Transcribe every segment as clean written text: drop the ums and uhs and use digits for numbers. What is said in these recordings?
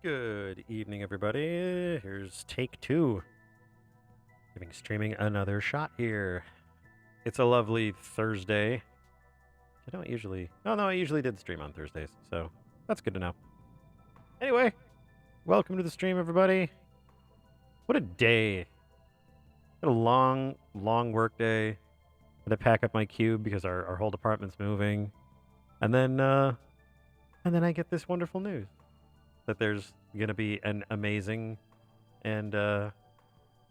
Good evening, everybody. Here's take two. Giving streaming another shot here. It's a lovely Thursday. I don't usually... Oh, no, I usually did stream on Thursdays, so that's good to know. Anyway, welcome to the stream, everybody. What a day. What a long work day. Had to pack up my cube because our whole department's moving. And then I get this wonderful news that there's going to be an amazing and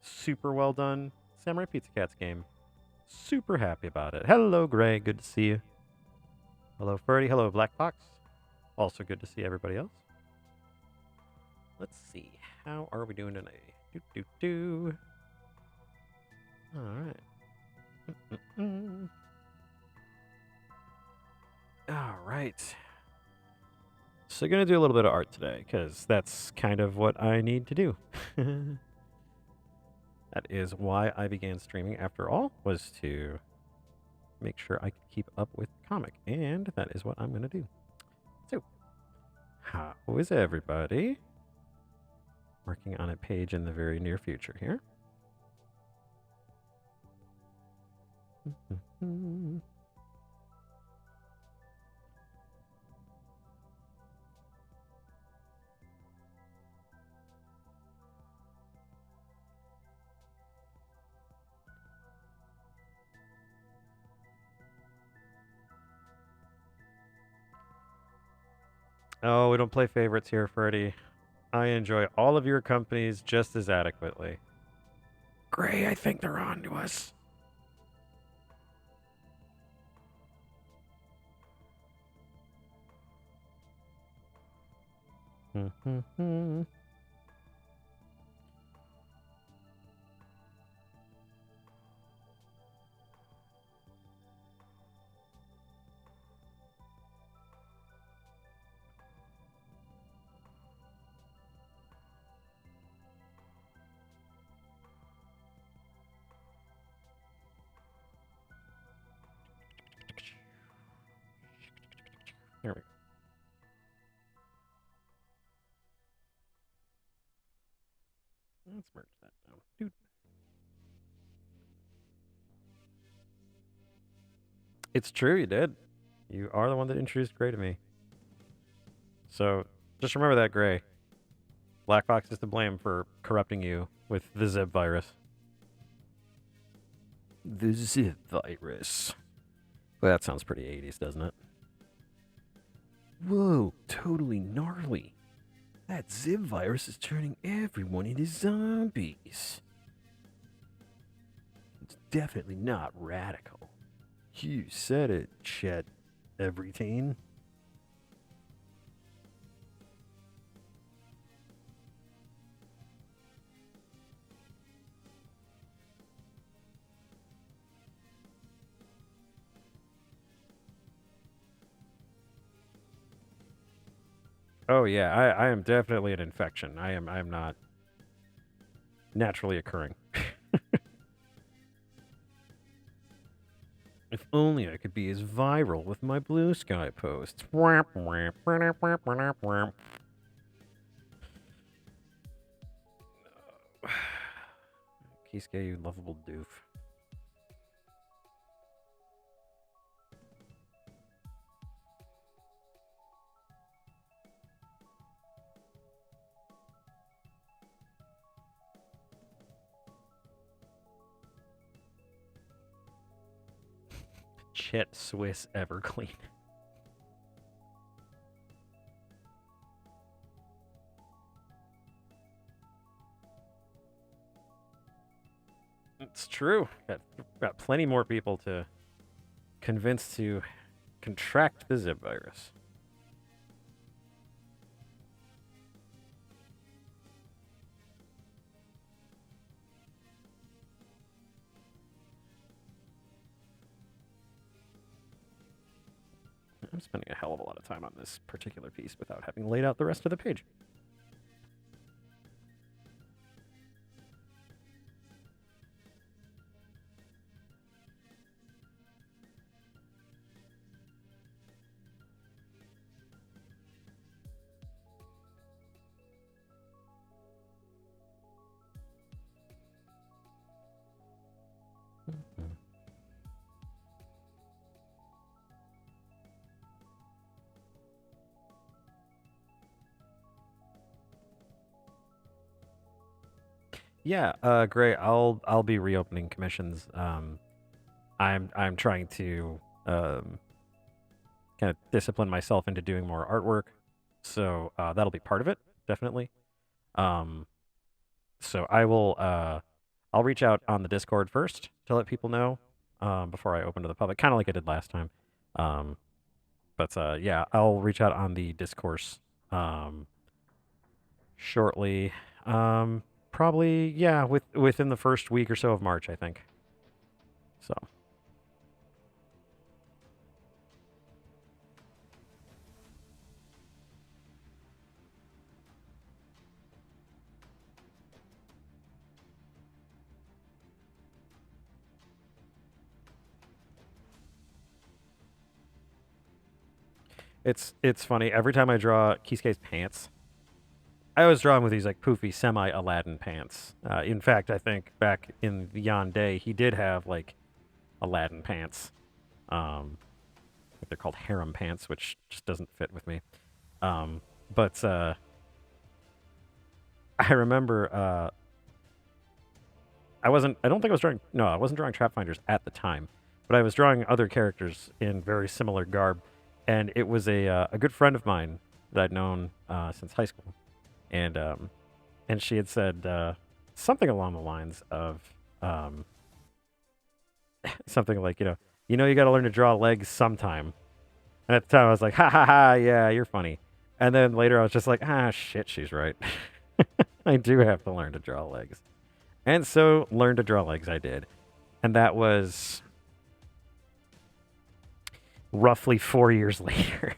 super well done Samurai Pizza Cats game. Super happy about it. Hello, Gray. Good to see you. Hello, Ferdy. Hello, Black Fox. Also good to see everybody else. Let's see. How are we doing today? All right. All right. So going to do a little bit of art today, because that's kind of what I need to do. That is why I began streaming, after all, was to make sure I could keep up with the comic, and that is what I'm going to do. So, how is everybody? Working on a page in the very near future here. Oh, we don't play favorites here, Ferdy. I enjoy all of your companies just as adequately. Gray, I think they're on to us. There we go. Let's merge that down. Dude. It's true, you did. You are the one that introduced Gray to me. So, just remember that, Gray. Black Fox is to blame for corrupting you with the Zibb virus. The Zibb virus. Well, that sounds pretty 80s, doesn't it? Whoa, totally gnarly. That Zibb virus is turning everyone into zombies. It's definitely not radical. You said it, Chet. Everything. Oh yeah, I am definitely an infection. I am not naturally occurring. If only I could be as viral with my Blue Sky posts. Kisuke, you lovable doof. Chet Swiss Everclean. It's true. Got plenty more people to convince to contract the Zibb virus. I'm spending a hell of a lot of time on this particular piece without having laid out the rest of the page. Yeah, great. I'll be reopening commissions. I'm trying to kind of discipline myself into doing more artwork, so that'll be part of it, definitely. Um, so I'll reach out on the Discord first to let people know before I open to the public, kind of like I did last time. Um, but yeah, I'll reach out on the discourse um, shortly. Probably yeah, within the first week or so of March, I think. So it's funny. Every time I draw Kisuke's pants, I always draw him with these like poofy semi Aladdin pants. In fact, I think back in the Yon Day, he did have like Aladdin pants. Um, they're called harem pants, which just doesn't fit with me. Um, but I remember I wasn't. I don't think I was drawing. No, I wasn't drawing Trapfinders at the time, but I was drawing other characters in very similar garb, and it was a good friend of mine that I'd known since high school, and she had said something along the lines of um, something like you got to learn to draw legs sometime. And at the time I was like ha ha ha yeah you're funny, and then later I was just like ah shit she's right. I do have to learn to draw legs, and so learn to draw legs I did, and that was roughly 4 years later.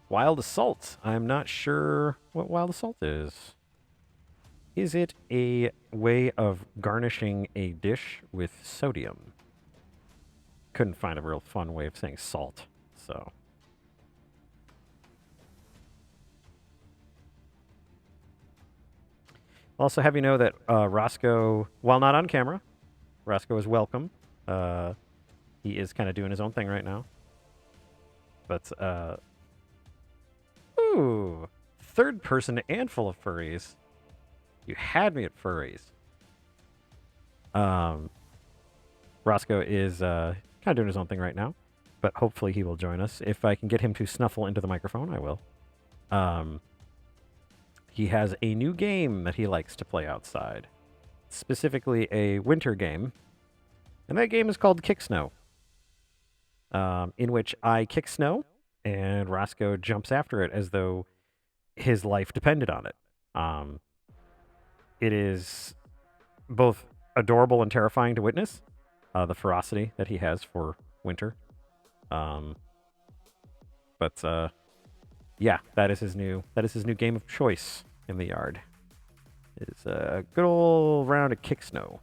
Wild Assault. I'm not sure what Wild Assault is. Is it a way of garnishing a dish with sodium? Couldn't find a real fun way of saying salt, so. Also, have you know that Roscoe, while not on camera, Roscoe is welcome. He is kind of doing his own thing right now. But, ooh, third person and full of furries. You had me at furries. Roscoe is kind of doing his own thing right now, but hopefully he will join us. If I can get him to snuffle into the microphone, I will. He has a new game that he likes to play outside, specifically a winter game, and that game is called Kick Snow, in which I kick snow and Roscoe jumps after it as though his life depended on it. It is both adorable and terrifying to witness, the ferocity that he has for winter. But yeah, that is his new game of choice in the yard. It's a good old round of kick snow.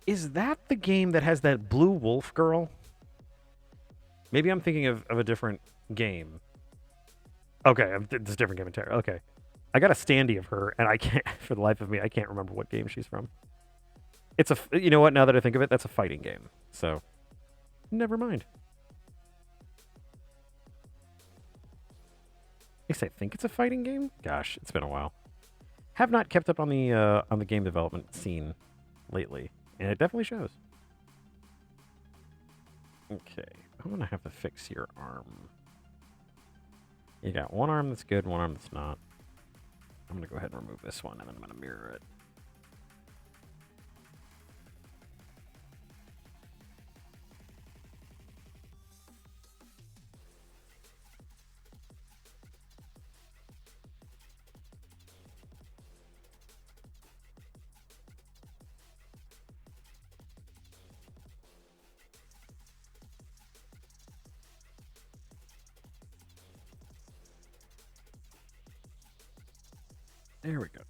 Is that the game that has that blue wolf girl? Maybe I'm thinking of a different game. Okay, it's a different game entirely. Okay. I got a standee of her, and I can't, for the life of me, I can't remember what game she's from. It's you know what, now that I think of it, that's a fighting game. So, never mind. At least I think it's a fighting game? Gosh, it's been a while. Have not kept up on the game development scene lately, and it definitely shows. Okay, I'm gonna have to fix your arm. You got one arm that's good, one arm that's not. I'm gonna go ahead and remove this one, and then I'm gonna mirror it. There we go.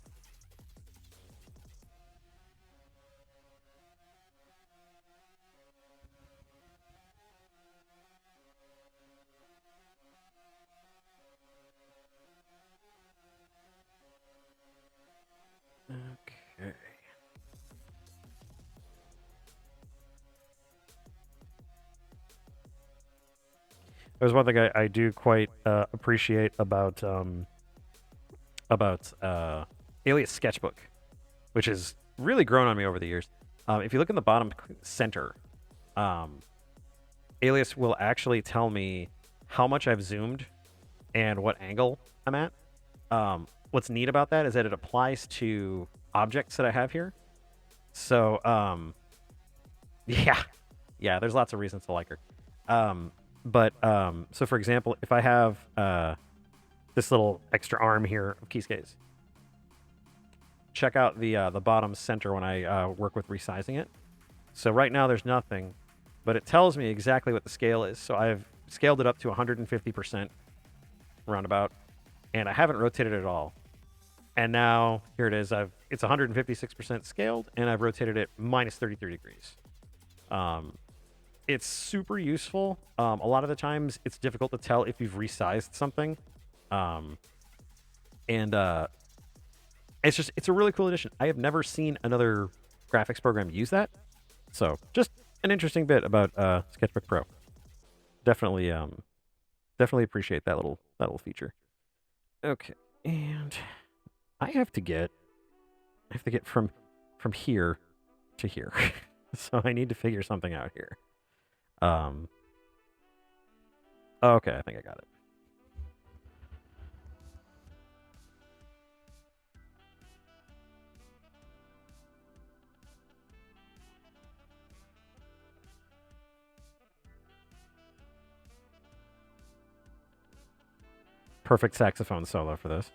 Okay. There's one thing I do quite appreciate about Alias Sketchbook, which has really grown on me over the years. If you look in the bottom center, um, Alias will actually tell me how much I've zoomed and what angle I'm at. What's neat about that is that it applies to objects that I have here. So, yeah, yeah, there's lots of reasons to like her. So for example, if I have this little extra arm here of Keyscape, check out the bottom center when I work with resizing it. So right now there's nothing, but it tells me exactly what the scale is. So I've scaled it up to 150% roundabout, and I haven't rotated it at all. And now here it is. It's 156% scaled, and I've rotated it minus 33 degrees. It's super useful. A lot of the times, it's difficult to tell if you've resized something, it's a really cool addition. I have never seen another graphics program use that, so just an interesting bit about Sketchbook Pro. Definitely, definitely appreciate that little feature. Okay, and I have to get from here to here. So I need to figure something out here. Okay, I think I got it. Perfect saxophone solo for this.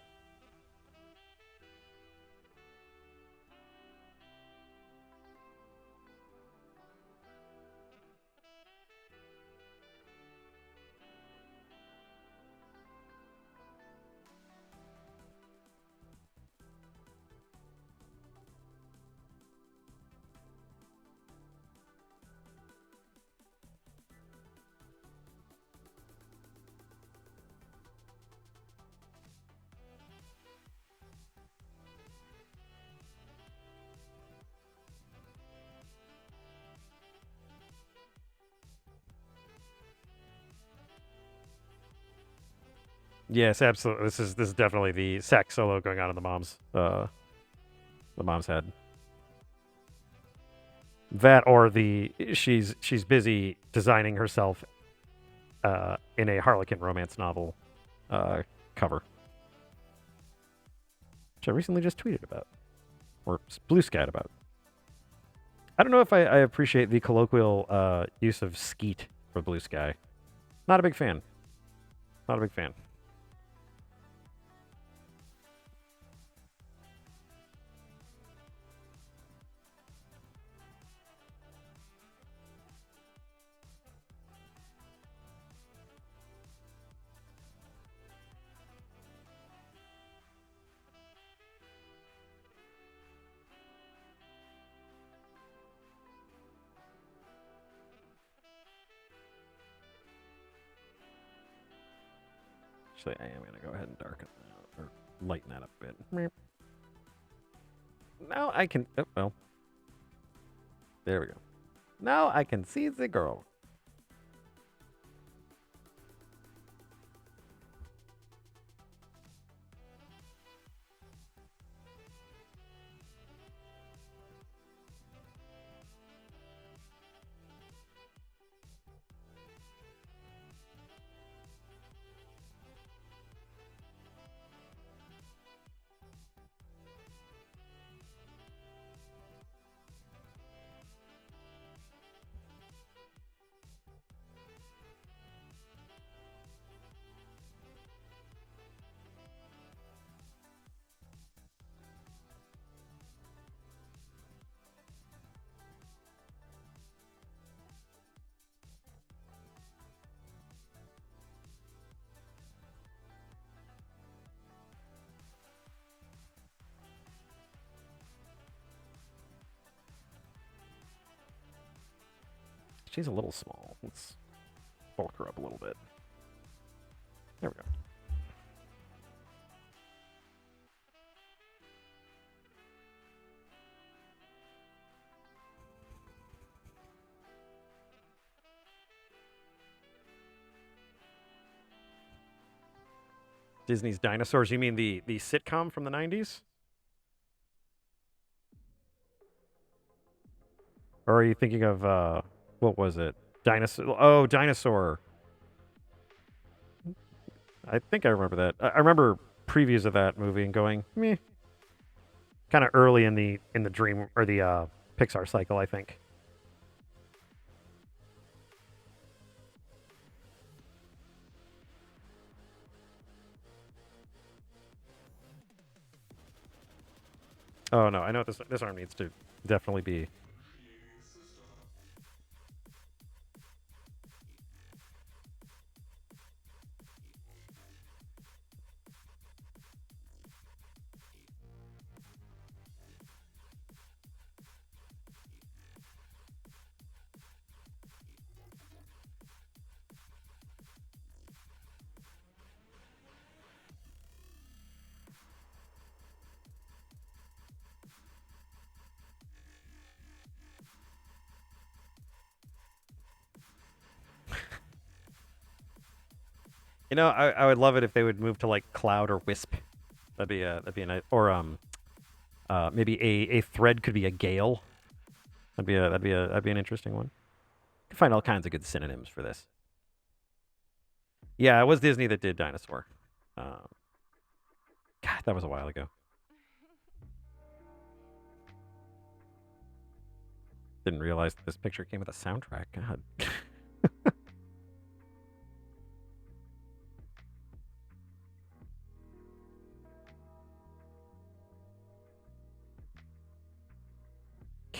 Yes, absolutely. This is definitely the sax solo going on in the mom's head. That or she's busy designing herself in a Harlequin romance novel cover, which I recently just tweeted about or blue skied about. I don't know if I appreciate the colloquial use of skeet for blue sky. Not a big fan. Not a big fan. Actually, I am going to go ahead and darken that or lighten that up a bit. Now I can. Oh, well. There we go. Now I can see the girl. She's a little small. Let's bulk her up a little bit. There we go. Disney's Dinosaurs. You mean the sitcom from the 90s? Or are you thinking of what was it? Dinosaur. Oh, Dinosaur. I think I remember that. I remember previews of that movie and going, meh. Kind of early in the Dream or the Pixar cycle, I think. Oh no, I know this arm needs to definitely be. You know, I would love it if they would move to like Cloud or Wisp. That'd be a nice, or maybe a thread could be a gale. That'd be an interesting one. You can find all kinds of good synonyms for this. Yeah, it was Disney that did Dinosaur. Um, God, that was a while ago. Didn't realize that this picture came with a soundtrack. God.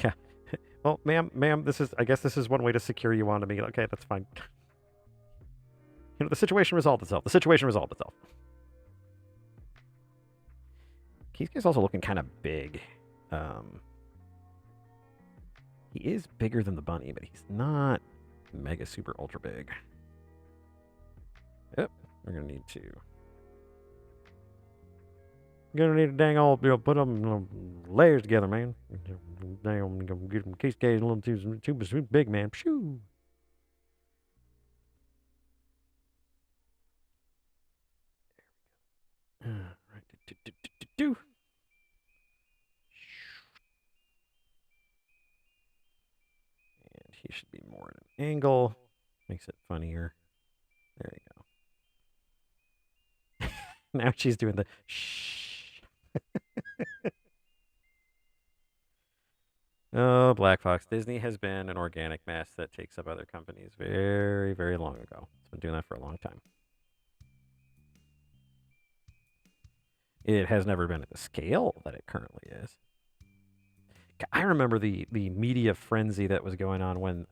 Yeah. Well, ma'am, I guess this is one way to secure you onto me. Okay, that's fine. You know, the situation resolved itself. The situation resolved itself. Keisuke's also looking kind of big. He is bigger than the bunny, but he's not mega super ultra big. Yep, we're gonna need to. You're gonna need a dang old, put them layers together, man. Damn, get them Keisuke a little too big, man. Phew. Right. Do. And he should be more at an angle. Makes it funnier. There you go. Now she's doing the shh. Oh, Black Fox. Disney has been an organic mess that takes up other companies very, very long ago. It's been doing that for a long time. It has never been at the scale that it currently is. I remember the media frenzy that was going on when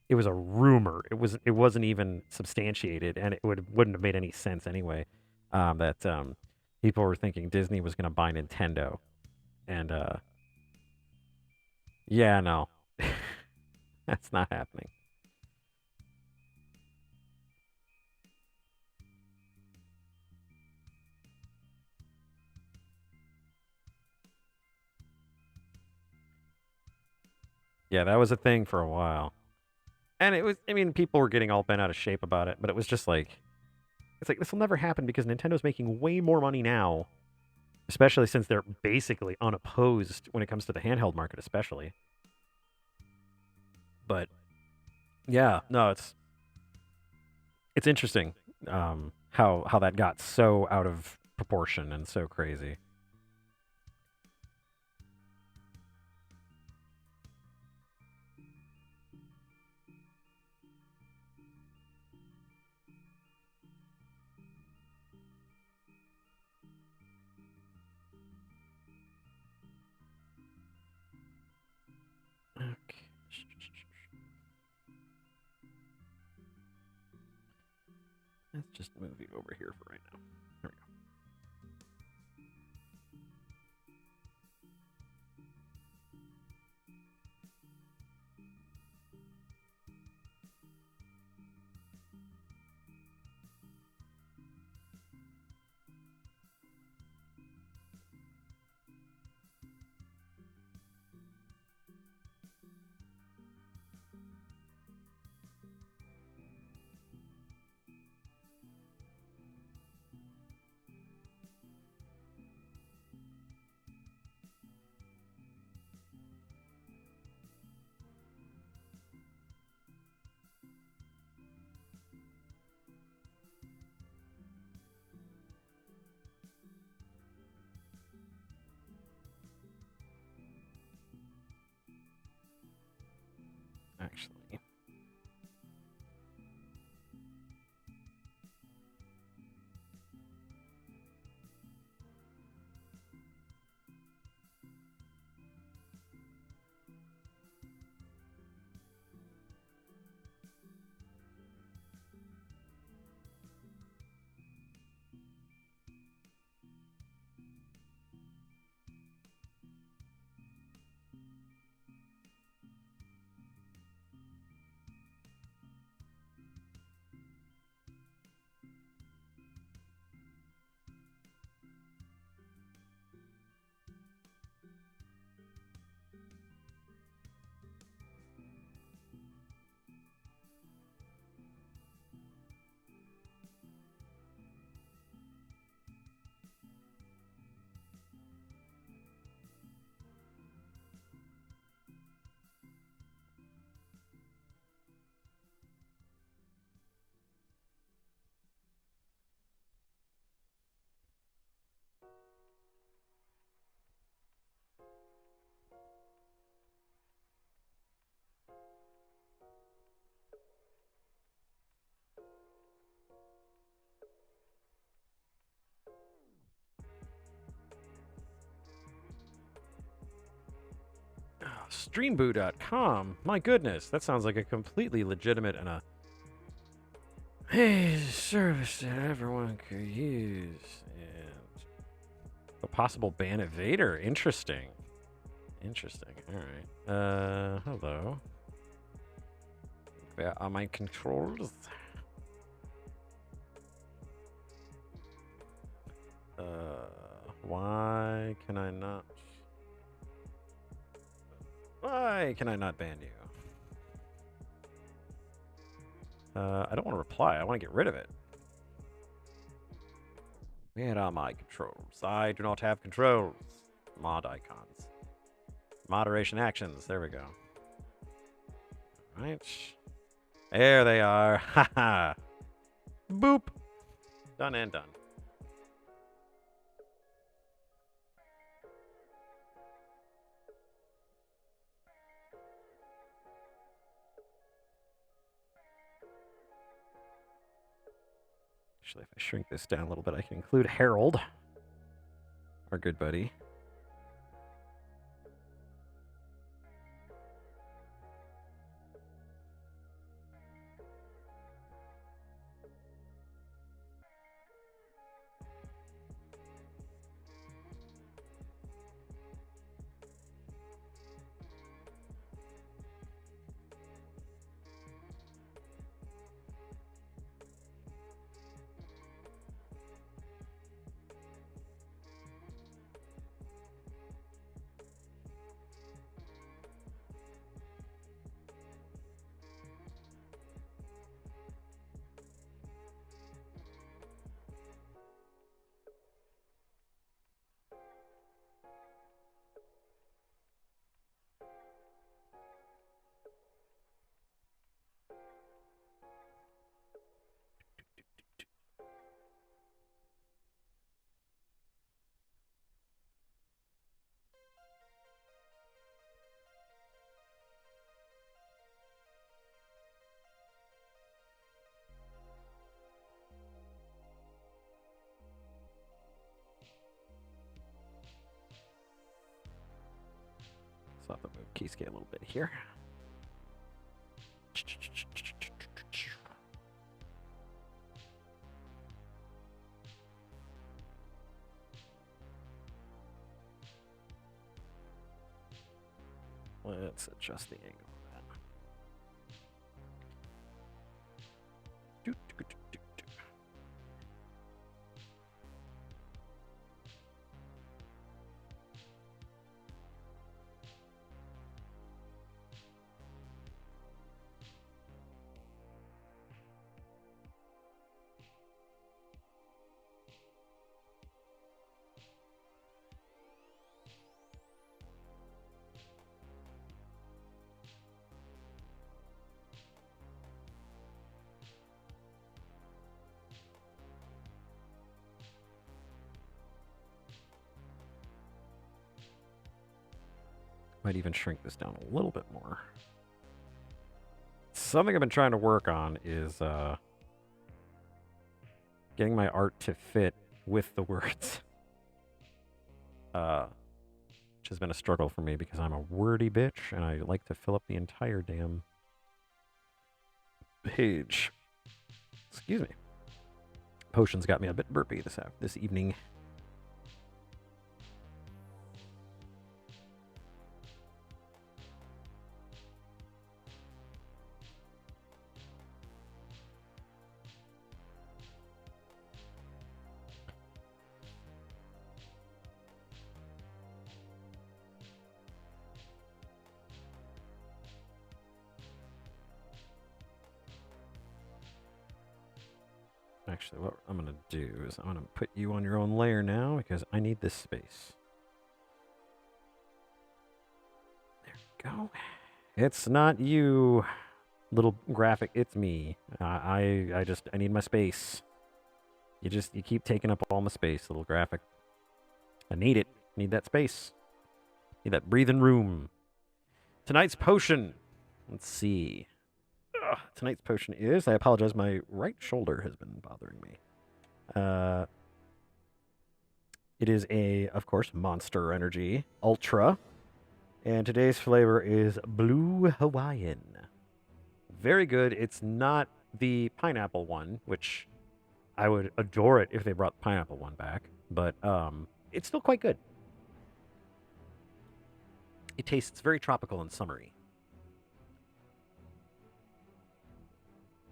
it was a rumor. It wasn't even substantiated, and it wouldn't have made any sense anyway. That people were thinking Disney was going to buy Nintendo, and yeah, no, that's not happening. Yeah, that was a thing for a while. And it was, I mean, people were getting all bent out of shape about it, but it was just like, it's like, this will never happen because Nintendo's making way more money now, especially since they're basically unopposed when it comes to the handheld market, especially. But yeah, no, it's interesting how that got so out of proportion and so crazy. Okay. Let's just move you over here for right now. There Streamboo.com. My goodness, that sounds like a completely legitimate and a service that everyone could use. And a possible ban of Vader. Interesting. Interesting. All right. Hello. Where are my controls? Why can I not? Why can I not ban you? I don't want to reply. I want to get rid of it. Where are my controls? I do not have controls. Mod icons. Moderation actions. There we go. Right. There they are. Haha. Boop. Done and done. Actually, if I shrink this down a little bit, I can include Harold, our good buddy. So I'll have to move keyscape a little bit here. Let's adjust the angle of that. Might even shrink this down a little bit more. Something I've been trying to work on is getting my art to fit with the words. Which has been a struggle for me because I'm a wordy bitch and I like to fill up the entire damn page. Excuse me. Potions got me a bit burpy this evening. Actually, what I'm going to do is I'm going to put you on your own layer now because I need this space. There we go. It's not you, little graphic. It's me. I need my space. You keep taking up all my space, little graphic. I need it. Need that space. Need that breathing room. Tonight's potion. Let's see. Tonight's potion is, I apologize, my right shoulder has been bothering me. It is of course, Monster Energy Ultra. And today's flavor is Blue Hawaiian. Very good. It's not the pineapple one, which I would adore it if they brought the pineapple one back, but it's still quite good. It tastes very tropical and summery.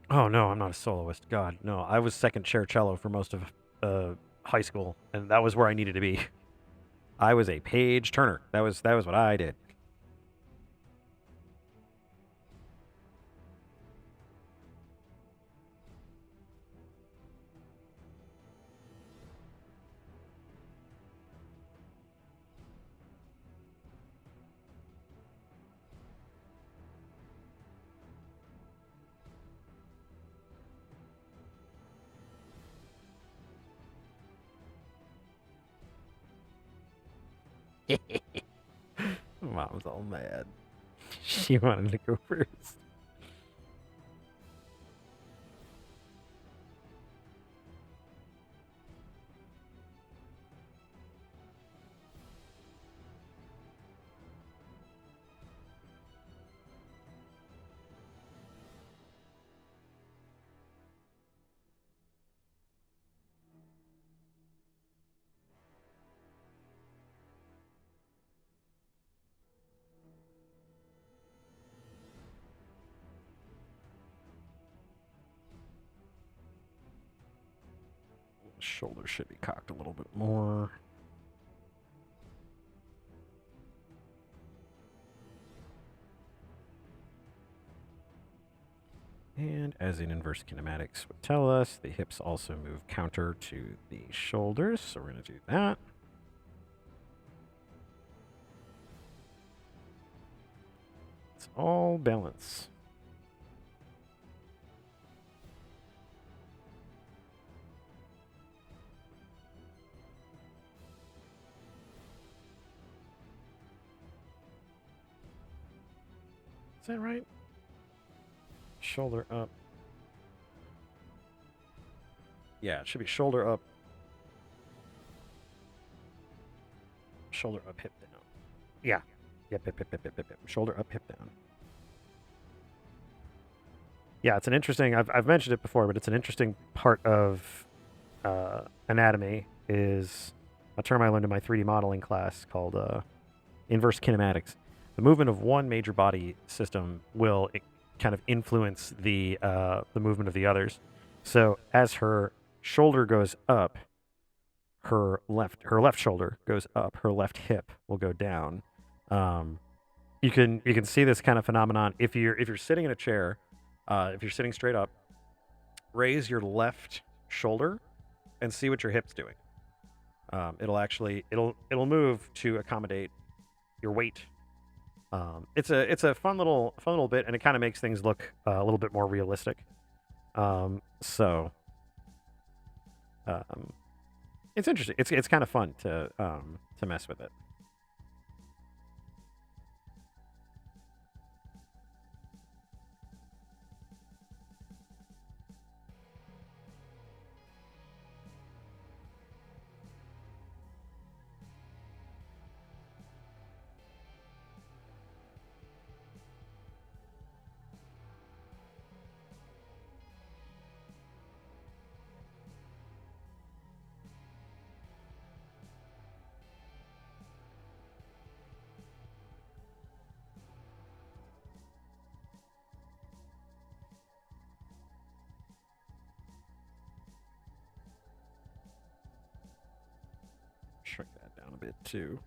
Oh no, I'm not a soloist. God, no. I was second chair cello for most of high school, and that was where I needed to be. I was a page turner. That was what I did. Mom's all mad. She wanted to go first. Shoulder should be cocked a little bit more. And as in inverse kinematics would tell us, the hips also move counter to the shoulders, so we're going to do that. It's all balance. Is that right? Shoulder up. Yeah, it should be shoulder up. Shoulder up, hip down. Yeah. Yep. Shoulder up, hip down. Yeah, it's an interesting. I've mentioned it before, but it's an interesting part of anatomy. Is a term I learned in my 3D modeling class called inverse kinematics. The movement of one major body system will kind of influence the movement of the others. So as her shoulder goes up, her left shoulder goes up, her left hip will go down. You can see this kind of phenomenon if you're sitting in a chair, if you're sitting straight up, raise your left shoulder and see what your hip's doing. It'll move to accommodate your weight. It's a fun little bit, and it kind of makes things look a little bit more realistic. So it's interesting. It's kind of fun to mess with it. Shrink that down a bit too.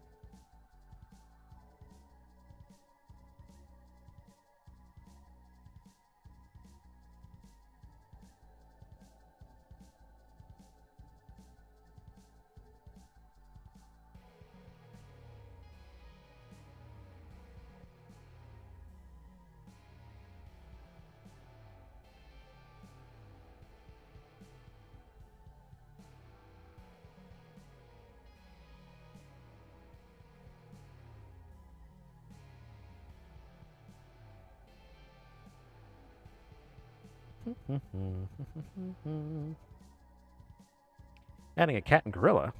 Adding a cat and gorilla.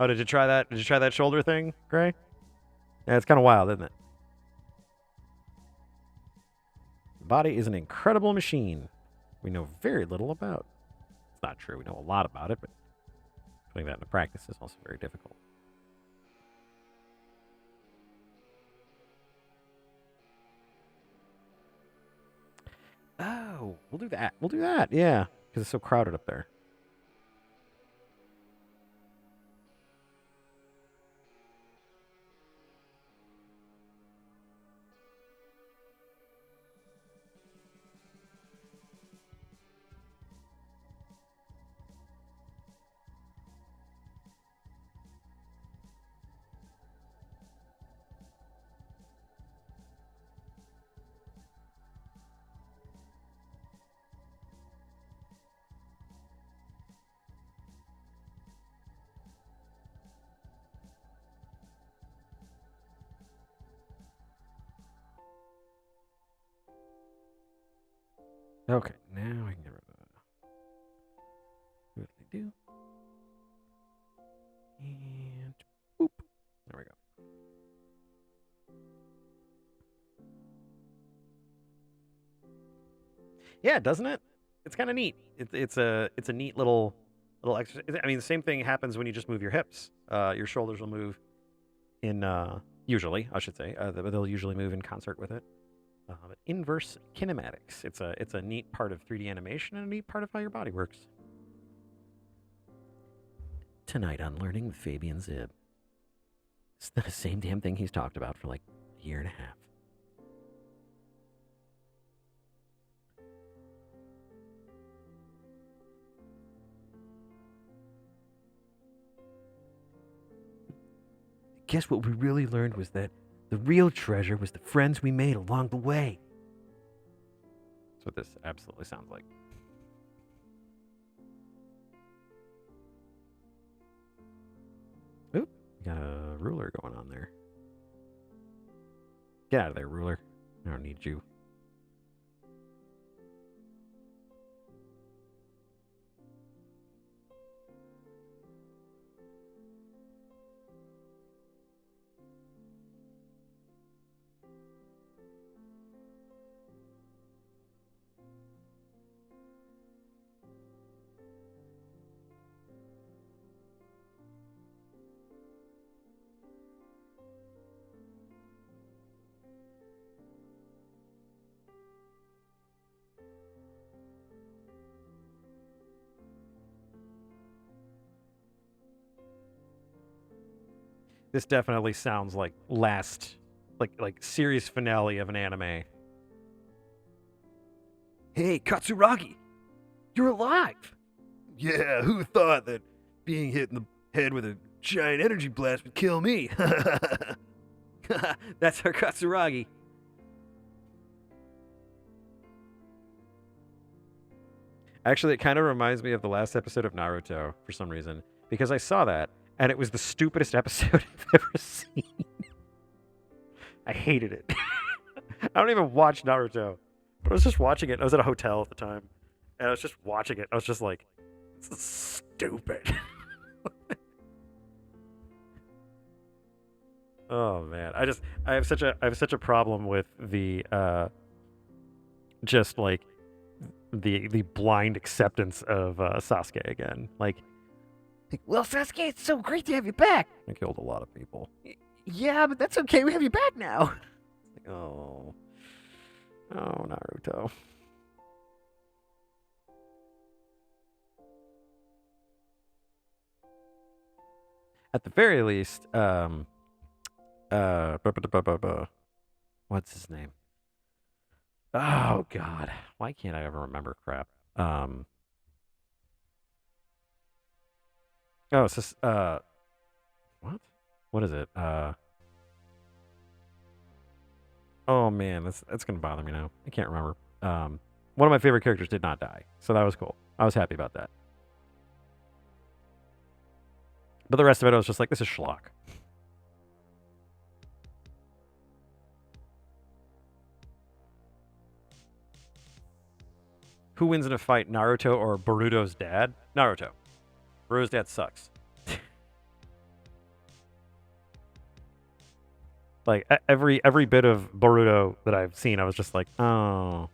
Oh, did you try that? Did you try that shoulder thing, Gray? Yeah, it's kind of wild, isn't it? The body is an incredible machine we know very little about. It's not true. We know a lot about it, but putting that into practice is also very difficult. Oh, we'll do that. We'll do that. Yeah, because it's so crowded up there. Okay, now I can get rid of that. What do they do? And boop. There we go. Yeah, doesn't it? It's kind of neat. It's a neat little exercise. I mean, the same thing happens when you just move your hips. Your shoulders will move in usually, I should say. They'll usually move in concert with it. But inverse kinematics. It's a neat part of 3D animation and a neat part of how your body works. Tonight on Learning with Fabian Zibb. It's the same damn thing he's talked about for like a year and a half. Guess what we really learned was that the real treasure was the friends we made along the way. That's what this absolutely sounds like. Oop, got a ruler going on there. Get out of there, ruler. I don't need you. This definitely sounds like like series finale of an anime. Hey, Katsuragi, you're alive. Yeah, who thought that being hit in the head with a giant energy blast would kill me? That's our Katsuragi. Actually, it kind of reminds me of the last episode of Naruto for some reason, because I saw that, and it was the stupidest episode I've ever seen. I hated it. I don't even watch Naruto. I was just watching it. I was at a hotel at the time, and I was just watching it. I was just like, this is stupid. Oh man, I have such a problem with the just like the blind acceptance of Sasuke again. Like, well, Sasuke, it's so great to have you back. I killed a lot of people. Yeah, but that's okay. We have you back now. Like, oh, Naruto. At the very least, what's his name? Oh God, why can't I ever remember crap? Oh, it's just what? What is it? Oh man, that's gonna bother me now. I can't remember. One of my favorite characters did not die, so that was cool. I was happy about that. But the rest of it, I was just like, this is schlock. Who wins in a fight, Naruto or Boruto's dad? Naruto. Boruto's dad sucks. Like every bit of Boruto that I've seen, I was just like, oh,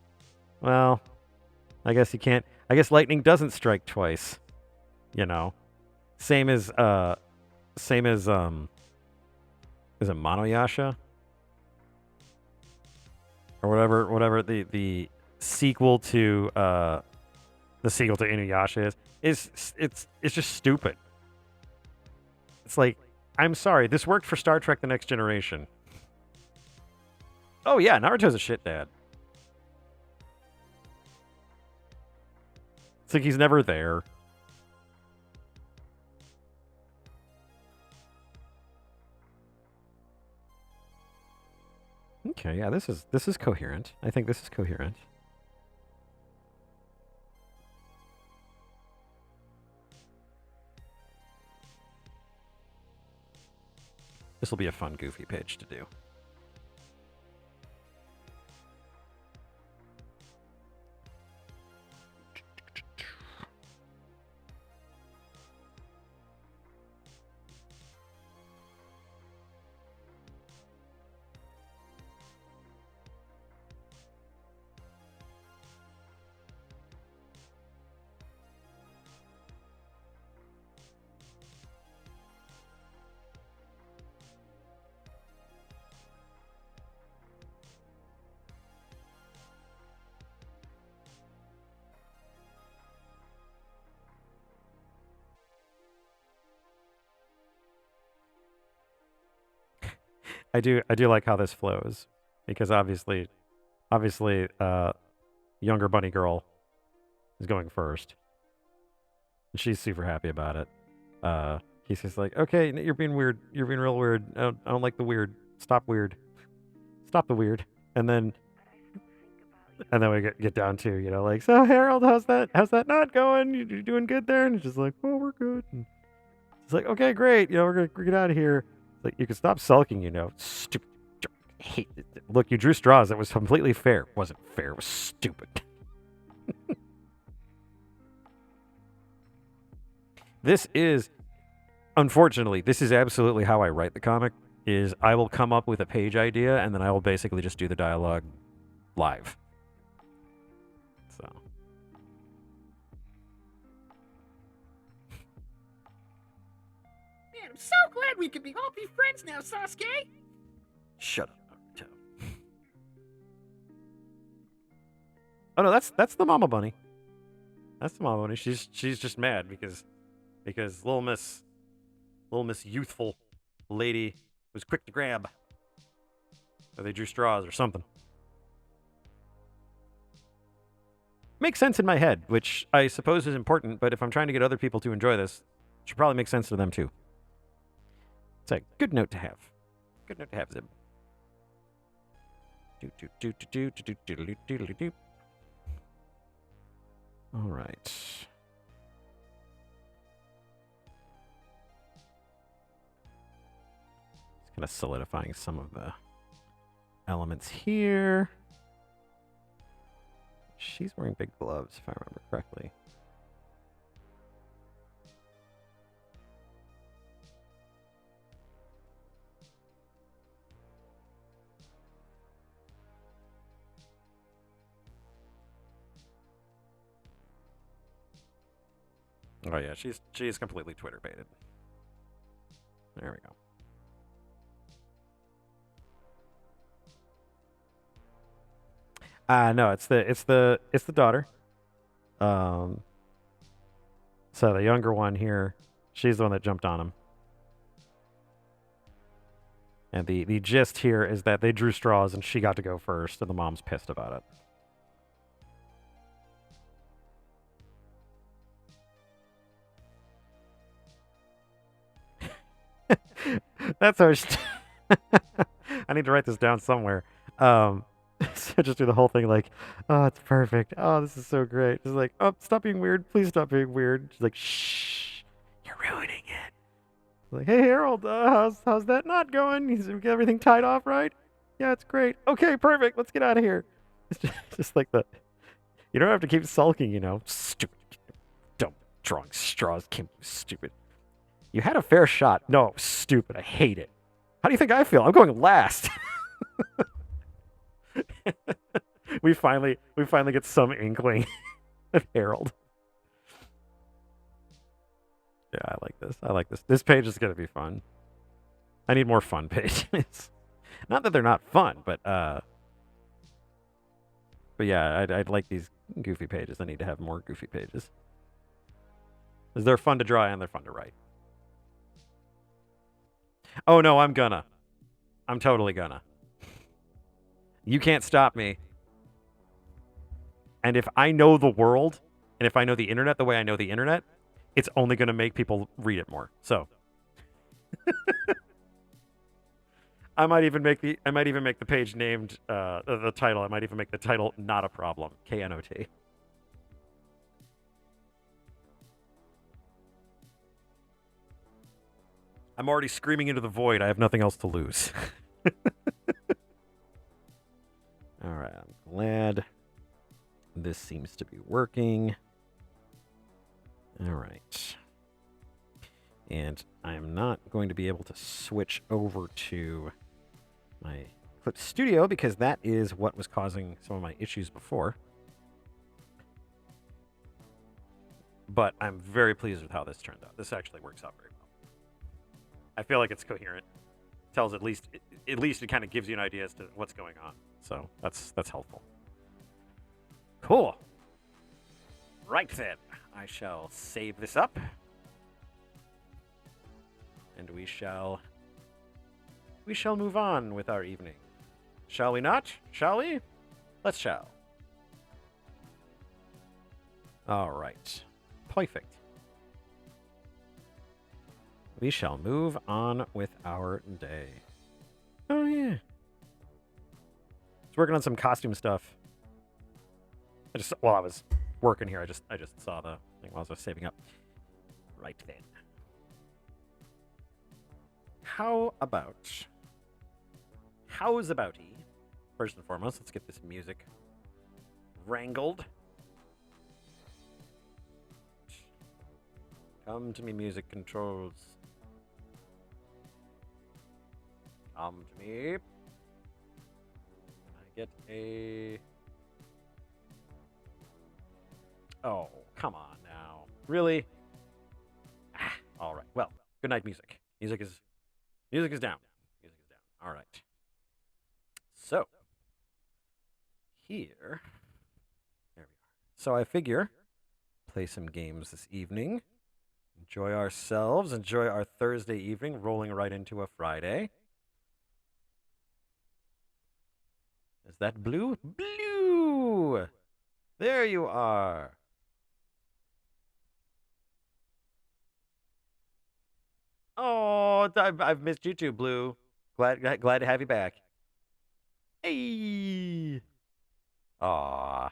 well, I guess you can't. I guess lightning doesn't strike twice. You know, same as is it Monoyasha or whatever the sequel to Inuyasha it's just stupid. It's like, I'm sorry, this worked for Star Trek: The Next Generation. Oh yeah, Naruto's a shit dad. It's like he's never there. Okay, yeah, this is coherent. I think this is coherent. This will be a fun, goofy page to do. I do like how this flows, because obviously, younger bunny girl is going first. And she's super happy about it. He's just like, okay, you're being weird. You're being real weird. I don't like the weird. Stop weird. Stop the weird. And then we get down to, like, so Harold, how's that not going? You're doing good there? And he's just like, oh, we're good. And it's like, okay, great. We're gonna get out of here. It's like, you can stop sulking. Stupid. Hate it. Look, you drew straws. It was completely fair. It wasn't fair. It was stupid. Unfortunately, this is absolutely how I write the comic. Is I will come up with a page idea, and then I will basically just do the dialogue live. So. Man, I'm so glad we can all be friends now, Sasuke. Shut up, Naruto. Oh no, that's the mama bunny. That's the mama bunny. She's just mad because little Miss youthful lady was quick to grab. Or they drew straws or something. Makes sense in my head, which I suppose is important, but if I'm trying to get other people to enjoy this, it should probably make sense to them too. It's a good note to have. Good note to have, Zibb. All right. Just kind of solidifying some of the elements here. She's wearing big gloves, if I remember correctly. Oh yeah, she's completely Twitter baited. There we go. No, it's the daughter. So the younger one here, she's the one that jumped on him. And the gist here is that they drew straws and she got to go first, and the mom's pissed about it. That's how I need to write this down somewhere. So just do the whole thing like, oh, it's perfect. Oh, this is so great. Just like, oh, stop being weird. Please stop being weird. She's like, shh, you're ruining it. Like, hey, Harold, how's that not going? He's get everything tied off right? Yeah, it's great. Okay, perfect. Let's get out of here. It's just like you don't have to keep sulking, Stupid. Dumb, drawing straws. Stupid. You had a fair shot. No, it was stupid. I hate it. How do you think I feel? I'm going last. we finally get some inkling of Harold. Yeah, I like this. I like this. This page is gonna be fun. I need more fun pages. Not that they're not fun, but yeah, I'd like these goofy pages. I need to have more goofy pages. Because they're fun to draw and they're fun to write. Oh no, I'm gonna. I'm totally gonna. You can't stop me. And if I know the world, and if I know the internet the way I know the internet, it's only gonna make people read it more. So I might even make the page named the title. I might even make the title "Not a Problem." KNOT. I'm already screaming into the void. I have nothing else to lose. All right, I'm glad this seems to be working. All right. And I'm not going to be able to switch over to my Clip Studio because that is what was causing some of my issues before. But I'm very pleased with how this turned out. This actually works out very well. I feel like it's coherent. Tells at least it kind of gives you an idea as to what's going on. So that's helpful. Cool. Right then, I shall save this up. And we shall move on with our evening. Shall we not? Shall we? Let's shall. All right. Perfect. We shall move on with our day. Oh yeah. I was working on some costume stuff. While I was working here, I just saw the thing while I was saving up. Right then. How's abouty? First and foremost, let's get this music wrangled. Come to me, music controls. Come to me. I get a... Oh, come on now. Really? All right. Well, good night, music. Music is down. Music is down. All right. So, here. There we are. So I figure, play some games this evening. Enjoy ourselves. Enjoy our Thursday evening, rolling right into a Friday. Is that blue? Blue! There you are. Oh, I've missed you too, Blue. Glad to have you back. Hey. Aw.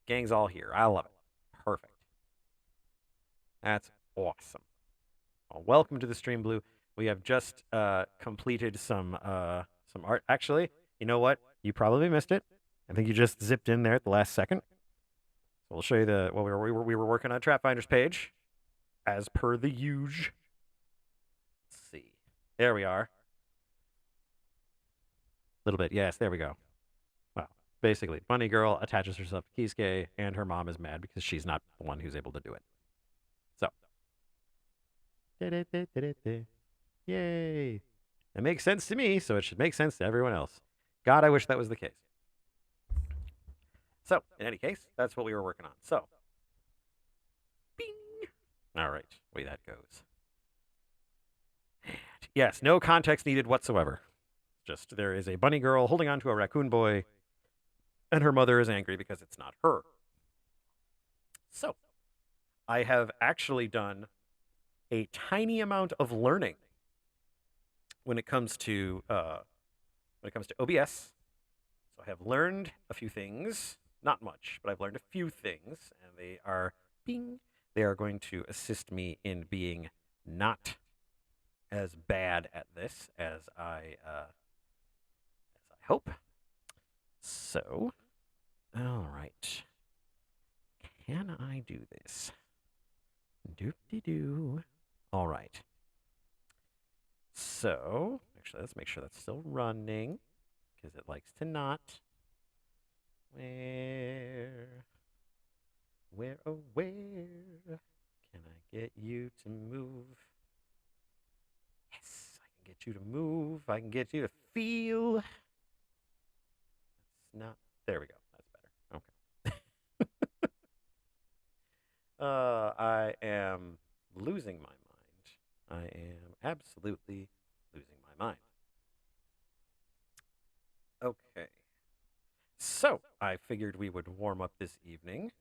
Gang's all here. I love it. Perfect. That's awesome. Well, welcome to the stream, Blue. We have just completed some art. Actually, you know what? You probably missed it. I think you just zipped in there at the last second. So we'll show you we were working on Trapfinder's page, as per the usual. Let's see. There we are. A little bit. Yes, there we go. Well, basically, Bunny Girl attaches herself to Kisuke, and her mom is mad because she's not the one who's able to do it. So. Yay. It makes sense to me, so it should make sense to everyone else. God, I wish that was the case. So, in any case, that's what we were working on. So. Bing. All right. Way that goes. Yes, no context needed whatsoever. Just there is a bunny girl holding on to a raccoon boy, and her mother is angry because it's not her. So, I have actually done a tiny amount of learning when it comes to OBS. So I have learned a few things, not much, but I've learned a few things, and they are going to assist me in being not as bad at this as I hope. So, all right. Can I do this? Doop-de-doo. All right. So, actually, let's make sure that's still running because it likes to not. Where, oh, where can I get you to move? Yes, I can get you to move. I can get you to feel. That's not. There we go. That's better. Okay. I am losing my mind. I am absolutely losing my mind. Okay. So, I figured we would warm up this evening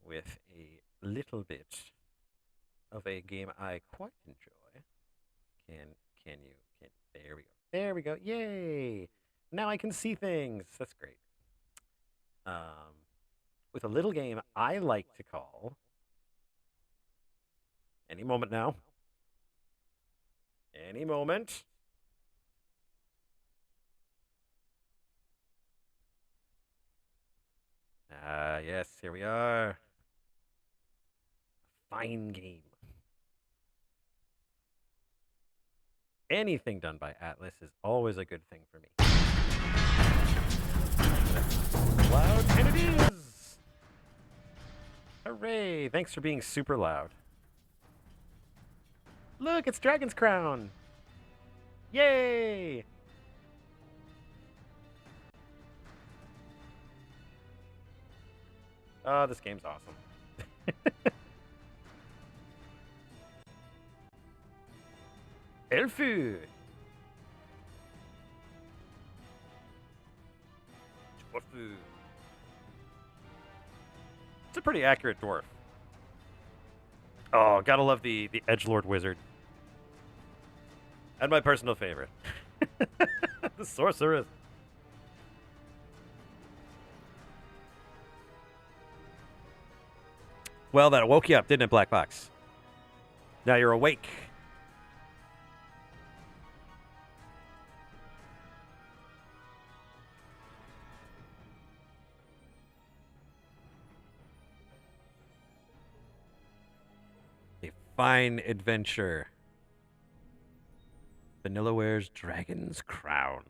with a little bit of a game I quite enjoy. Can you? There we go. There we go. Yay! Now I can see things. That's great. With a little game I like to call. Any moment now. Any moment. Ah, yes, here we are. Fine game. Anything done by Atlas is always a good thing for me. Loud, and it is! Hooray! Thanks for being super loud. Look, it's Dragon's Crown! Yay! Oh, this game's awesome. Elfu! Dwarfu. It's a pretty accurate dwarf. Oh, gotta love the edgelord wizard. And my personal favorite. The sorceress. Well, that woke you up, didn't it, Black Box? Now you're awake. A fine adventure. Vanillaware's Dragon's Crown.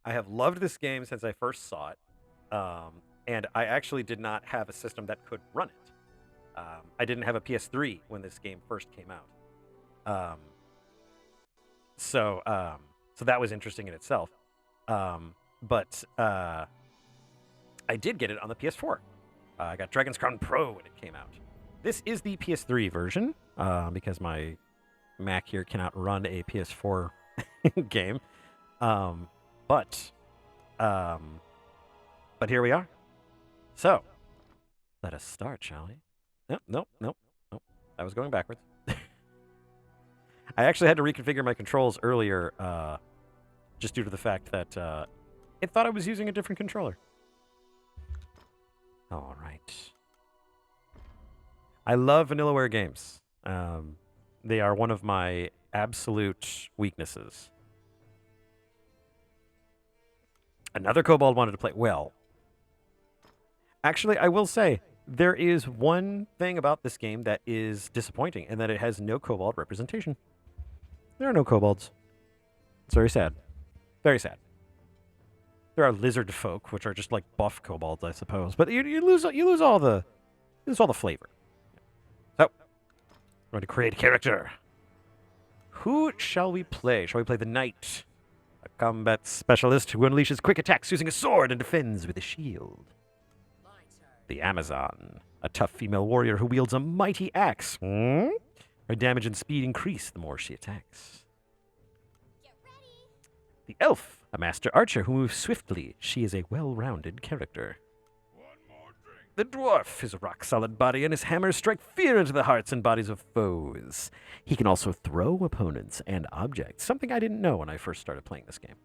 I have loved this game since I first saw it, and I actually did not have a system that could run it. I didn't have a PS3 when this game first came out, so that was interesting in itself. But I did get it on the PS4. I got Dragon's Crown Pro when it came out. This is the PS3 version because my Mac here cannot run a PS4 game. But here we are. So, let us start, shall we? Nope. I was going backwards. I actually had to reconfigure my controls earlier just due to the fact that it thought I was using a different controller. All right. I love Vanillaware games. They are one of my absolute weaknesses. Another kobold wanted to play. Well, actually, I will say, there is one thing about this game that is disappointing, and that it has no kobold representation. There are no kobolds. It's very sad. Very sad. There are lizard folk, which are just like buff kobolds, I suppose. But you lose all the flavor. So, I'm going to create a character. Who shall we play? Shall we play the knight? A combat specialist who unleashes quick attacks using a sword and defends with a shield. The Amazon, a tough female warrior who wields a mighty axe. Her damage and speed increase the more she attacks. The elf, a master archer who moves swiftly. She is a well-rounded character. The dwarf, his rock-solid body and his hammers strike fear into the hearts and bodies of foes. He can also throw opponents and objects, something I didn't know when I first started playing this game.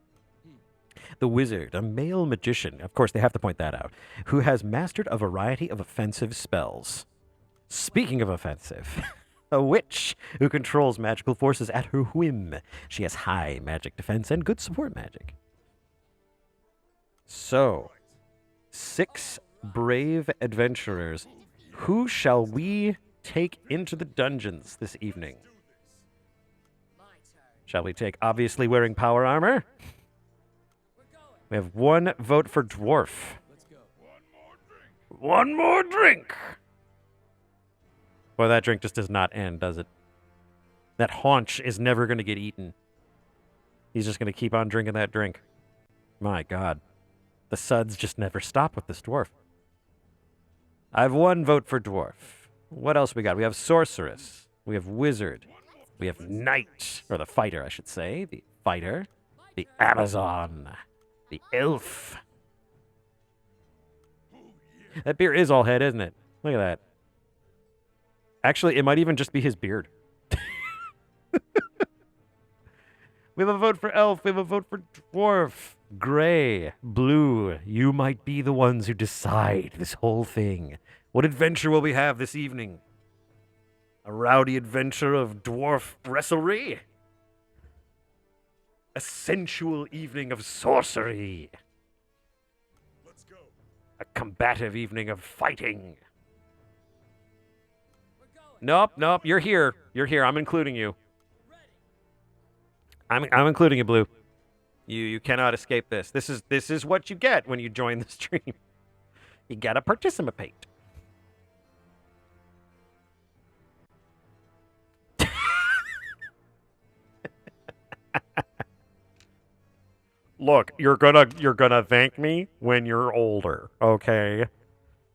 The wizard, a male magician, of course they have to point that out, who has mastered a variety of offensive spells. Speaking of offensive, a witch who controls magical forces at her whim. She has high magic defense and good support magic. So, 6 brave adventurers. Who shall we take into the dungeons this evening? Shall we take obviously wearing power armor? We have 1 vote for dwarf. One more drink. Well, that drink just does not end, does it? That haunch is never going to get eaten. He's just going to keep on drinking that drink. My God. The suds just never stop with this dwarf. I have 1 vote for dwarf. What else we got? We have sorceress. We have wizard. We have knight, or the fighter, I should say. The fighter. The Amazon. The elf. That beer is all head, isn't it? Look at that. Actually, it might even just be his beard. We have a vote for elf. We have a vote for dwarf. Gray. Blue. You might be the ones who decide this whole thing. What adventure will we have this evening? A rowdy adventure of dwarf wrestlery? A sensual evening of sorcery? Let's go. A combative evening of fighting? Nope, you're here. You're here. I'm including you. I'm including you, Blue. You cannot escape this. This is what you get when you join the stream. You gotta participate. Look, you're gonna thank me when you're older, okay?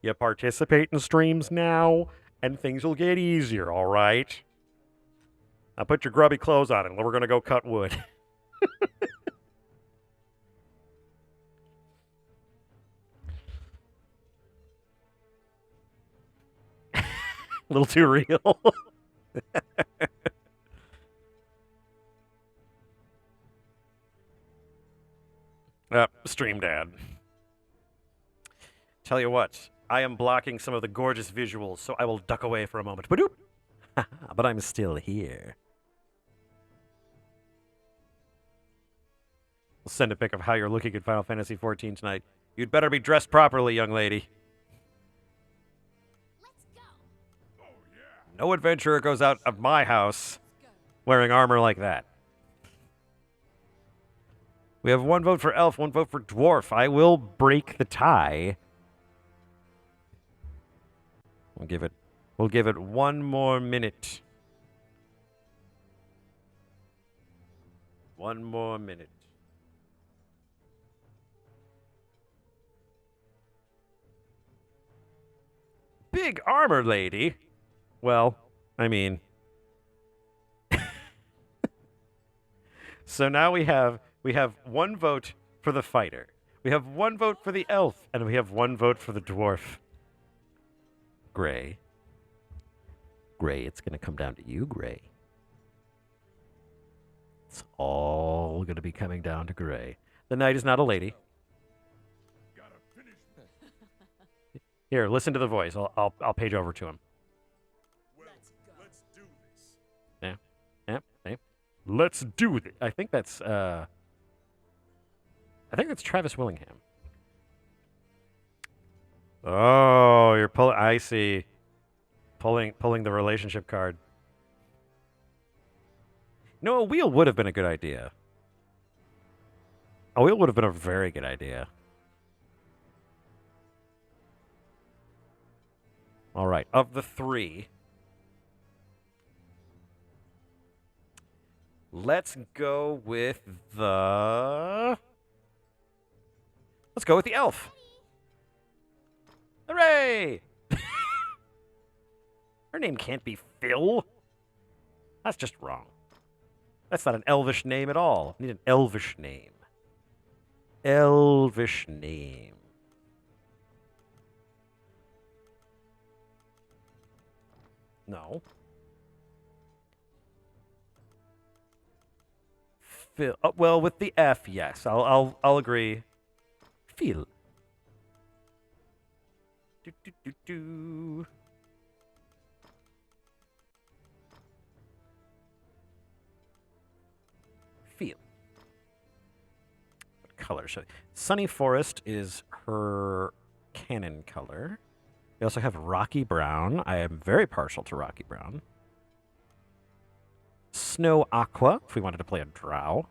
You participate in streams now, and things will get easier, all right? Now put your grubby clothes on, and we're gonna go cut wood. A little too real. Stream dad. Tell you what, I am blocking some of the gorgeous visuals, so I will duck away for a moment. But I'm still here. We'll send a pic of how you're looking at Final Fantasy XIV tonight. You'd better be dressed properly, young lady. Let's go. No adventurer goes out of my house wearing armor like that. We have 1 vote for elf, 1 vote for dwarf. I will break the tie. We'll give it 1 more minute. 1 more minute. Big armor lady. Well, I mean. So now we have 1 vote for the fighter. We have 1 vote for the elf, and we have 1 vote for the dwarf. Gray. Gray, it's going to come down to you, Gray. It's all going to be coming down to Gray. The knight is not a lady. Here, listen to the voice. I'll page over to him. Let's do this. Yeah. Let's do this. I think that's Travis Willingham. Oh, you're pulling. I see. Pulling the relationship card. No, a wheel would have been a good idea. A wheel would have been a very good idea. All right, of the 3, let's go with the elf. Hooray! Her name can't be Phil. That's just wrong. That's not an elvish name at all. I need an elvish name. Elvish name. No. Phil. Oh, well, with the F, yes. I'll agree. Phil. Do. Phil. What color should Sunny Forest is her canon color. We also have Rocky Brown. I am very partial to Rocky Brown. Snow Aqua, if we wanted to play a drow.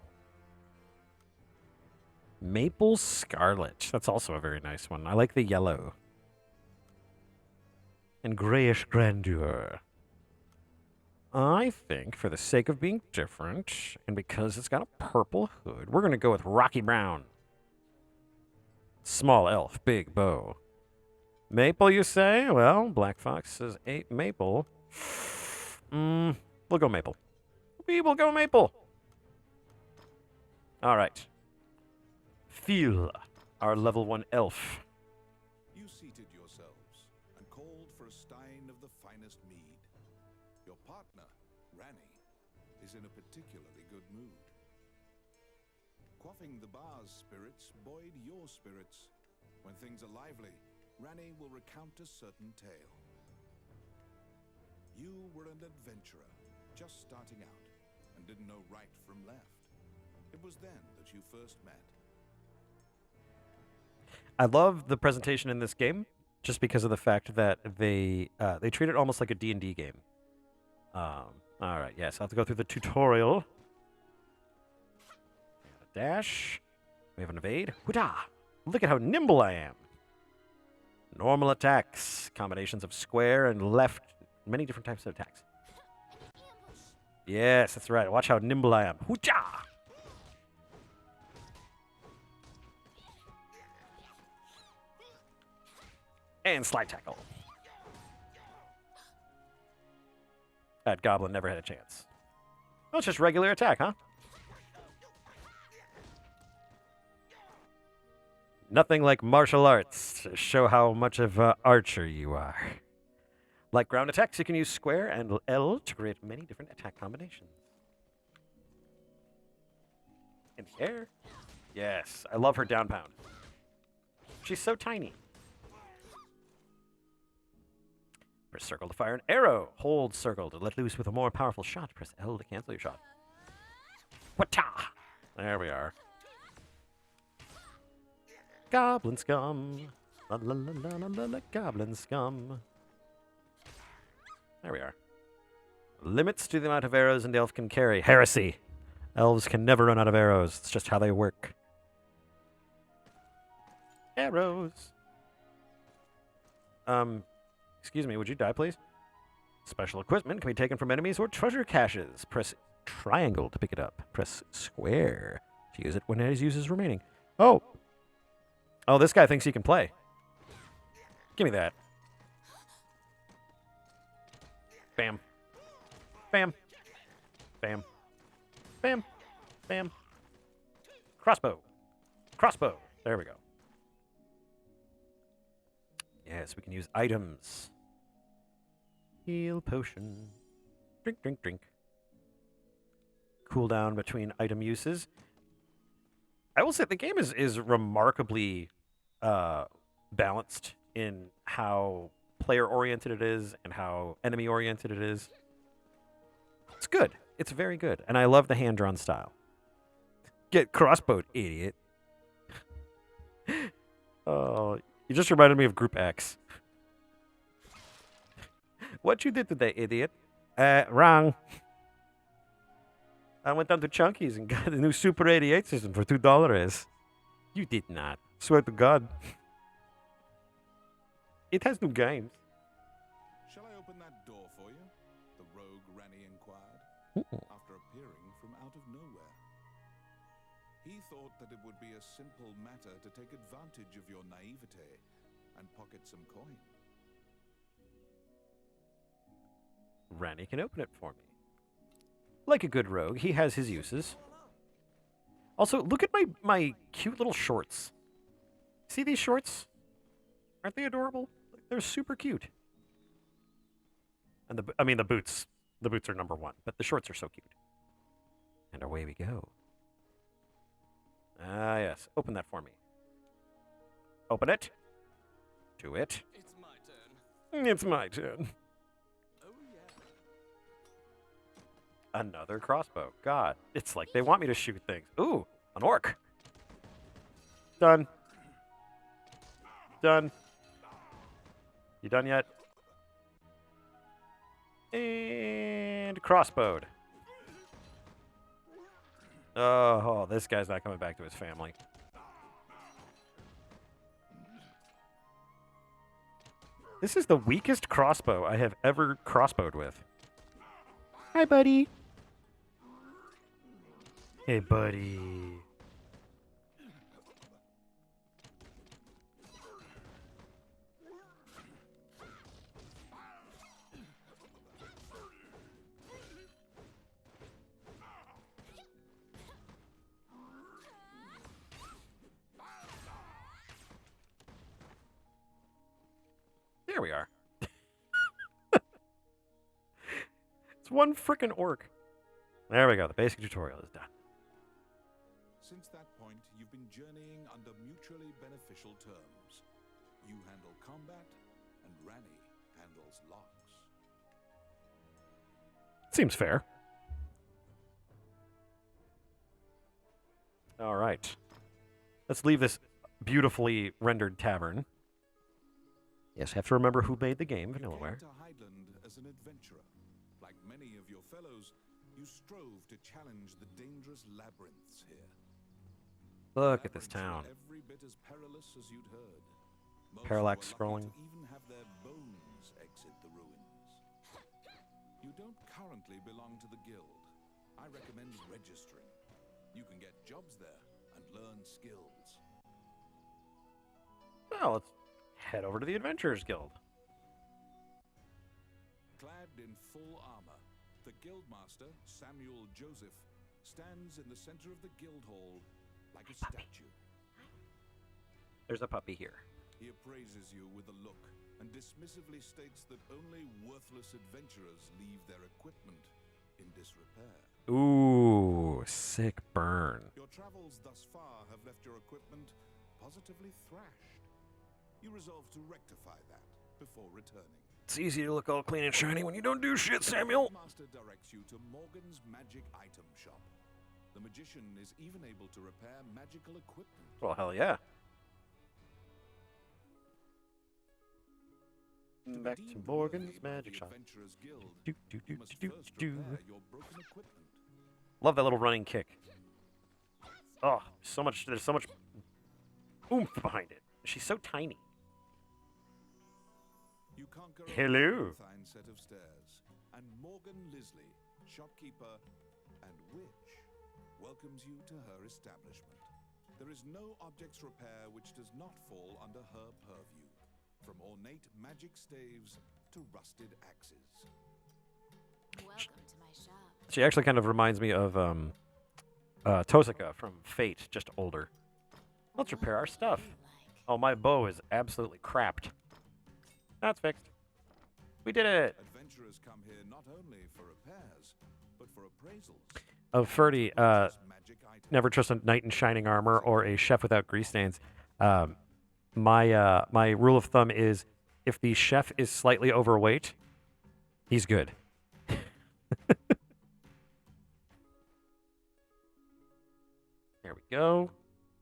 Maple Scarlet. That's also a very nice one. I like the yellow. And Grayish Grandeur. I think, for the sake of being different, and because it's got a purple hood, we're going to go with Rocky Brown. Small elf, big bow. Maple, you say? Well, Black Fox says 8 maple. We'll go maple. We will go maple. All right. Feel our level 1 elf. You seated yourselves and called for a stein of the finest mead. Your partner, Rani, is in a particularly good mood. Quaffing the bar's spirits buoyed your spirits. When things are lively, Rani will recount a certain tale. You were an adventurer, just starting out, and didn't know right from left. It was then that you first met. I love the presentation in this game, just because of the fact that they treat it almost like a D&D game. All right, yes, I'll have to go through the tutorial. A dash. We have an evade. Hoodah! Look at how nimble I am. Normal attacks, combinations of square and left, many different types of attacks. Yes, that's right. Watch how nimble I am. Hoodah! And slide tackle. That goblin never had a chance. Well, it's just regular attack, huh? Nothing like martial arts to show how much of an archer you are. Like ground attacks, you can use square and L to create many different attack combinations. In the air? Yes, I love her down pound. She's so tiny. Press circle to fire an arrow. Hold circle to let loose with a more powerful shot. Press L to cancel your shot. Wata! There we are. Goblin scum. La la la la la la la goblin scum. There we are. Limits to the amount of arrows an elf can carry. Heresy. Elves can never run out of arrows. It's just how they work. Arrows. Excuse me, would you die, please? Special equipment can be taken from enemies or treasure caches. Press triangle to pick it up. Press square to use it when his use is remaining. Oh! Oh, this guy thinks he can play. Give me that. Bam. Bam. Bam. Bam. Bam. Crossbow. Crossbow. There we go. Yes, we can use items. Heal potion. Drink, drink, drink. Cooldown between item uses. I will say the game is remarkably balanced in how player-oriented it is and how enemy-oriented it is. It's good. It's very good. And I love the hand-drawn style. Get crossbowed, idiot. Oh, you just reminded me of Group X. What you did today, idiot? Wrong. I went down to Chunky's and got a new Super 88 system for $2. You did not. Swear to God. It has new games. Shall I open that door for you? The rogue Rani inquired, after appearing from out of nowhere. He thought that it would be a simple matter to take advantage of your naivete and pocket some coin. Randy can open it for me. Like a good rogue, he has his uses. Also, look at my cute little shorts. See these shorts? Aren't they adorable? They're super cute. And the boots. The boots are number one, but the shorts are so cute. And away we go. Ah, yes. Open that for me. Open it. Do it. It's my turn. It's my turn. Oh, yeah. Another crossbow. God, it's like they want me to shoot things. Ooh, an orc. Done. Done. You done yet? And crossbowed. Oh, this guy's not coming back to his family. This is the weakest crossbow I have ever crossbowed with. Hi, buddy. Hey, buddy. There we are. It's one frickin' orc. There we go. The basic tutorial is done. Since that point, you've been journeying under mutually beneficial terms. You handle combat, and Rani handles locks. Seems fair. All right. Let's leave this beautifully rendered tavern. Yes, have to remember who made the game, Vanillaware. You came to Highland as an adventurer. Like many of your fellows, you strove to challenge the dangerous labyrinths here. Look at this Labyrinths town. were every bit as perilous as you'd heard. Most Parallax were lucky scrolling. to even have their bones exit the ruins. You don't currently belong to the guild. I recommend registering. You can get jobs there and learn skills. Well, let's head over to the Adventurers Guild. Clad in full armor, the guildmaster, Samuel Joseph, stands in the center of the guild hall like a statue. There's a puppy here. He appraises you with a look and dismissively states that only worthless adventurers leave their equipment in disrepair. Ooh, sick burn. Your travels thus far have left your equipment positively thrashed. You resolve to rectify that before returning. It's easy to look all clean and shiny when you don't do shit, Samuel. The master directs you to Morgan's magic item shop. The magician is even able to repair magical equipment. Well, hell yeah. Back to redeem Morgan's worthy of magic the shop. Adventurers Guild, Do, do, do, you must do, do, first do. repair your broken equipment. Love that little running kick. Oh, so much. There's so much oomph behind it. She's so tiny. You conquer Hello. a labyrinthine set of stairs, and Morgan Lisley, shopkeeper and witch, welcomes you to her establishment. There is no objects repair which does not fall under her purview, from ornate magic staves to rusted axes. Welcome to my shop. She actually kind of reminds me of Tosika from Fate, just older. Let's repair our stuff. Oh, my bow is absolutely crapped. That's fixed. We did it. Adventurers come here not only for repairs, but for appraisals. Oh, Ferdy, Purchase magic items. never trust a knight in shining armor or a chef without grease stains. My rule of thumb is if the chef is slightly overweight, he's good. There we go.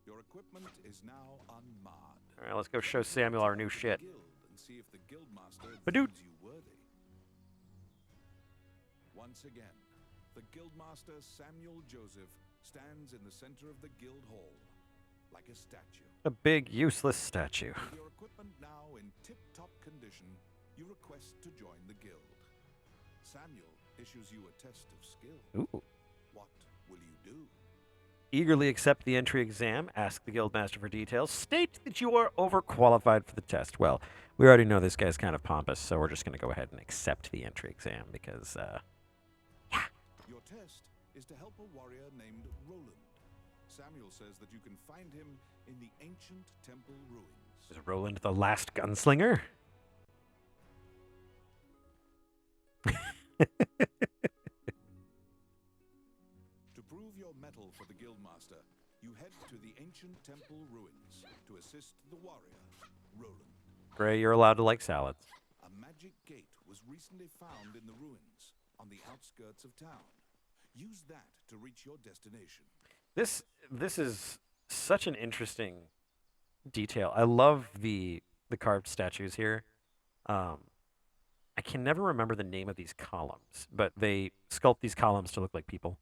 Your equipment is now unmarred. All right, let's go show Samuel our new shit. Guild and see if the guildmaster Badoot. deems you worthy. Once again, the guildmaster Samuel Joseph stands in the center of the guild hall, like a statue. A big, useless statue. With your equipment now in tip-top condition, you request to join the guild. Samuel issues you a test of skill. Ooh. What will you do? Eagerly accept the entry exam, ask the guildmaster for details, state that you are overqualified for the test. Well, we already know this guy's kind of pompous, so we're just going to go ahead and accept the entry exam because, Your test is to help a warrior named Roland. Samuel says that you can find him in the ancient temple ruins. is Roland the last gunslinger? To prove your mettle for the guildmaster, you head to the ancient temple ruins to assist the warrior, Roland. Gray, you're allowed to like salads. A magic gate was recently found in the ruins on the outskirts of town. Use that to reach your destination. This is such an interesting detail. I love the carved statues here. I can never remember the name of these columns, but they sculpt these columns to look like people.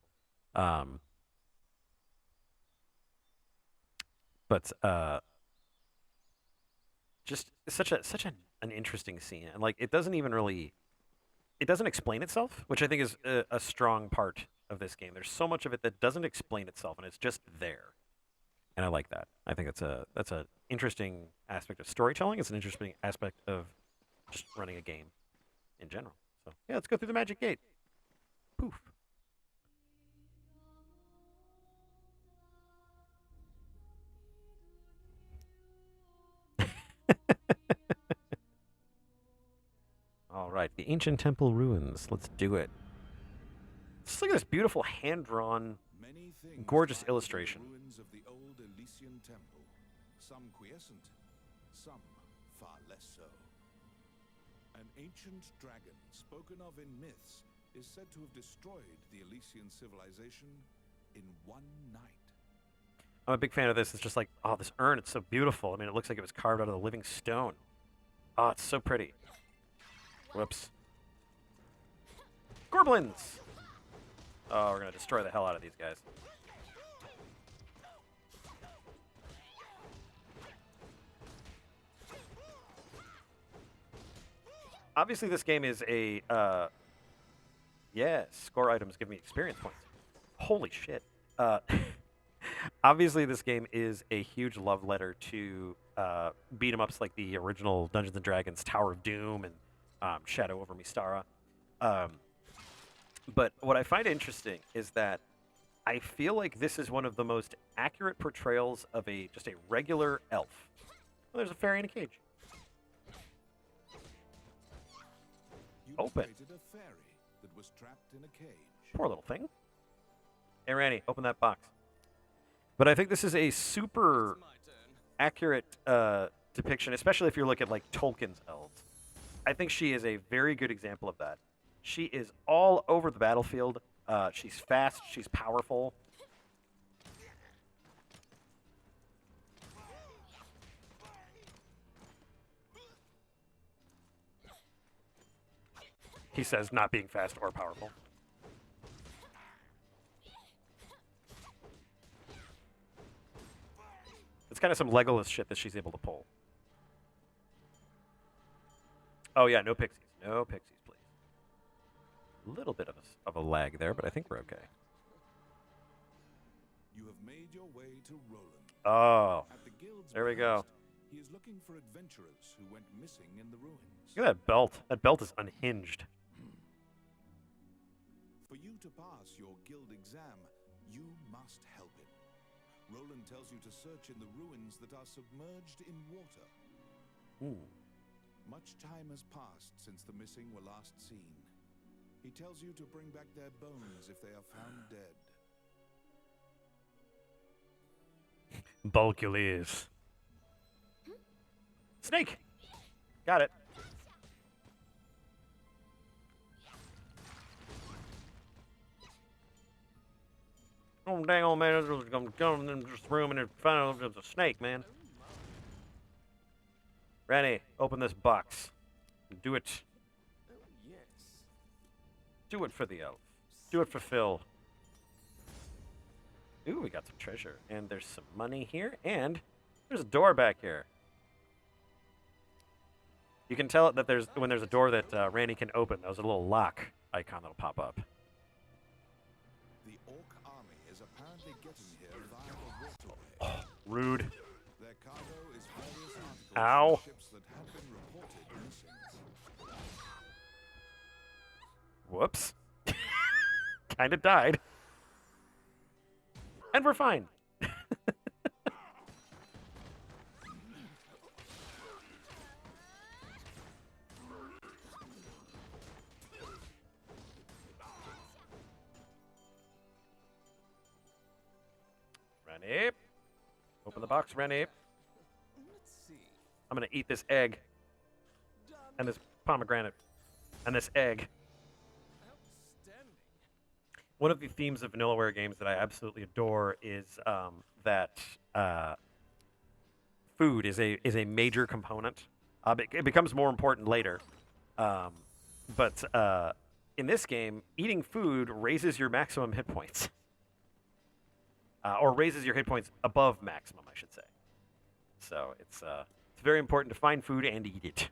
But just an interesting scene, and like it doesn't even really it doesn't explain itself, which I think is a strong part of this game. There's so much of it that doesn't explain itself, and it's just there, and I like that. I think that's a interesting aspect of storytelling. It's an interesting aspect of just running a game in general. So yeah, let's go through the magic gate. Poof. All right, the ancient temple ruins. Let's do it. Just look at this beautiful hand-drawn, Many things gorgeous lie in the illustration. ruins of the old Elysian temple. Some quiescent, some far less so. An ancient dragon, spoken of in myths, is said to have destroyed the Elysian civilization in one night. I'm a big fan of this. It's just like, oh, this urn, it's so beautiful. I mean, it looks like it was carved out of the living stone. Oh, it's so pretty. Whoops. Gorblins! Oh, we're going to destroy the hell out of these guys. Obviously, this game is a, yeah, score items give me experience points. Holy shit. Obviously, this game is a huge love letter to beat 'em ups like the original Dungeons and Dragons Tower of Doom and Shadow over Mystara. But what I find interesting is that I feel like this is one of the most accurate portrayals of just a regular elf. Well, there's a fairy in a cage. You Open. created a fairy that was trapped in a cage. Poor little thing. Hey, Randy, open that box. But I think this is a super It's my turn. accurate depiction, especially if you look at like Tolkien's elves. I think she is a very good example of that. She is all over the battlefield. She's fast. She's powerful. He says not being fast or powerful. It's kind of some Legolas shit that she's able to pull. Oh yeah, no pixies. No pixies, please. A little bit of a lag there, but I think we're okay. You have made your way to Roland. Oh, At the guild's there we go. behest, he is looking for adventurers who went missing in the ruins. Look at that belt. That belt is unhinged. For you to pass your guild exam, you must help him. Roland tells you to search in the ruins that are submerged in water. Ooh. Much time has passed since the missing were last seen. He tells you to bring back their bones if they are found dead. Bulk your ears. Snake! Got it. Oh, dang old man, I'm going in this room and find there's a snake, man. Rennie, open this box. Do it. Oh, yes. Do it for the elf. Do it for Phil. Ooh, we got some treasure. And there's some money here. And there's a door back here. You can tell that when there's a door that Randy can open. There's a little lock icon that'll pop up. The Orc army is apparently getting here via the waterway. Rude. Their cargo is various articles Ow. from ships that have been reported missing. Whoops. Kinda died. And we're fine. Rennie. Open the box, Rennie. Let's see. I'm gonna eat this egg. Done. And this pomegranate. And this egg. Outstanding. One of the themes of Vanillaware games that I absolutely adore is that food is a major component. It becomes more important later. But in this game, eating food raises your maximum hit points. or raises your hit points above maximum, I should say. So it's very important to find food and eat it.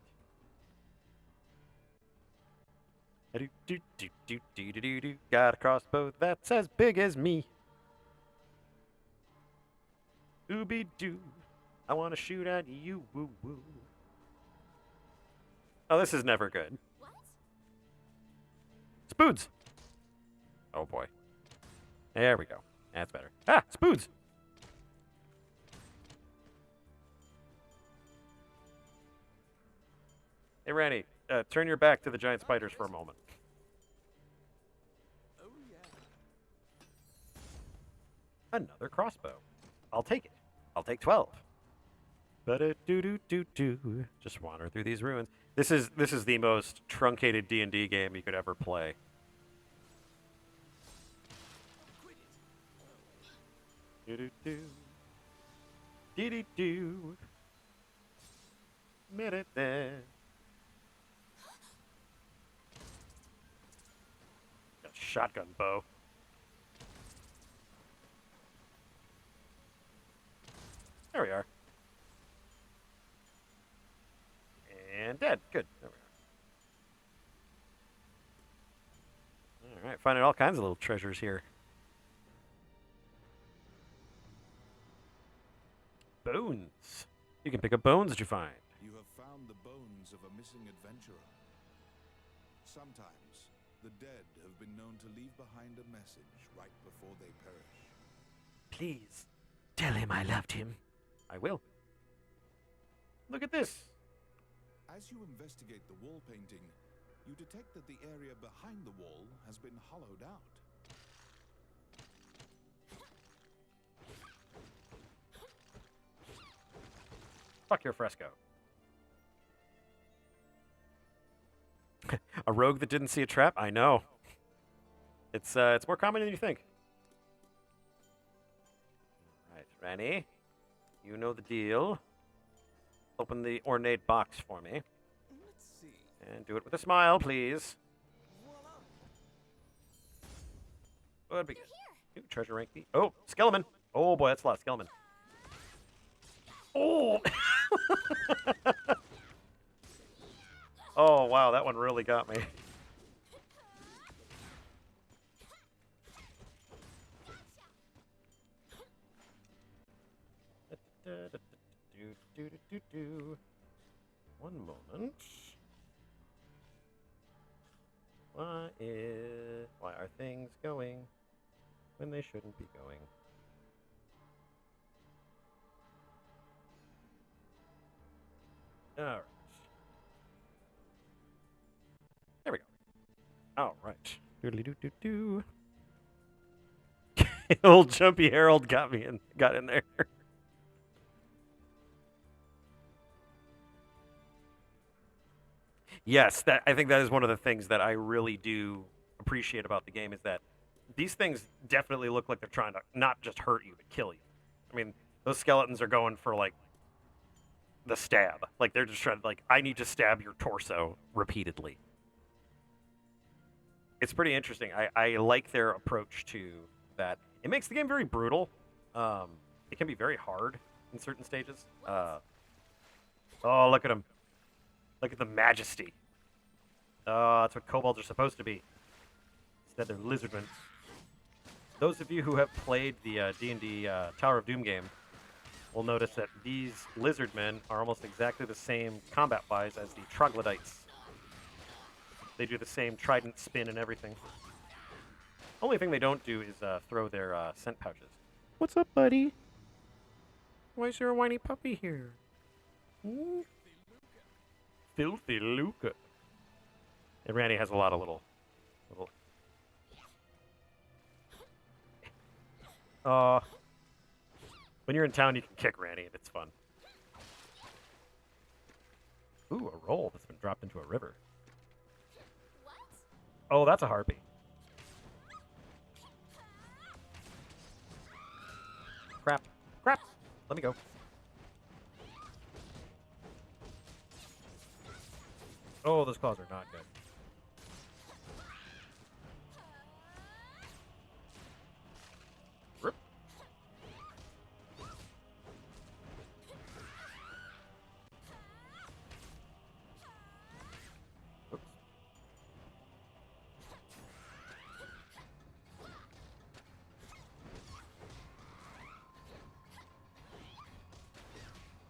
Got a crossbow that's as big as me. Ooby doo, I want to shoot at you. Woo woo. Oh, this is never good. What? Spoods. Oh boy. There we go. That's better. Ah, spoods. Hey, Randy, turn your back to the giant spiders for a moment. Oh yeah. Another crossbow. I'll take it. I'll take 12. Ba-da-doo-doo-doo-doo. Just wander through these ruins. This is the most truncated D&D game you could ever play. Quit it. Do-do-do. Dee-dee-doo. Minute there. Got a shotgun bow. There we are. And dead. Good. There we are. All right, finding all kinds of little treasures here. Bones. You can pick up bones that you find. You have found the bones of a missing adventurer. Sometimes, the dead have been known to leave behind a message right before they perish. Please, tell him I loved him. I will. Look at this. As you investigate the wall painting, you detect that the area behind the wall has been hollowed out. Fuck your fresco. A rogue that didn't see a trap? I know. It's more common than you think. All right, Ranny. You know the deal. Open the ornate box for me. Let's see. And do it with a smile, please. Voila. Oh, that'd be good. Ooh, treasure rank B. Oh, skeleton. Oh boy, that's a lot of skeleton. Oh! Oh, wow, that one really got me. One moment. Why are things going when they shouldn't be going? All right. There we go. All right. Doodly-doo-doo-doo. Old Jumpy Harold got in there. Yes, I think that is one of the things that I really do appreciate about the game is that these things definitely look like they're trying to not just hurt you, but kill you. I mean, those skeletons are going for, like, the stab. Like, they're just trying to, like, I need to stab your torso repeatedly. It's pretty interesting. I like their approach to that. It makes the game very brutal. It can be very hard in certain stages. Oh, look at him. Look at the majesty. Oh, that's what kobolds are supposed to be. Instead, they're lizardmen. Those of you who have played the D&D Tower of Doom game will notice that these lizardmen are almost exactly the same combat-wise as the troglodytes. They do the same trident spin and everything. Only thing they don't do is throw their scent pouches. What's up, buddy? Why is there a whiny puppy here? Hmm? Filthy Luca. And Randy has a lot of little. When you're in town, you can kick Randy, and it's fun. Ooh, a roll that's been dropped into a river. What? Oh, that's a harpy. Crap. Crap. Let me go. Oh, those claws are not good. Rip.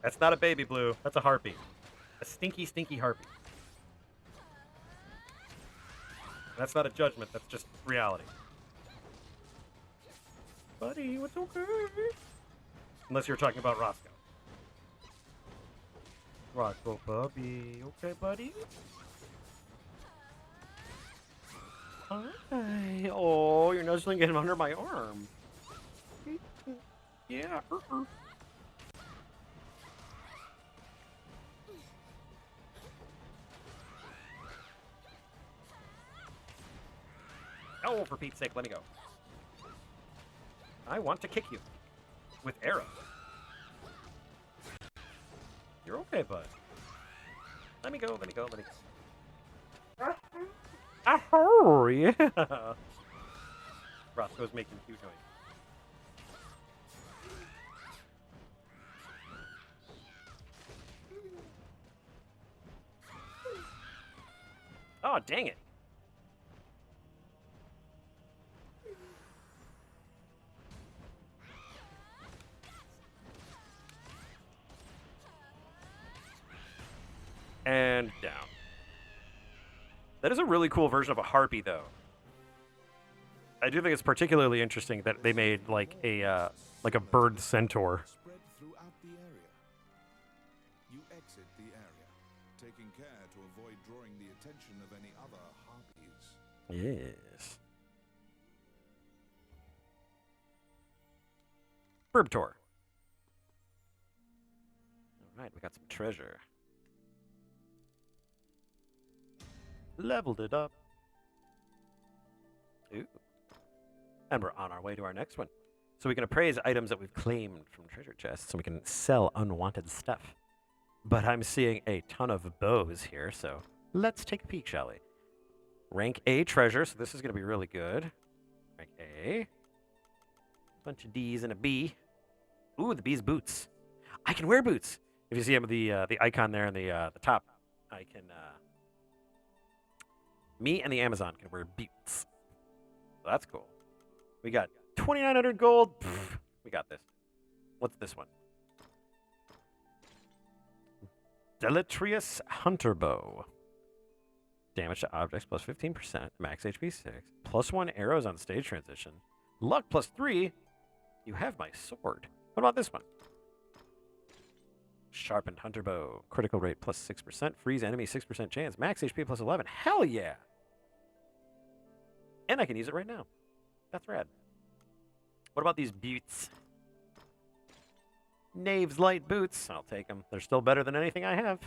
That's not a baby blue. That's a harpy. A stinky, stinky harpy. That's not a judgment. That's just reality. Buddy, what's okay? Unless you're talking about Roscoe. Roscoe, puppy. Okay, buddy? Hi. Oh, you're nuzzling him under my arm. Yeah. Oh, for Pete's sake, let me go. I want to kick you. With arrows. You're okay, bud. Let me go, let me go, let me go. Oh, yeah. Roscoe's making cute noise. Oh, dang it. And down. That is a really cool version of a harpy, though. I do think it's particularly interesting that they made like a bird centaur. Spread throughout the area. You exit the area, taking care to avoid drawing the attention of any other harpies. Yes. Burb tour. All right, we got some treasure. Leveled it up. Ooh. And we're on our way to our next one. So we can appraise items that we've claimed from treasure chests, and we can sell unwanted stuff. But I'm seeing a ton of bows here, so let's take a peek, shall we? Rank A treasure, so this is going to be really good. Rank A. Bunch of D's and a B. Ooh, the B's boots. I can wear boots. If you see the icon there in the top, I can... me and the Amazon can wear boots. So that's cool. We got 2,900 gold. Pfft, we got this. What's this one? Deleterious Hunter Bow. Damage to objects plus 15%. Max HP 6. Plus 1 arrows on stage transition. Luck plus 3. You have my sword. What about this one? Sharpened Hunter Bow. Critical rate plus 6%. Freeze enemy 6% chance. Max HP plus 11. Hell yeah! And I can use it right now. That's rad. What about these boots? Knave's Light Boots. I'll take them. They're still better than anything I have.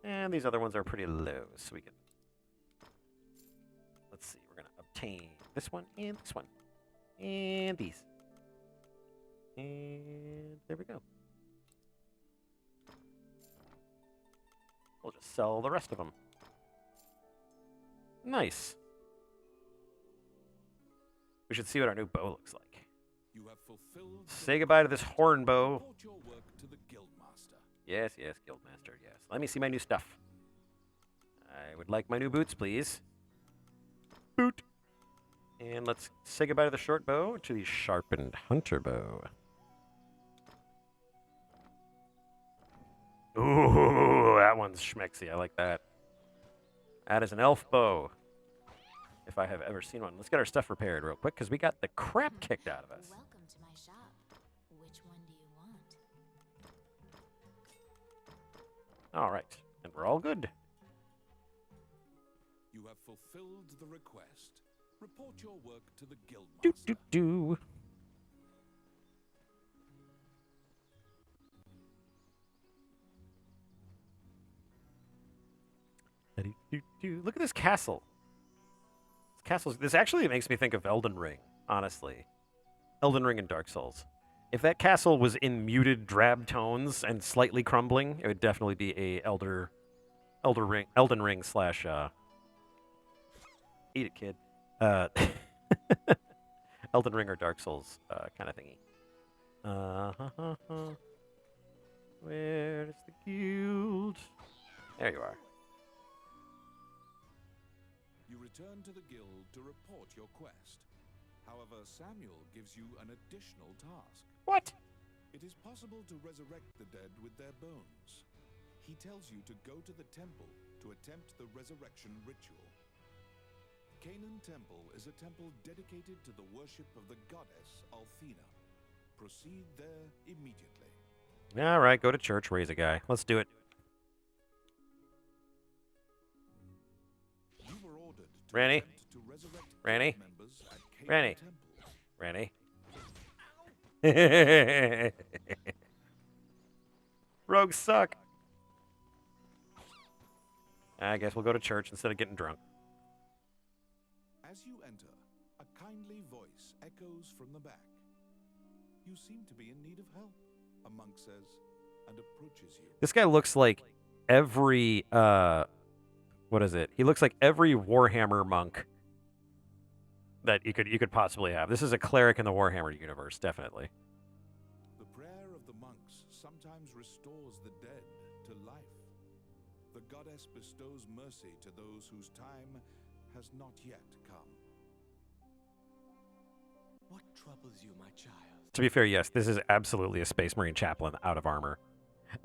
And these other ones are pretty low, so we can... Let's see. We're going to obtain this one and this one. And these. And there we go. We'll just sell the rest of them. Nice. We should see what our new bow looks like. You have fulfilled. Say goodbye to this horn bow. Report your work to the Guildmaster. Yes, yes, Guildmaster, yes. Let me see my new stuff. I would like my new boots, please. Boot. And let's say goodbye to the short bow, to the sharpened hunter bow. Ooh, that one's schmexy. I like that. That is an elf bow, if I have ever seen one. Let's get our stuff repaired real quick, because we got the crap kicked out of us. Welcome to my shop. Which one do you want? All right, and we're all good. You have fulfilled the request. Report your work to the Do, Guildmaster. do, do. Look at this castle. This actually makes me think of Elden Ring, honestly. Elden Ring and Dark Souls. If that castle was in muted drab tones and slightly crumbling, it would definitely be a Elden Ring slash eat it, kid. Elden Ring or Dark Souls kind of thingy. Where's the guild? There you are. You return to the guild to report your quest. However, Samuel gives you an additional task. What? It is possible to resurrect the dead with their bones. He tells you to go to the temple to attempt the resurrection ritual. Canaan Temple is a temple dedicated to the worship of the goddess Althena. Proceed there immediately. All right, go to church, raise a guy. Let's do it. You were ordered to Ranny? attempt to resurrect Ranny? cult members at Canaan Ranny? Temple. Ranny? Rogues suck. I guess we'll go to church instead of getting drunk. As you enter, a kindly voice echoes from the back. You seem to be in need of help, a monk says, and approaches you. This guy looks like every, what is it? He looks like every Warhammer monk that you could possibly have. This is a cleric in the Warhammer universe, definitely. The prayer of the monks sometimes restores the dead to life. The goddess bestows mercy to those whose time has not yet come. What troubles you, my child? To be fair, yes, this is absolutely a Space Marine chaplain out of armor.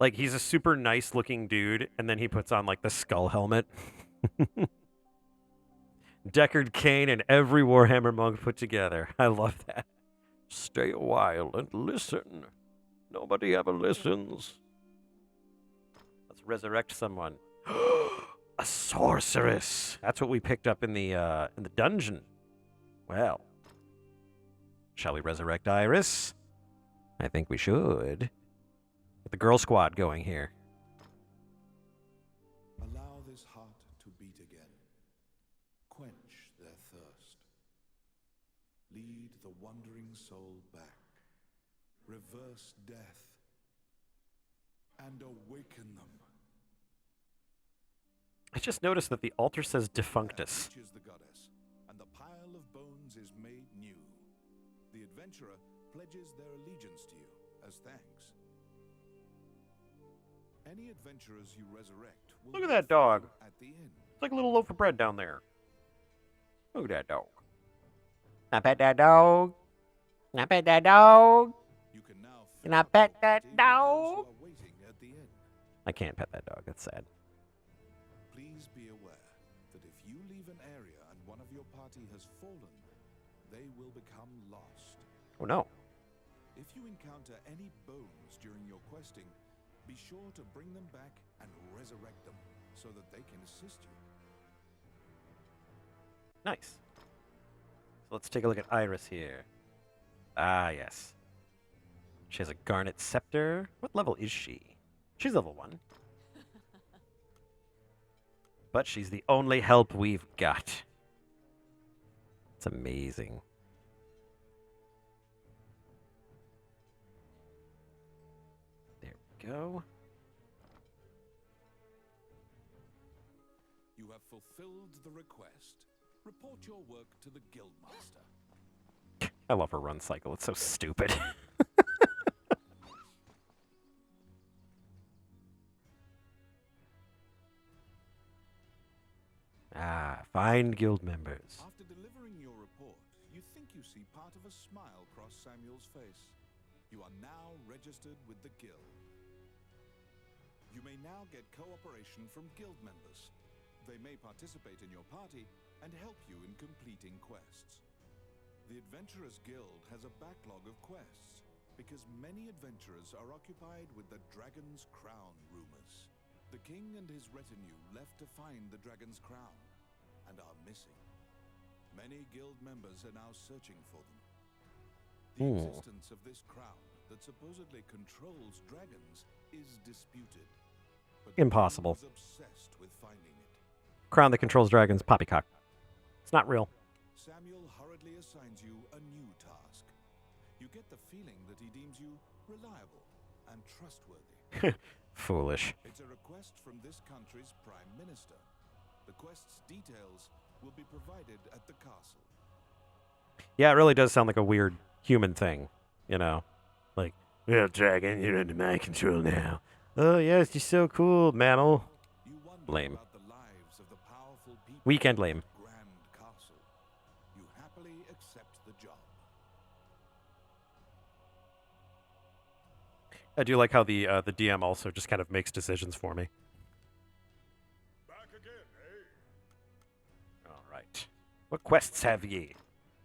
Like, he's a super nice looking dude, and then he puts on, like, the skull helmet. Deckard Cain and every Warhammer monk put together. I love that. Stay a while and listen. Nobody ever listens. Let's resurrect someone. A sorceress. That's what we picked up in the dungeon. Well, shall we resurrect Iris? I think we should. Get the girl squad going here. Allow this heart to beat again. Quench their thirst. Lead the wandering soul back. Reverse death. And awaken them. I just noticed that the altar says Defunctus. Reaches the goddess, and the pile of bones is made new. The adventurer pledges their allegiance to you as thanks. Any adventurers you resurrect will Look at be that dog. found at the inn. It's like a little loaf of bread down there. Look at that dog. I pet that dog. I pet that dog. You can now Can fill I up pet your that party with those who dog? are waiting at the inn. I can't pet that dog. That's sad. Please be aware that if you leave an area and one of your party has fallen, they will become lost. Oh no. If you encounter any bones during your questing, be sure to bring them back and resurrect them so that they can assist you. Nice. So let's take a look at Iris here. Ah, yes. She has a garnet scepter. What level is she? She's level 1. But she's the only help we've got. It's amazing. There we go. You have fulfilled the request. Report your work to the guildmaster. I love her run cycle. It's so stupid. Ah, find guild members. After delivering your report, you think you see part of a smile cross Samuel's face. You are now registered with the guild. You may now get cooperation from guild members. They may participate in your party and help you in completing quests. The Adventurers Guild has a backlog of quests because many adventurers are occupied with the Dragon's Crown rumors. The king and his retinue left to find the Dragon's Crown and are missing. Many guild members are now searching for them. The existence of this crown that supposedly controls dragons is disputed. But the king Impossible. is obsessed with finding it. Crown that controls dragons, poppycock. It's not real. Samuel hurriedly assigns you a new task. You get the feeling that he deems you reliable and trustworthy. Foolish. It's a request from this country's prime minister. The quest's details will be provided at the castle. Yeah, it really does sound like a weird human thing, you know? Like, well, dragon, you're under my control now. Oh, yes, you're so cool, mammal. You wonder Lame. about the lives of the powerful people Weekend of lame. the Grand Castle. You happily accept the job. I do like how the DM also just kind of makes decisions for me. Back again, eh? All right. What quests have ye?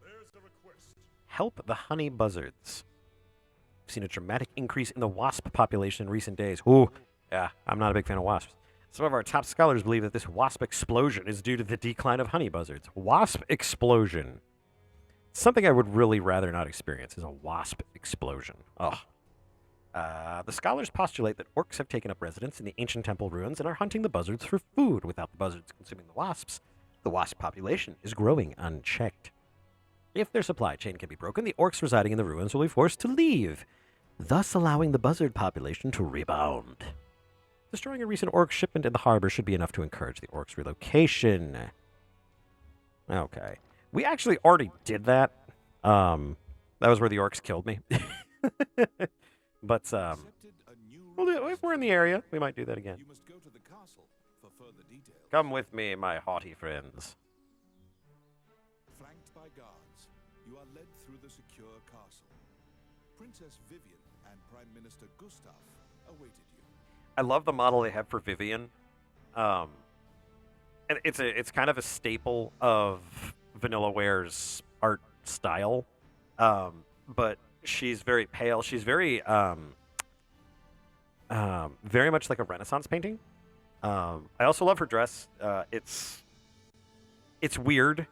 There's a request. Help the honey buzzards. We've seen a dramatic increase in the wasp population in recent days. Ooh, yeah, I'm not a big fan of wasps. Some of our top scholars believe that this wasp explosion is due to the decline of honey buzzards. Wasp explosion. Something I would really rather not experience is a wasp explosion. Ugh. The scholars postulate that orcs have taken up residence in the ancient temple ruins and are hunting the buzzards for food. Without the buzzards consuming the wasps, the wasp population is growing unchecked. If their supply chain can be broken, the orcs residing in the ruins will be forced to leave, thus allowing the buzzard population to rebound. Destroying a recent orc shipment in the harbor should be enough to encourage the orcs' relocation. Okay. We actually already did that. That was where the orcs killed me. But, Accepted a new if we're in the area, we might do that again. You must go to the castle for further details. Come with me, my haughty friends. Flanked by guards, you are led through the secure castle. Princess Vivian and Prime Minister Gustav awaited you. I love the model they have for Vivian. And it's kind of a staple of Vanillaware's art style. But she's very pale. She's very very much like a Renaissance painting. I also love her dress. It's weird,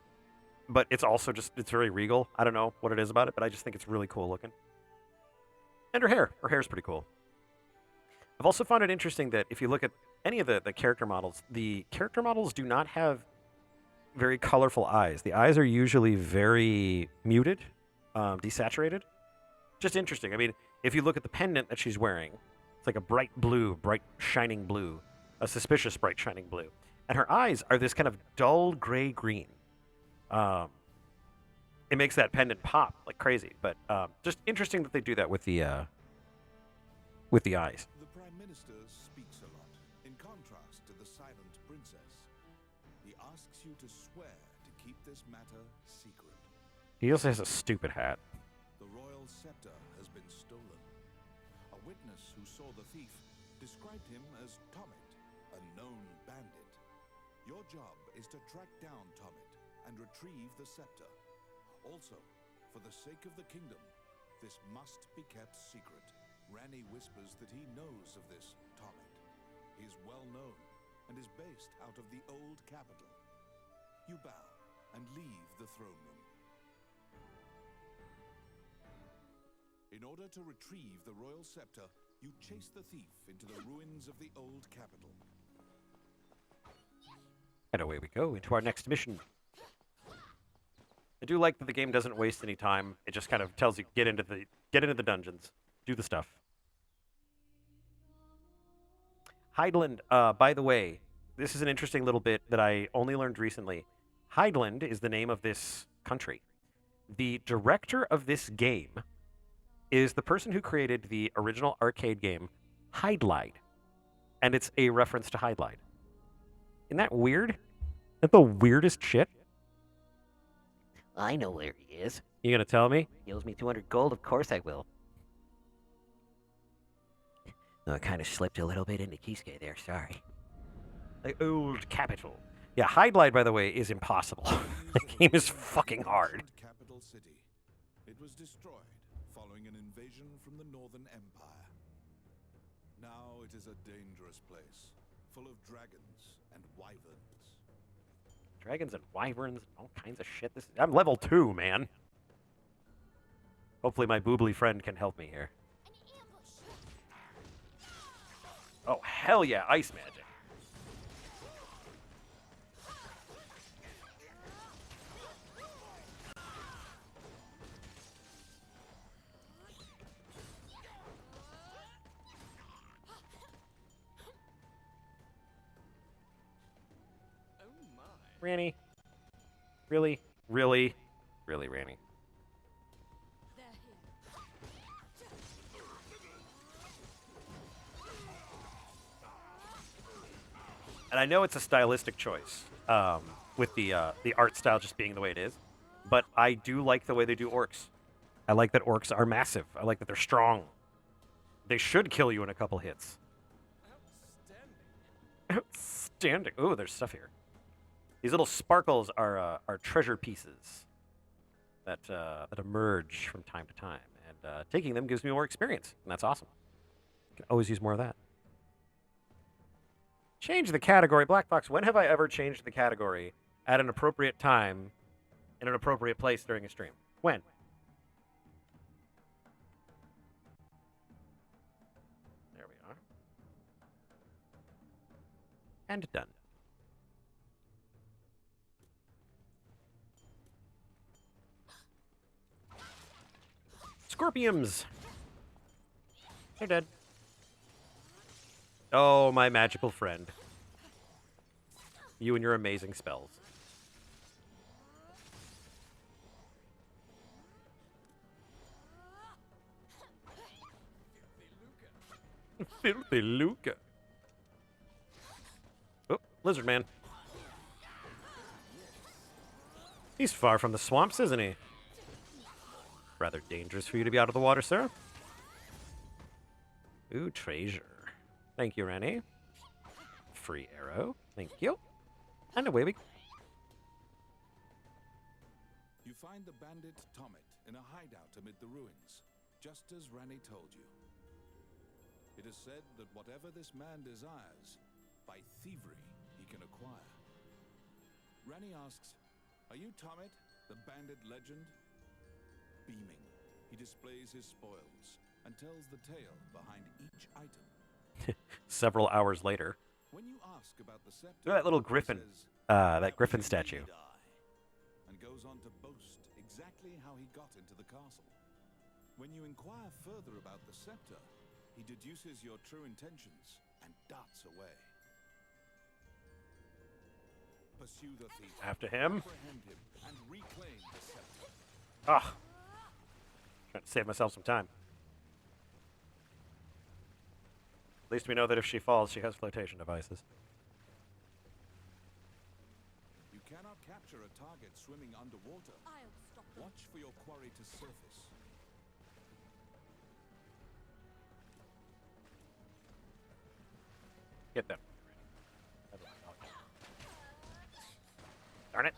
but it's also it's very regal. I don't know what it is about it, but I just think it's really cool looking. And her hair. Her hair's pretty cool. I've also found it interesting that if you look at any of the character models do not have very colorful eyes. The eyes are usually very muted, desaturated. Just interesting. I mean, if you look at the pendant that she's wearing, it's like a bright blue, bright shining blue, a suspicious bright shining blue. And her eyes are this kind of dull gray green. It makes that pendant pop like crazy, but just interesting that they do that with the eyes. The Prime Minister speaks a lot, in contrast to the silent princess. He asks you to swear to keep this matter secret. He also has a stupid hat. The royal scepter has been stolen. A witness who saw the thief described him as Tommet, a known bandit. Your job is to track down Tommet and retrieve the scepter. Also, for the sake of the kingdom, this must be kept secret. Ranni whispers that he knows of this Tommet. He is well known and is based out of the old capital. You bow and leave the throne room. In order to retrieve the royal scepter, you chase the thief into the ruins of the old capital. And away we go into our next mission. I do like that the game doesn't waste any time. It just kind of tells you get into the dungeons, do the stuff. Heidland, by the way, this is an interesting little bit that I only learned recently. Heidland is the name of this country. The director of this game is the person who created the original arcade game Hydlide, and it's a reference to Hydlide. Isn't that weird? Isn't that the weirdest shit? I know where he is. You gonna tell me? He owes me 200 gold, of course I will. No, I kind of slipped a little bit into Kisuke there, sorry. The old capital. Yeah, Hydlide, by the way, is impossible. The game is fucking hard. Capital city. It was destroyed following an invasion from the Northern Empire. Now it is a dangerous place, full of dragons and wyverns. Dragons and wyverns, all kinds of shit. I'm level 2, man. Hopefully my boobly friend can help me here. Oh, hell yeah, ice magic. Ranni. Really? Really? Really, Ranni? And I know it's a stylistic choice, with the art style just being the way it is, but I do like the way they do orcs. I like that orcs are massive. I like that they're strong. They should kill you in a couple hits. Outstanding. Ooh, there's stuff here. These little sparkles are treasure pieces that emerge from time to time, and taking them gives me more experience, and that's awesome. Can always use more of that. Change the category. Black Box, when have I ever changed the category at an appropriate time in an appropriate place during a stream? When? There we are. And done. Scorpions! They're dead. Oh, my magical friend. You and your amazing spells. Filthy Luca. Oh, Lizard Man. He's far from the swamps, isn't he? Rather dangerous for you to be out of the water, sir. Ooh, treasure. Thank you, Rennie. Free arrow. Thank you. And away we go. You find the bandit Tommet in a hideout amid the ruins, just as Ranny told you. It is said that whatever this man desires, by thievery he can acquire. Ranny asks, "Are you Tommet, the bandit legend?" Beaming, he displays his spoils and tells the tale behind each item. Several hours later. When you ask about the scepter, Look at that little griffin. he says, That griffin statue. and goes on to boast exactly how he got into the castle. When you inquire further about the scepter, he deduces your true intentions and darts away. Pursue the thief. After him. Apprehend him and reclaim the scepter. Ah. Trying to save myself some time. At least we know that if she falls, she has flotation devices. You cannot capture a target swimming underwater. Watch for your quarry to surface. Get them. Darn it.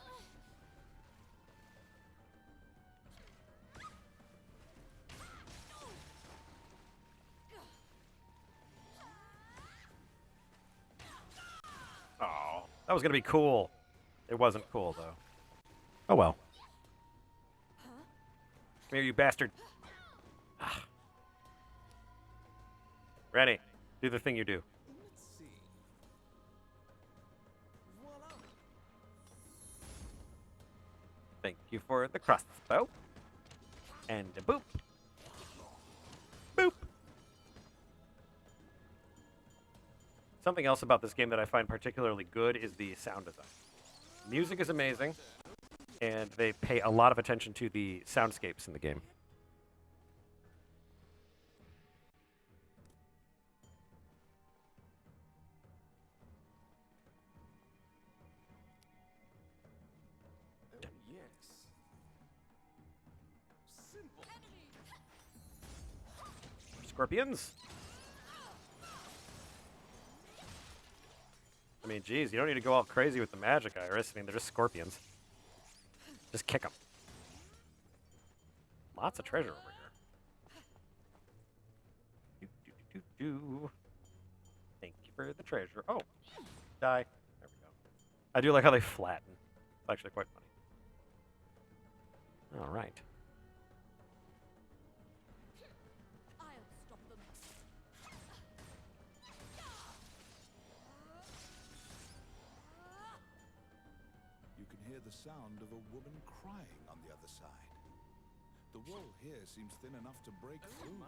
Oh, that was going to be cool. It wasn't cool, though. Oh, well. Come here, you bastard. Ah. Ready. Do the thing you do. Let's see. Voila! Thank you for the crossbow. And a boop. Boop. Something else about this game that I find particularly good is the sound design. Music is amazing, and they pay a lot of attention to the soundscapes in the game. Oh, yes. Simple. Scorpions. I mean, geez, you don't need to go all crazy with the magic, Iris. I mean, they're just scorpions. Just kick them. Lots of treasure over here. Do. Thank you for the treasure. Oh, die. There we go. I do like how they flatten. It's actually quite funny. All right. You can hear the sound of a woman crying on the other side. The wall here seems thin enough to break through.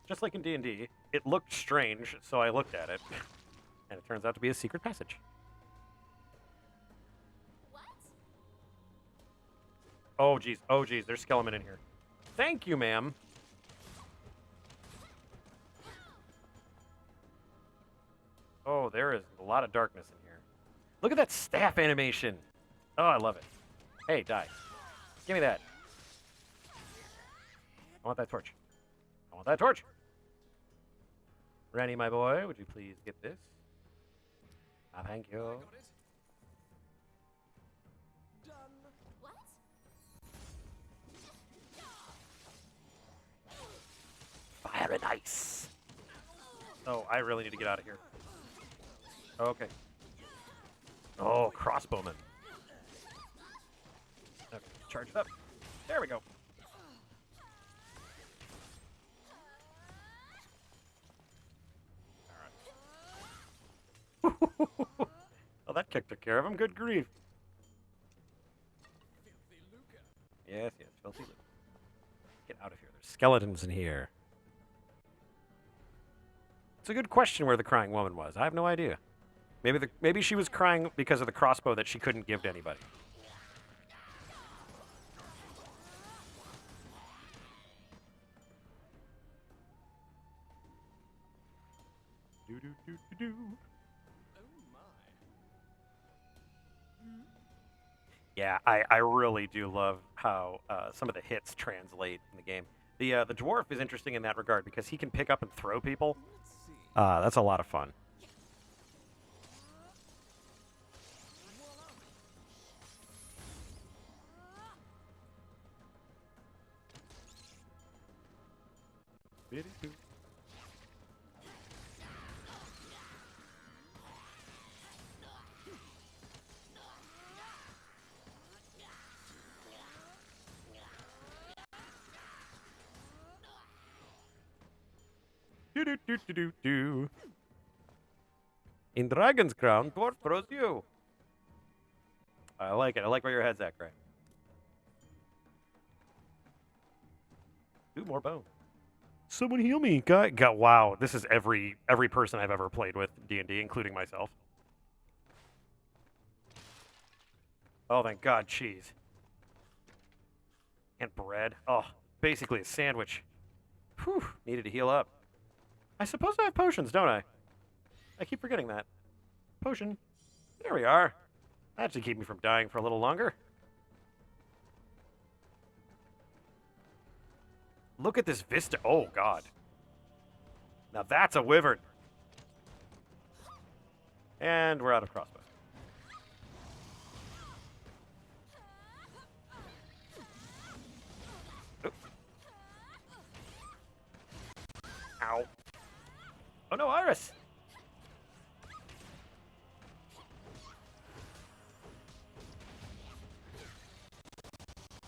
Just like in D&D, it looked strange, so I looked at it, and it turns out to be a secret passage. What? Oh, geez, there's skeleton in here. Thank you, ma'am. Oh, there is a lot of darkness in here. Look at that staff animation. Oh, I love it. Hey, die. Give me that. I want that torch. I want that torch. Rennie, my boy, would you please get this? Ah, thank you. I got it. Done. What? Fire and ice. Oh, I really need to get out of here. Okay. Oh, crossbowman. Okay, charge it up. There we go. All right. Oh, that kick took care of him. Good grief. Filthy lucre. Yes, yes, filthy Luke. Get out of here. There's skeletons in here. It's a good question where the crying woman was. I have no idea. Maybe she was crying because of the crossbow that she couldn't give to anybody. Do do do do do. Oh my. Yeah, I really do love how some of the hits translate in the game. The dwarf is interesting in that regard because he can pick up and throw people. Let's see. That's a lot of fun. Do do do do do do. In Dragon's Crown, dwarf throws you. I like it. I like where your head's at, Gray. Ooh, more bone. Someone heal me, guy. God, wow, this is every person I've ever played with D&D, including myself. Oh, thank God, cheese. And bread. Oh, basically a sandwich. Whew, needed to heal up. I suppose I have potions, don't I? I keep forgetting that. Potion. There we are. That should keep me from dying for a little longer. Look at this vista. Oh, God. Now that's a wyvern. And we're out of crossbows. Oop. Ow. Oh, no, Iris.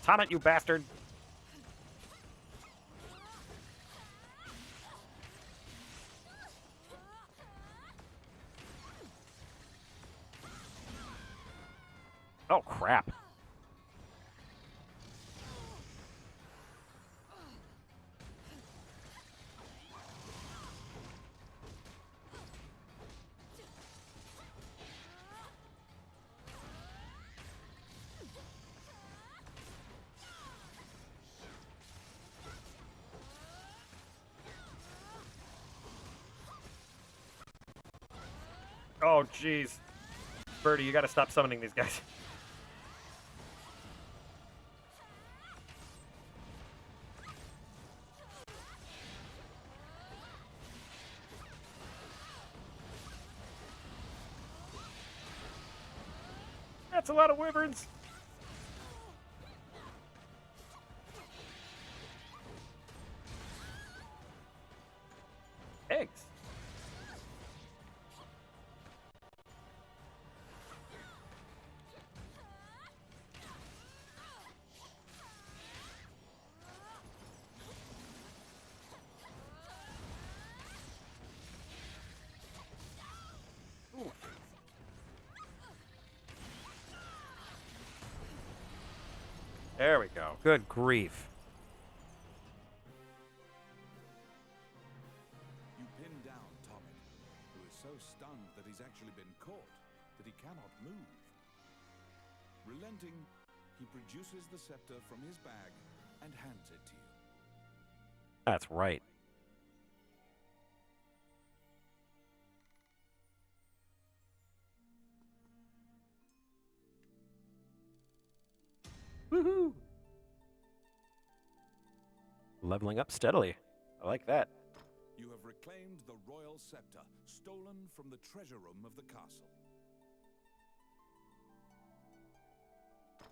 Tom it, you bastard. Oh, crap. Oh, jeez. Birdie, you gotta stop summoning these guys. That's a lot of wyverns. Eggs. Ooh. There we go. Good grief. You pin down Tommy, who is so stunned that he's actually been caught, that he cannot move. Relenting, he produces the scepter from his bag and hands it to you. That's right. Woohoo! Leveling up steadily. I like that. You have reclaimed the royal scepter, stolen from the treasure room of the castle.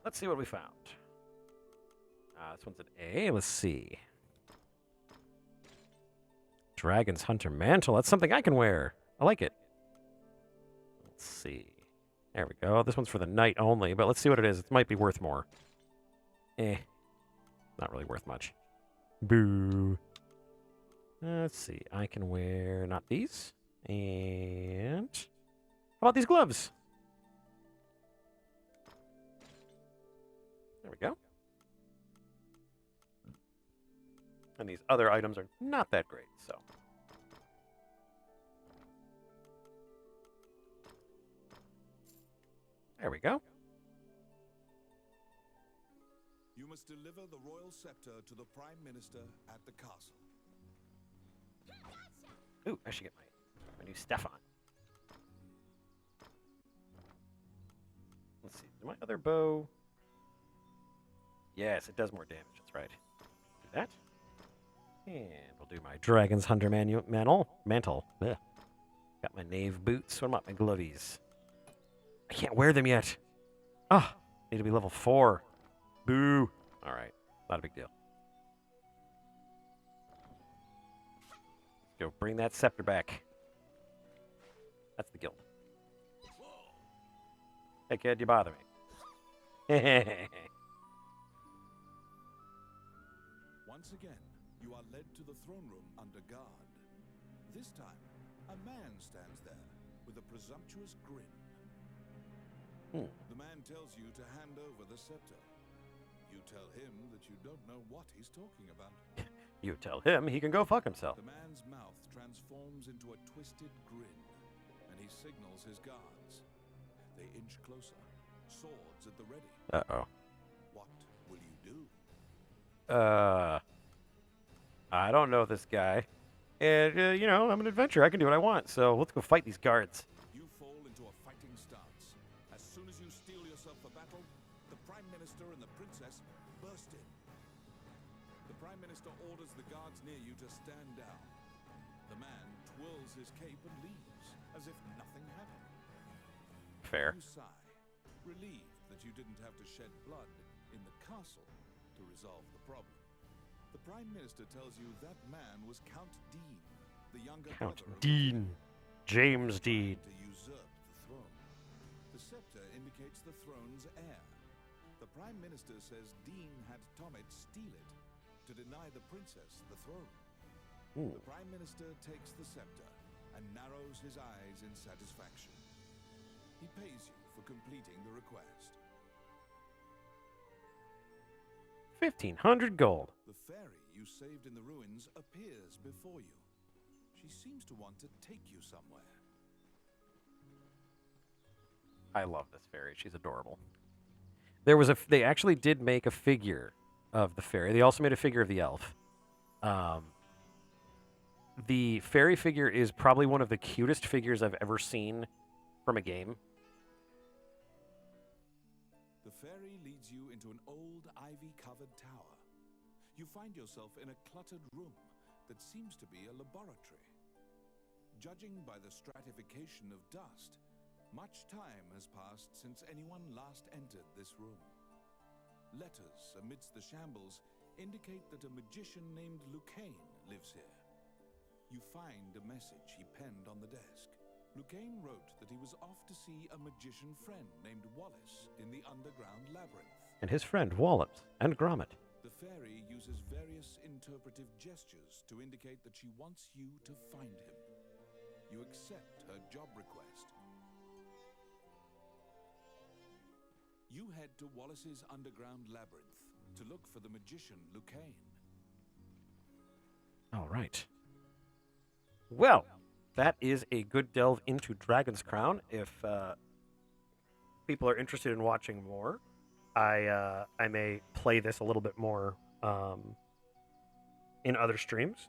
Let's see what we found. This one's an A. Let's see. Dragon's Hunter Mantle. That's something I can wear. I like it. Let's see. There we go. This one's for the night only, but let's see what it is. It might be worth more. Not really worth much. Boo. Let's see. I can wear not these. And how about these gloves? There we go. And these other items are not that great, so. There we go. You must deliver the royal scepter to the Prime Minister at the castle. Ooh, I should get my new stuff on. Let's see. Is my other bow? Yes, it does more damage. That's right. Do that. And we'll do my Dragon's Hunter mantle. Ugh. Got my knave boots. What about my glovies? I can't wear them yet. Ah, need to be level 4. Boo. All right, not a big deal. Let's go bring that scepter back. That's the guild. Hey kid, you bother me. Once again, you are led to the throne room under guard. This time, a man stands there with a presumptuous grin. The man tells you to hand over the scepter. You tell him that you don't know what he's talking about. You tell him he can go fuck himself. The man's mouth transforms into a twisted grin, and he signals his guards. They inch closer, swords at the ready. Uh-oh. What will you do? I don't know this guy. And, you know, I'm an adventurer. I can do what I want. So let's go fight these guards. You fall into a fighting stance. As soon as you steel yourself for battle, the Prime Minister and the Princess burst in. The Prime Minister orders the guards near you to stand down. The man twirls his cape and leaves, as if nothing happened. Fair. You sigh, relieved that you didn't have to shed blood in the castle to resolve the problem. The Prime Minister tells you that man was Count Dean, the younger Count brother of Dean. James Dean. to usurp the throne. The scepter indicates the throne's heir. The Prime Minister says Dean had Tommet steal it to deny the princess the throne. Ooh. The Prime Minister takes the scepter and narrows his eyes in satisfaction. He pays you for completing the request. 1,500 gold. The fairy you saved in the ruins appears before you. She seems to want to take you somewhere. I love this fairy. She's adorable. There was they actually did make a figure of the fairy. They also made a figure of the elf. The fairy figure is probably one of the cutest figures I've ever seen from a game. The fairy leads you into an old ivy-covered tower. You find yourself in a cluttered room that seems to be a laboratory. Judging by the stratification of dust, much time has passed since anyone last entered this room. Letters amidst the shambles indicate that a magician named Lucane lives here. You find a message he penned on the desk. Lucane wrote that he was off to see a magician friend named Wallace in the underground labyrinth. And his friend Wallop and Gromit. The fairy uses various interpretive gestures to indicate that she wants you to find him. You accept her job request. You head to Wallace's underground labyrinth to look for the magician Lucane. All right. Well, that is a good delve into Dragon's Crown. If people are interested in watching more, I may play this a little bit more in other streams.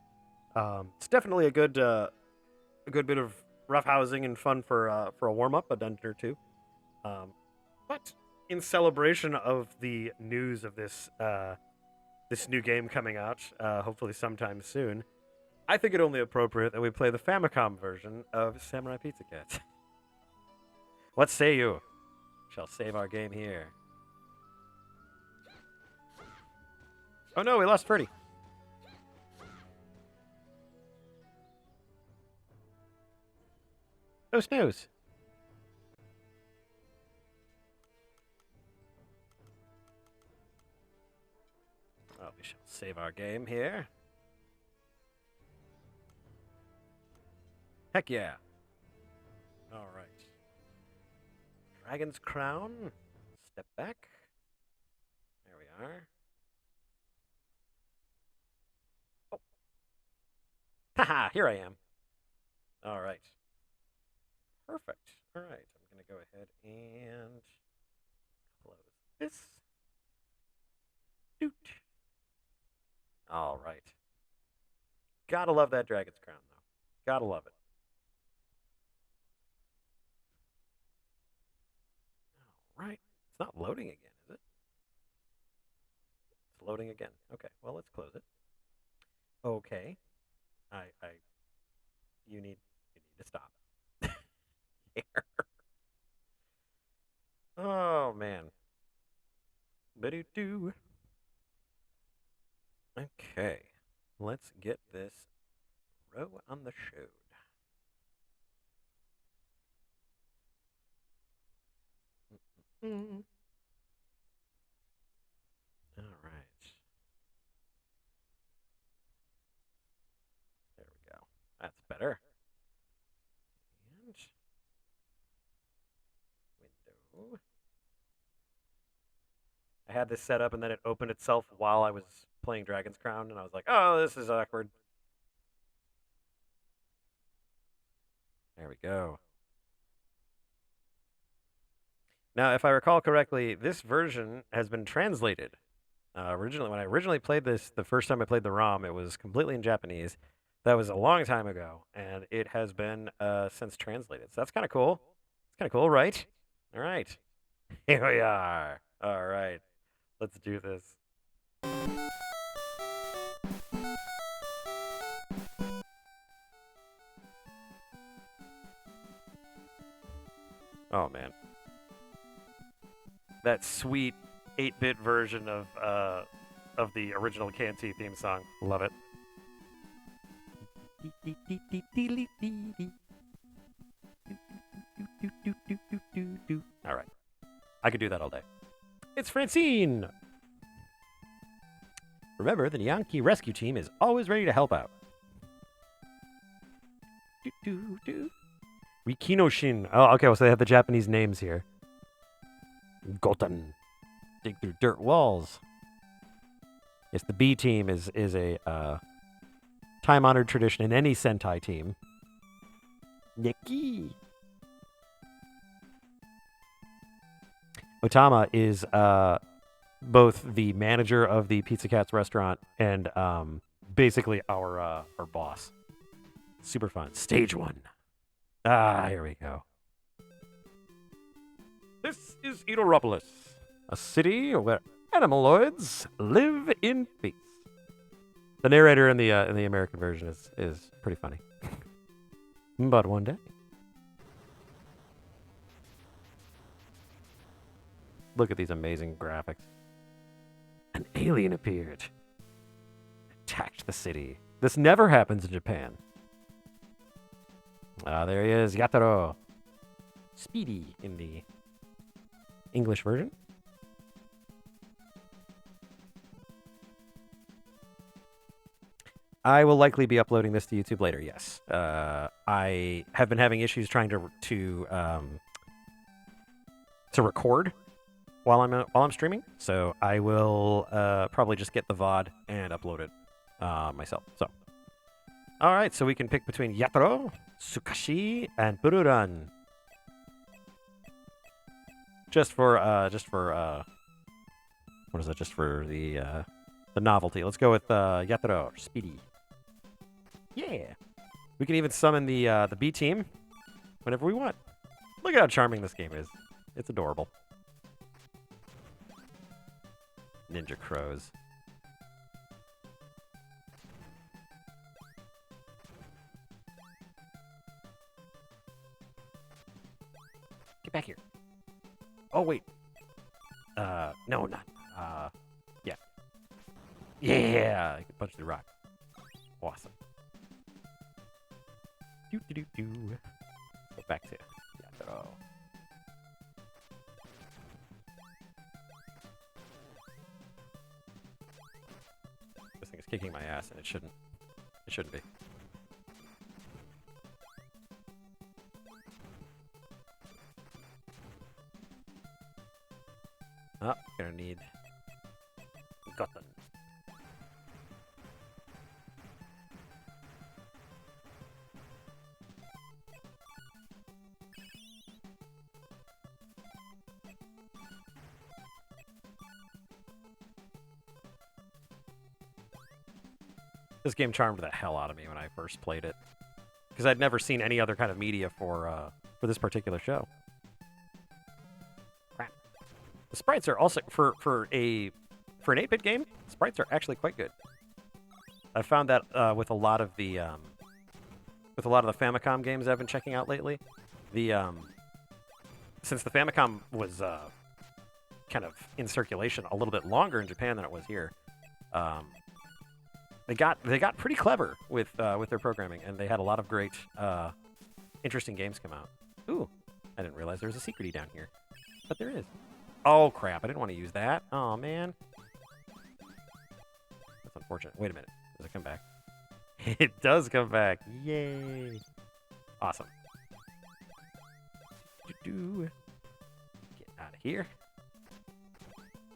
It's definitely a good bit of roughhousing and fun for a warm up, a dungeon or two. But in celebration of the news of this this new game coming out, hopefully sometime soon, I think it only appropriate that we play the Famicom version of Samurai Pizza Cats. What say you? Shall save our game here. Oh no, we lost Ferdy. Oh, snooze. Well, we shall save our game here. Heck yeah. All right. Dragon's Crown. Step back. There we are. Oh. Haha, here I am. All right. Perfect. All right. I'm going to go ahead and close this. Doot. All right. Gotta love that Dragon's Crown, though. Gotta love it. All right. It's not loading again, is it? It's loading again. Okay. Well, let's close it. Okay. You need to stop. Oh man. Ba-do-doo. Okay. Let's get this row on the show. All right. There we go. That's better. And window. I had this set up and then it opened itself while I was playing Dragon's Crown, and I was like, oh, this is awkward. There we go. Now, if I recall correctly, this version has been translated. Originally, when I originally played this, the first time I played the ROM, it was completely in Japanese. That was a long time ago, and it has been since translated. So that's kind of cool. It's kind of cool, right? All right. Here we are. All right. Let's do this. Oh, man. That sweet 8-bit version of the original Canty theme song. Love it. All right. I could do that all day. It's Francine! Remember, the Yankee rescue team is always ready to help out. Rikinoshin. Oh, okay, well, so they have the Japanese names here. Goten. Dig through dirt walls. Yes, the B team is a time-honored tradition in any Sentai team. Nikki. Otama is both the manager of the Pizza Cats restaurant and basically our boss. Super fun. Stage 1. Ah, here we go. This is Edoropolis, a city where animaloids live in peace. The narrator in the American version is pretty funny. But one day. Look at these amazing graphics. An alien appeared. Attacked the city. This never happens in Japan. Ah, there he is, Yataro. Speedy in the English version. I will likely be uploading this to YouTube later, yes. I have been having issues trying to record while I'm streaming, so I will probably just get the VOD and upload it myself. So, all right, so we can pick between Yataro, Tsukashi, and Bururan. Just for what is it? Just for the novelty. Let's go with Yataro, Speedy. Yeah, we can even summon the B team whenever we want. Look at how charming this game is. It's adorable. Ninja crows. Get back here. Oh, wait. No, not. Yeah. Yeah! I can punch the rock. Awesome. Do. Go back to Yatoro. This thing is kicking my ass, and it shouldn't. It shouldn't be. Oh, gonna need Gotten. This game charmed the hell out of me when I first played it, because I'd never seen any other kind of media for this particular show. Crap. The sprites are also for an 8-bit game. Sprites are actually quite good. I found that with a lot of the Famicom games I've been checking out lately. Since the Famicom was kind of in circulation a little bit longer in Japan than it was here. They got pretty clever with their programming, and they had a lot of great, interesting games come out. Ooh, I didn't realize there was a secrety down here, but there is. Oh crap! I didn't want to use that. Oh man, that's unfortunate. Wait a minute, does it come back? It does come back. Yay! Awesome. Get out of here.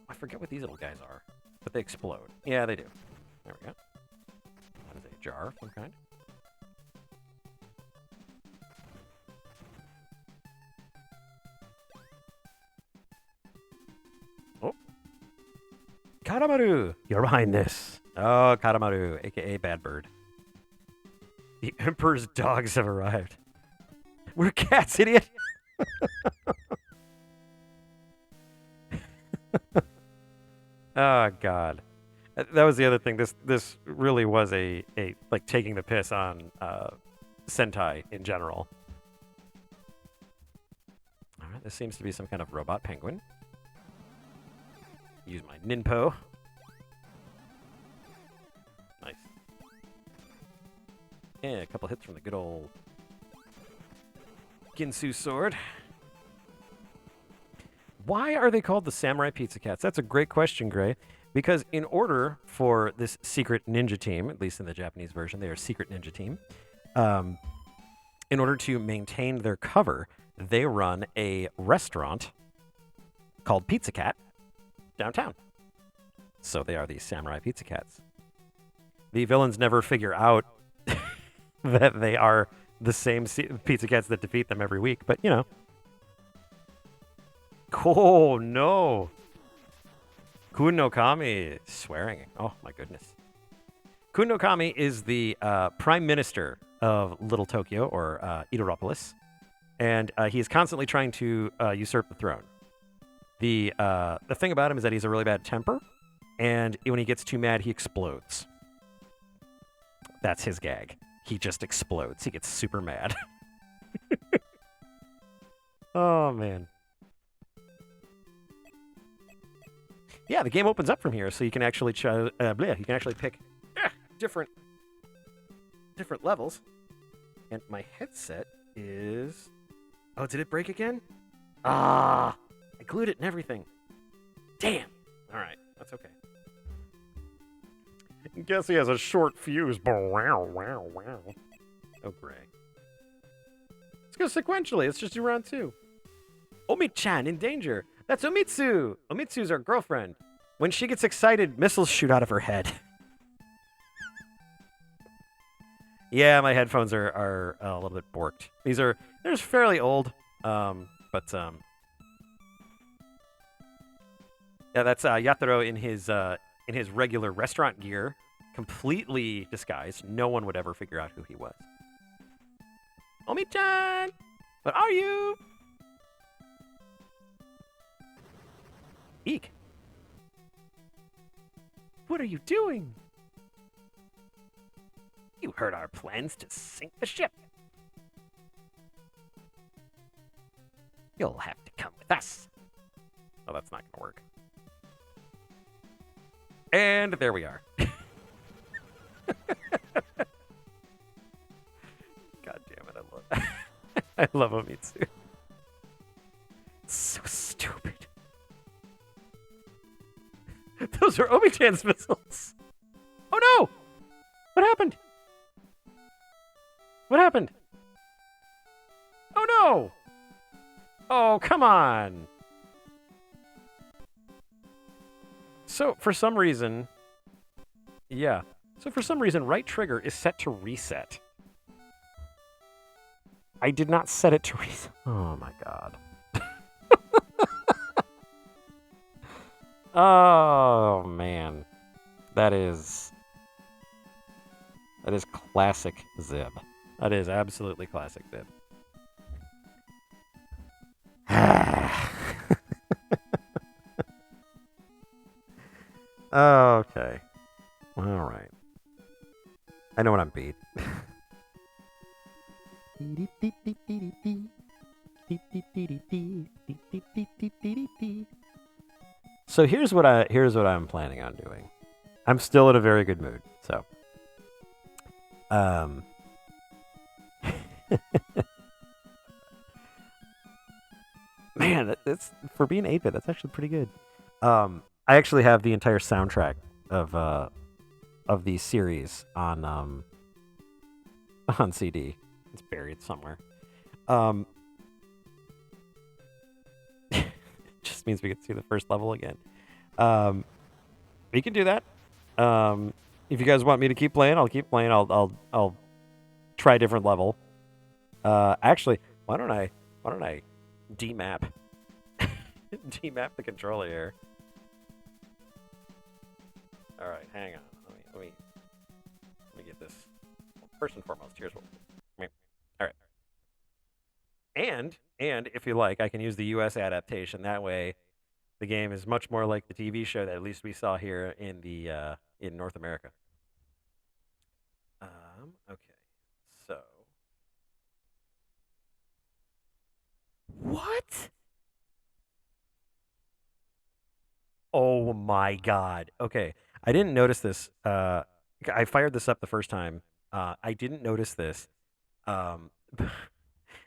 I forget what these little guys are, but they explode. Yeah, they do. There we go. That is a jar of some kind. Oh. Karamaru! You're behind this. Oh, Karamaru, a.k.a. Bad Bird. The Emperor's dogs have arrived. We're cats, idiot! Oh, God. That was the other thing. This really was a like taking the piss on Sentai in general. All right, this seems to be some kind of robot penguin. Use my ninpo. Nice. Yeah, a couple hits from the good old Ginsu sword. Why are they called the Samurai Pizza Cats? That's a great question, Gray. Because in order for this secret ninja team, at least in the Japanese version, they are a secret ninja team. In order to maintain their cover, they run a restaurant called Pizza Cat downtown. So they are the Samurai Pizza Cats. The villains never figure out that they are the same Pizza Cats that defeat them every week, but you know. Oh, no. Kun no Kami. Swearing. Oh, my goodness. Kun no Kami is the prime minister of Little Tokyo, or Edopolis, and he is constantly trying to usurp the throne. The thing about him is that he's a really bad temper, and when he gets too mad, he explodes. That's his gag. He just explodes. He gets super mad. Oh, man. Yeah, the game opens up from here, so you can actually pick different levels. And my headset is... Oh, did it break again? Ah! I glued it and everything. Damn! Alright, that's okay. Guess he has a short fuse. Wow, wow, wow. Oh, Gray. Let's go sequentially. Let's just do round 2. Omi-chan in danger. That's Omitsu! Omitsu's our girlfriend. When she gets excited, missiles shoot out of her head. Yeah, my headphones are a little bit borked. They're just fairly old, yeah, that's Yatoro in his regular restaurant gear, completely disguised. No one would ever figure out who he was. Omi-chan, what are you? Eek. what are you doing? You heard our plans to sink the ship. You'll have to come with us. Oh, that's not going to work. And there we are. God damn it, I love I love Omitsu. It's so stupid. Those are Omi-chan's missiles. Oh no! What happened? What happened? Oh no! Oh, come on. So, for some reason, yeah. So, for some reason, right trigger is set to reset. I did not set it to reset. Oh, my God. Oh, man. That is classic Zibb. That is absolutely classic Zibb. Okay. All right. I know what I'm beat. So here's what I'm planning on doing. I'm still in a very good mood. So man, that's for being 8-bit, that's actually pretty good. I actually have the entire soundtrack of the series on CD. It's buried somewhere. Just means we get to see the first level again. We can do that. If you guys want me to keep playing, I'll keep playing. I'll try a different level. Actually, why don't I demap demap the controller here? All right, hang on. Let me get this. First and foremost, here's what. All right. And if you like, I can use the U.S. adaptation. That way, the game is much more like the TV show that at least we saw here in the in North America. Okay. So. What? Oh my God. Okay. I didn't notice this. I fired this up the first time. I didn't notice this.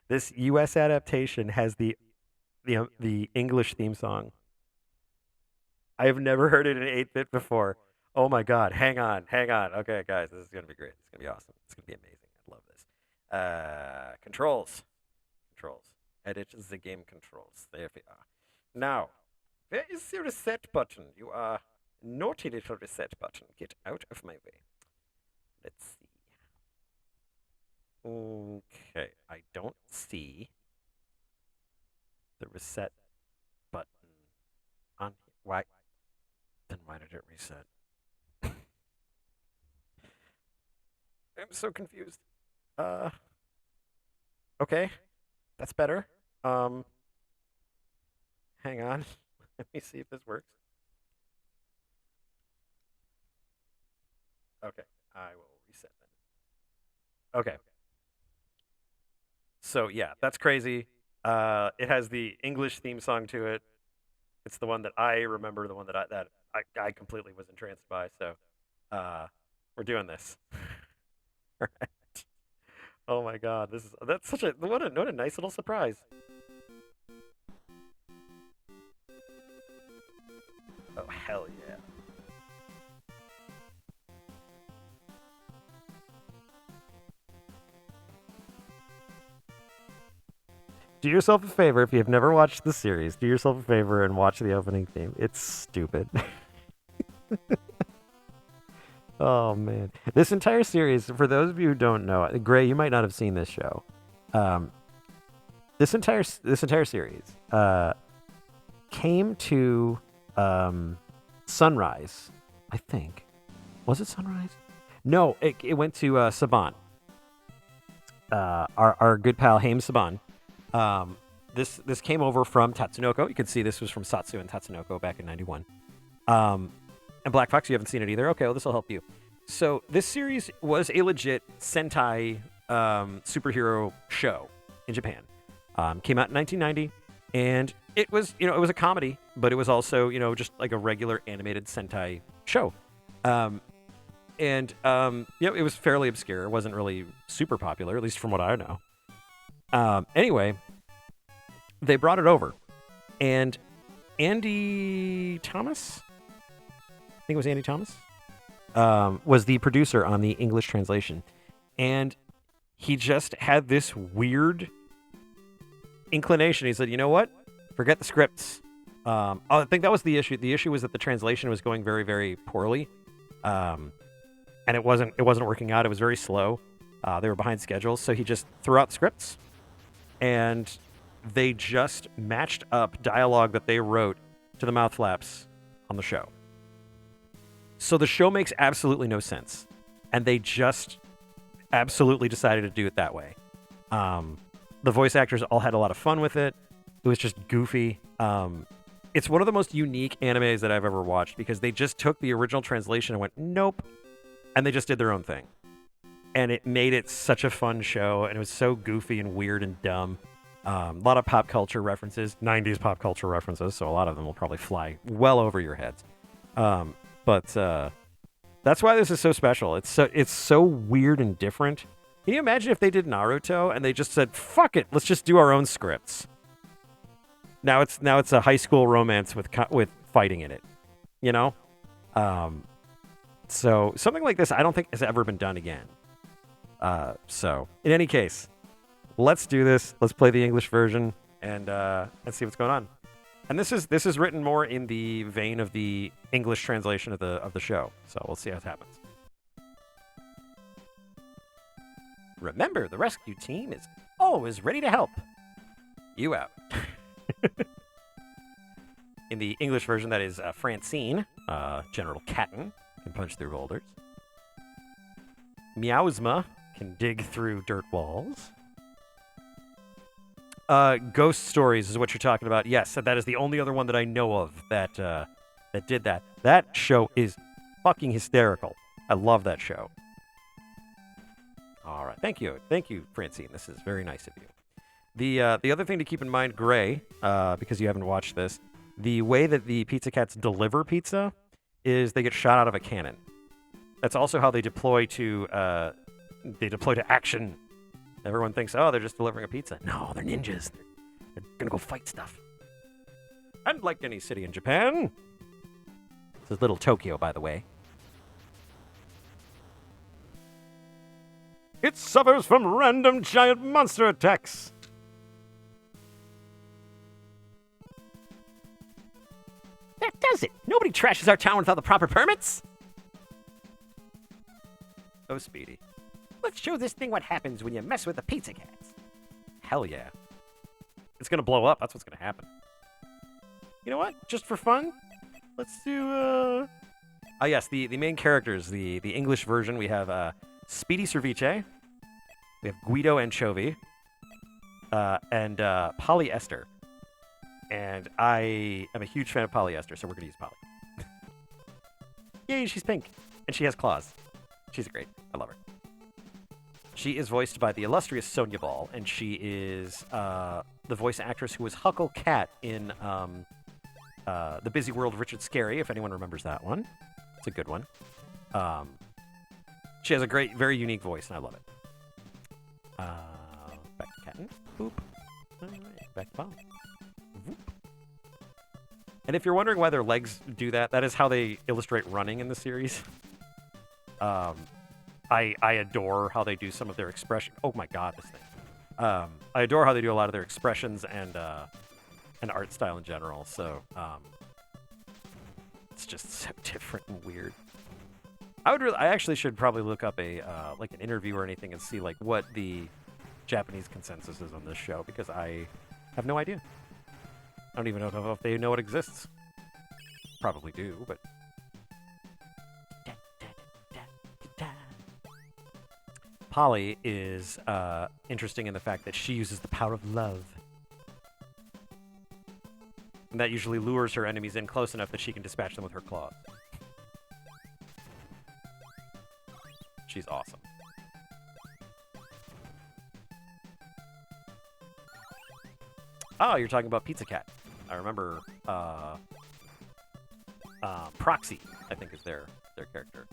This U.S. adaptation has the English theme song. I have never heard it in 8-bit before. Oh my God. Hang on. Okay, guys, this is going to be great. It's going to be awesome. It's going to be amazing. I love this. Controls. Edit the game controls. There we are. Now, where is the reset button? You are naughty little reset button. Get out of my way. Let's see. Okay, I don't see the reset button on here. Why? Then why did it reset? I'm so confused. Okay, that's better. Hang on. Let me see if this works. Okay, I will reset then. Okay. So yeah, that's crazy. It has the English theme song to it. It's the one that I remember, the one that I completely was entranced by. So we're doing this. All right. Oh my God, that's such a what a nice little surprise. Oh hell yeah. Do yourself a favor if you've never watched the series. Do yourself a favor and watch the opening theme. It's stupid. Oh man, this entire series. For those of you who don't know, Gray, you might not have seen this show. This entire series came to Sunrise, I think. Was it Sunrise? No, it went to Saban. Our good pal Haim Saban. This came over from Tatsunoko. You can see this was from Satsu and Tatsunoko back in '91. And Black Fox, you haven't seen it either. Okay, well, this will help you. So this series was a legit Sentai superhero show in Japan. Came out in 1990, and it was, it was a comedy, but it was also, just like a regular animated Sentai show. It was fairly obscure. It wasn't really super popular, at least from what I know. Anyway, they brought it over, and Andy Thomas, I think it was Andy Thomas, was the producer on the English translation, and he just had this weird inclination. He said, "You know what? Forget the scripts." I think that was the issue. The issue was that the translation was going very, very poorly, and it wasn't working out. It was very slow. They were behind schedule, so he just threw out scripts, and they just matched up dialogue that they wrote to the mouth flaps on the show. So the show makes absolutely no sense, and they just absolutely decided to do it that way. The voice actors all had a lot of fun with it. It was just goofy. It's one of the most unique animes that I've ever watched because they just took the original translation and went, nope, and they just did their own thing. And it made it such a fun show, and it was so goofy and weird and dumb. A lot of pop culture references, 90s pop culture references, so a lot of them will probably fly well over your heads. But that's why this is so special. It's so weird and different. Can you imagine if they did Naruto and they just said, "Fuck it, let's just do our own scripts"? Now it's a high school romance with fighting in it, So something like this, I don't think has ever been done again. So in any case, let's do this. Let's play the English version and see what's going on. And this is written more in the vein of the English translation of the show. So we'll see how it happens. Remember, the rescue team is always ready to help. You out. In the English version, that is Francine, General Catton, can punch through boulders. Meowsma can dig through dirt walls. Ghost Stories is what you're talking about. Yes, that is the only other one that I know of that did that. That show is fucking hysterical. I love that show. All right, thank you, Francine. This is very nice of you. The other thing to keep in mind, Gray, because you haven't watched this, the way that the Pizza Cats deliver pizza is they get shot out of a cannon. That's also how they deploy to action. Everyone thinks, oh, they're just delivering a pizza. No, they're ninjas. They're gonna go fight stuff. And like any city in Japan, this is Little Tokyo, by the way. It suffers from random giant monster attacks. That does it. Nobody trashes our town without the proper permits. Oh, Speedy. Let's show this thing what happens when you mess with the Pizza Cats. Hell yeah. It's gonna blow up. That's what's gonna happen. You know what? Just for fun, let's do, Oh, yes, the main characters. The English version, we have, Speedy Cerviche. We have Guido Anchovy. And Polyester. And I am a huge fan of Polyester, so we're going to use Polly. Yay, she's pink. And she has claws. She's great. I love her. She is voiced by the illustrious Sonia Ball, and she is the voice actress who was Huckle Cat in The Busy World of Richard Scarry, if anyone remembers that one. It's a good one. She has a great, very unique voice, and I love it. Back to Catton. Boop. All right, back to Polly. Whoop. And if you're wondering why their legs do that, that is how they illustrate running in the series. I adore how they do some of their expression. Oh my god, this thing. I adore how they do a lot of their expressions and art style in general. So it's just so different and weird. I actually should probably look up a like an interview or anything and see like what the Japanese consensus is on this show, because I have no idea. I don't even know if they know it exists. Probably do, but... Polly is interesting in the fact that she uses the power of love. And that usually lures her enemies in close enough that she can dispatch them with her claws. She's awesome. Oh, you're talking about Pizza Cat. I remember Proxy, I think, is their character.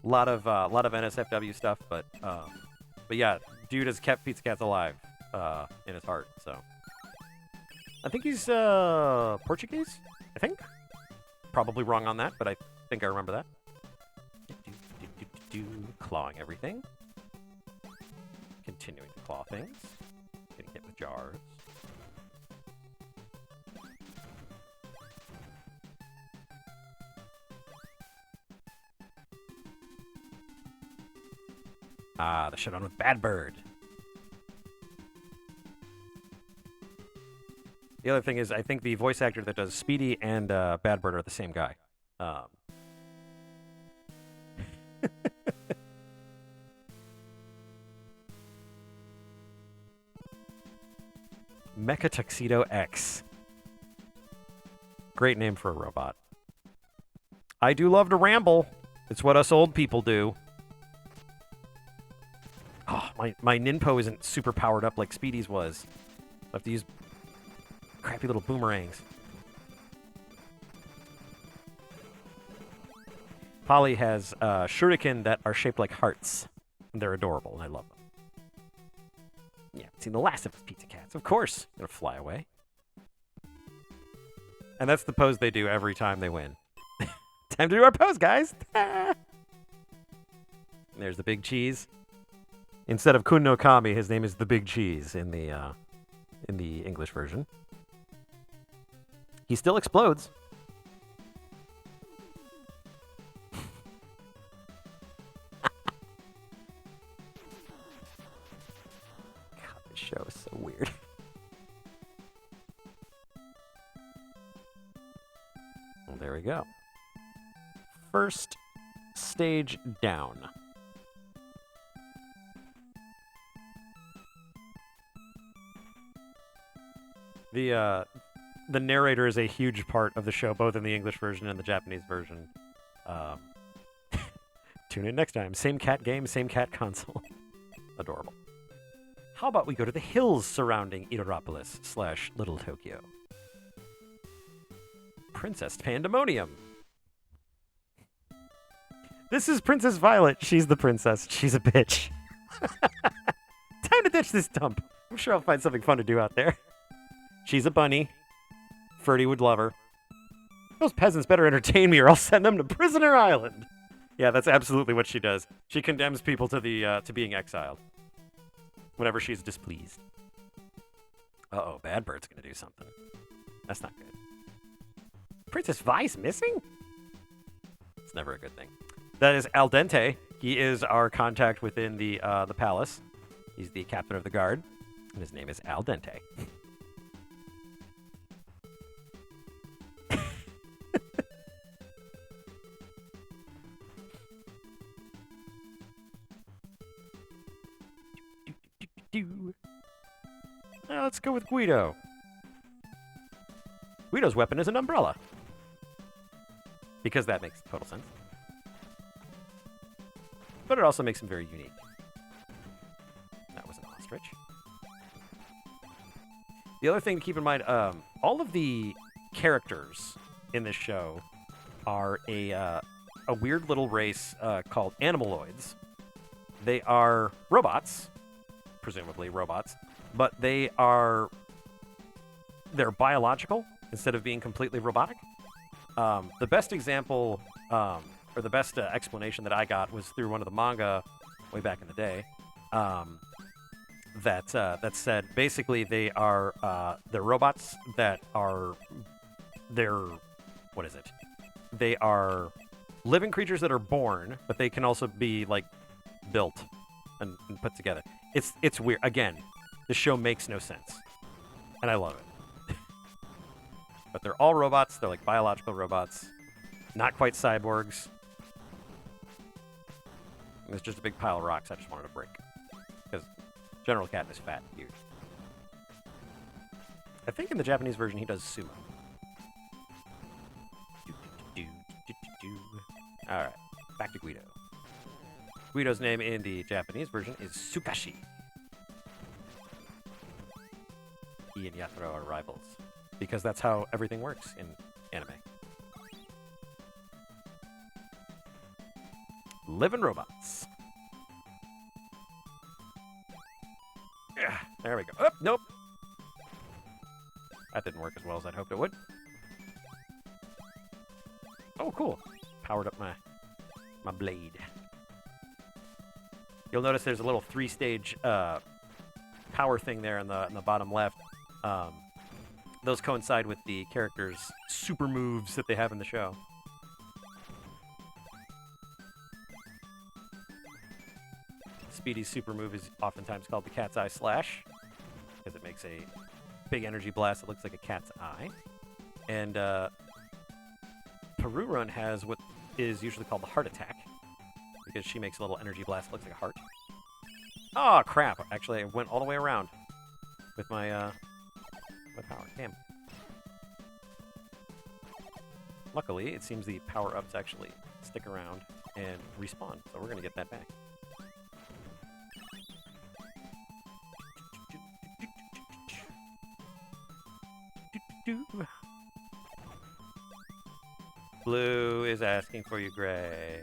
Lot of NSFW stuff, but yeah, dude has kept Pizza Cats alive in his heart. So I think he's Portuguese. I think. Probably wrong on that, but I think I remember that. Clawing everything. Continuing to claw things. Getting hit with jars. Ah, the showdown with Bad Bird. The other thing is, I think the voice actor that does Speedy and Bad Bird are the same guy. Mecha Tuxedo X. Great name for a robot. I do love to ramble. It's what us old people do. Oh, my Ninpo isn't super powered up like Speedy's was. I have to use crappy little boomerangs. Polly has shuriken that are shaped like hearts. And they're adorable, and I love them. Yeah, seen the last of us Pizza Cats. Of course, they're gonna fly away. And that's the pose they do every time they win. Time to do our pose, guys! There's the big cheese. Instead of Kun no Kami, his name is the Big Cheese in the English version. He still explodes. God, this show is so weird. Well, there we go. First stage down. The narrator is a huge part of the show, both in the English version and the Japanese version. Tune in next time. Same cat game, same cat console. Adorable. How about we go to the hills surrounding Iropolis / Little Tokyo? Princess Pandemonium. This is Princess Violet. She's the princess. She's a bitch. Time to ditch this dump. I'm sure I'll find something fun to do out there. She's a bunny. Ferdy would love her. Those peasants better entertain me or I'll send them to Prisoner Island. Yeah, that's absolutely what she does. She condemns people to to being exiled whenever she's displeased. Uh-oh, Bad Bird's gonna do something. That's not good. Princess Vi's missing? It's never a good thing. That is Al Dente. He is our contact within the palace. He's the captain of the guard, and his name is Al Dente. Now let's go with Guido. Guido's weapon is an umbrella. Because that makes total sense. But it also makes him very unique. That was an ostrich. The other thing to keep in mind, all of the characters in this show are a weird little race called Animaloids. They are robots, presumably robots, but they're biological instead of being completely robotic. The best example, or the best explanation that I got was through one of the manga way back in the day. That said basically they're robots that are what is it? They are living creatures that are born, but they can also be like built and put together. It's weird. Again, the show makes no sense, and I love it. But they're all robots. They're like biological robots, not quite cyborgs. There's just a big pile of rocks I just wanted to break because General Cat is fat and huge. I think in the Japanese version he does sumo. All right, back to Guido. Guido's name in the Japanese version is Tsukashi. He and Yatoro are rivals. Because that's how everything works in anime. Living robots. Yeah, there we go. Oh, nope. That didn't work as well as I'd hoped it would. Oh, cool. Powered up my blade. You'll notice there's a little 3-stage power thing there in the bottom left. Those coincide with the characters' super moves that they have in the show. Speedy's super move is oftentimes called the cat's eye slash, because it makes a big energy blast that looks like a cat's eye. And Perurun has what is usually called the heart attack, because she makes a little energy blast that looks like a heart. Oh, crap. Actually, I went all the way around with my power. Damn. Luckily, it seems the power-ups actually stick around and respawn, so we're going to get that back. Blue is asking for you, Gray.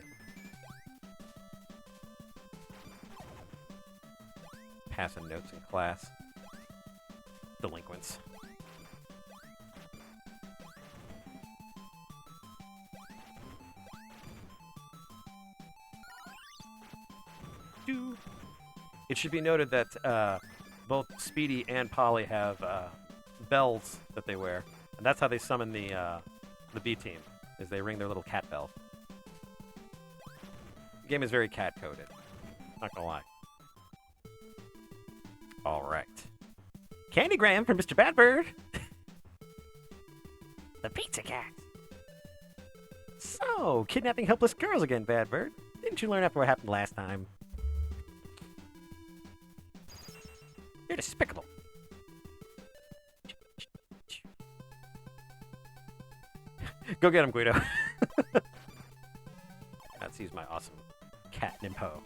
Passing notes in class. Delinquents. It should be noted that both Speedy and Polly have bells that they wear, and that's how they summon the B team. Is they ring their little cat bell. The game is very cat-coded. Not gonna lie. All right. Candygram from Mr. Badbird. The pizza cat. So, kidnapping helpless girls again, Badbird. Didn't you learn after what happened last time? You're despicable. Go get him, Guido. Let's use my awesome cat Nimpo.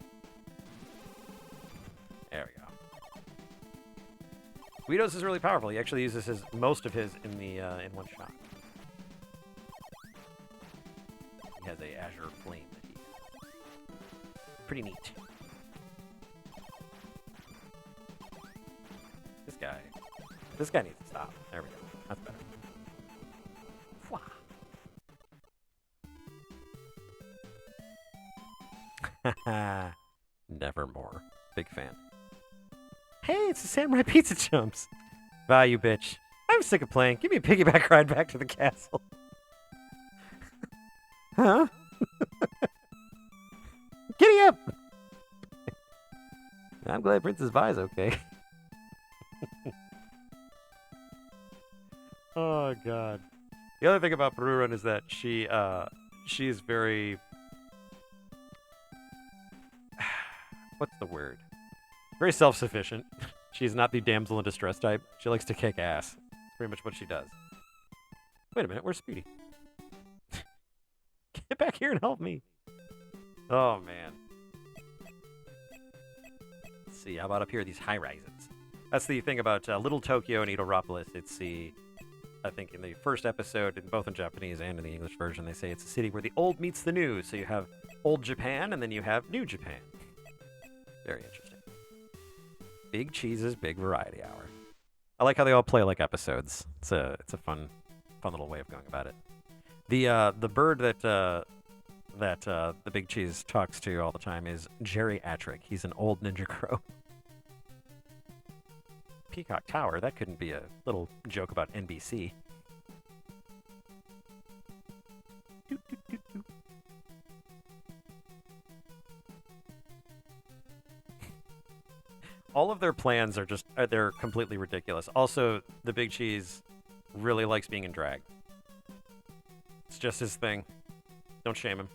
There we go. Guido's is really powerful. He actually uses most of his in one shot. He has a azure flame that he pretty neat. This guy needs to stop. There we go. That's better. Haha. Nevermore. Big fan. Hey, it's the Samurai Pizza Chumps. Bye, you bitch. I'm sick of playing. Give me a piggyback ride back to the castle. Huh? Giddy up! I'm glad Princess Vi's okay. Oh, God. The other thing about Perurun is that she's very... What's the word? Very self-sufficient. She's not the damsel in distress type. She likes to kick ass. That's pretty much what she does. Wait a minute, where's Speedy? Get back here and help me. Oh, man. Let's see, how about up here, these high-rises? That's the thing about Little Tokyo and Edorapolis. It's the... I think in the first episode, both in Japanese and in the English version, they say it's a city where the old meets the new. So you have old Japan, and then you have new Japan. Very interesting. Big Cheese's Big Variety Hour. I like how they all play like episodes. It's a fun little way of going about it. The bird that the Big Cheese talks to all the time is geriatric. He's an old ninja crow. Peacock Tower. That couldn't be a little joke about NBC. All of their plans are just, they're completely ridiculous. Also, the Big Cheese really likes being in drag. It's just his thing. Don't shame him.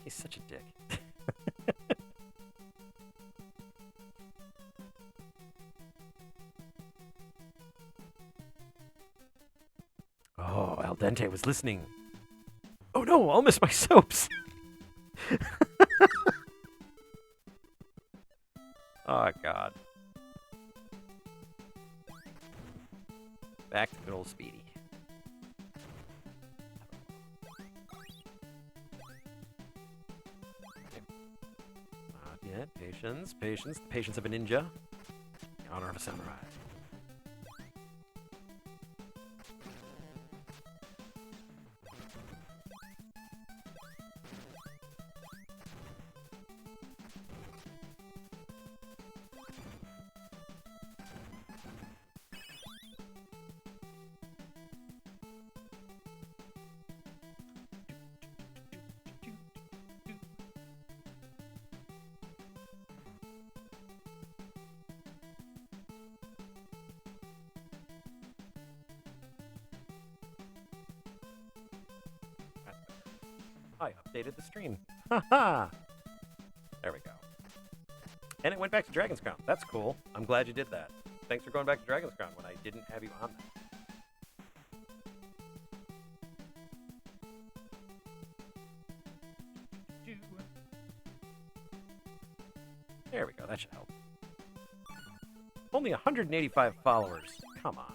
He's such a dick. Oh, Al Dente was listening. Oh no, I'll miss my soaps. Oh god. Back to good old Speedy. Yeah, patience, patience, the patience of a ninja, the honor of a samurai. I updated the stream. Haha! There we go. And it went back to Dragon's Crown. That's cool. I'm glad you did that. Thanks for going back to Dragon's Crown when I didn't have you on that. There we go. That should help. Only 185 followers. Come on.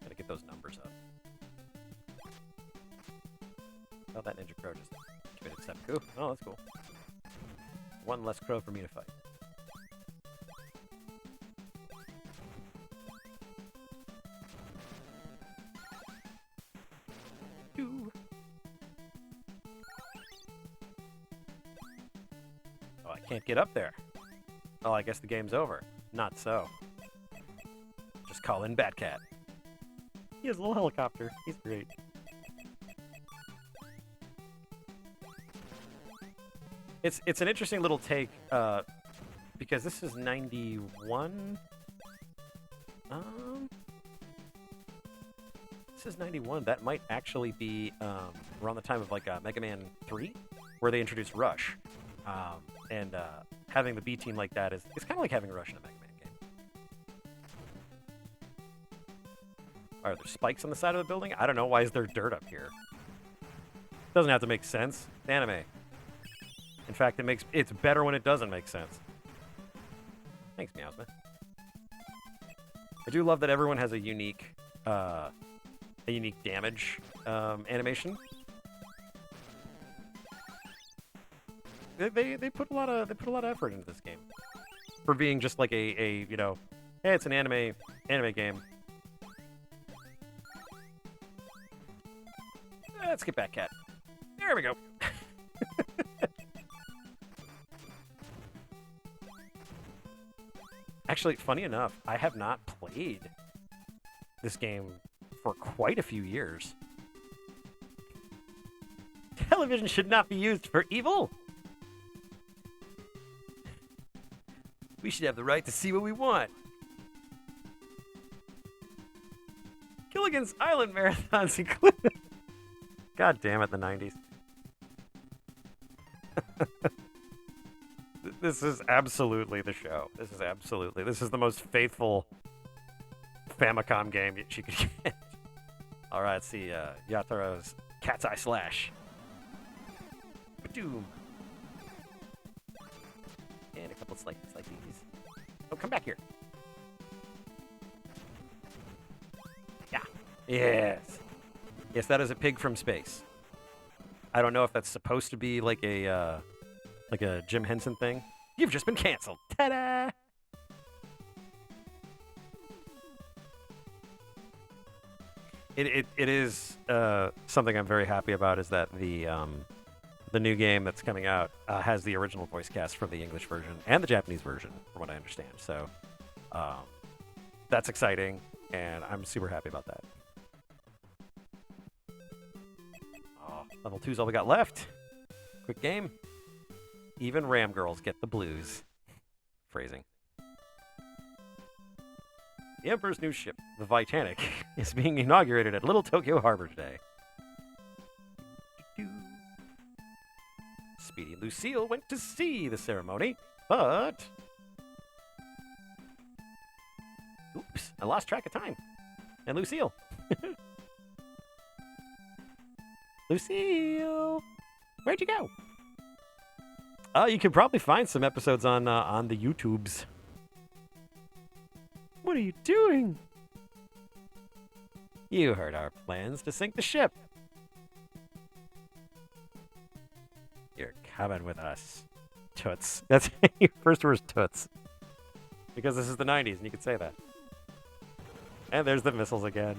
Gotta get those numbers up. Oh, that Ninja Crow just committed seppuku. Oh, that's cool. One less crow for me to fight. Oh, I can't get up there. Oh, I guess the game's over. Not so. Just call in Batcat. He has a little helicopter. He's great. It's an interesting little take, because this is 91. This is 91. That might actually be around the time of like Mega Man 3, where they introduced Rush, and having the B team like that is kind of like having Rush in a Mega Man game. Are there spikes on the side of the building? I don't know. Why is there dirt up here? Doesn't have to make sense. It's anime. In fact, it's better when it doesn't make sense. Thanks, Meowsman. I do love that everyone has a unique damage animation. They put a lot of effort into this game for being just like a you know, hey, it's an anime game. Let's get back, cat. There we go. Actually, funny enough, I have not played this game for quite a few years. Television should not be used for evil. We should have the right to see what we want. Gilligan's Island marathons included. God damn it, the 90s. This is absolutely the show. This is the most faithful Famicom game she could get. All right, let's see. Yataro's Cat's Eye Slash. Ba-doom. And a couple of slices like these. Oh, come back here. Yeah. Yes. Yes, that is a pig from space. I don't know if that's supposed to be like a Jim Henson thing. You've just been canceled. Ta-da! It is something I'm very happy about is that the new game that's coming out has the original voice cast from the English version and the Japanese version, from what I understand. So that's exciting, and I'm super happy about that. Oh, level 2's all we got left. Quick game. Even Ram girls get the blues. Phrasing. The Emperor's new ship, the Titanic, is being inaugurated at Little Tokyo Harbor today. Speedy and Lucille went to see the ceremony, but... Oops, I lost track of time. And Lucille. Lucille, where'd you go? You can probably find some episodes on the YouTubes. What are you doing? You heard our plans to sink the ship. You're coming with us, toots. That's your first word's toots. Because this is the 90s and you could say that. And there's the missiles again.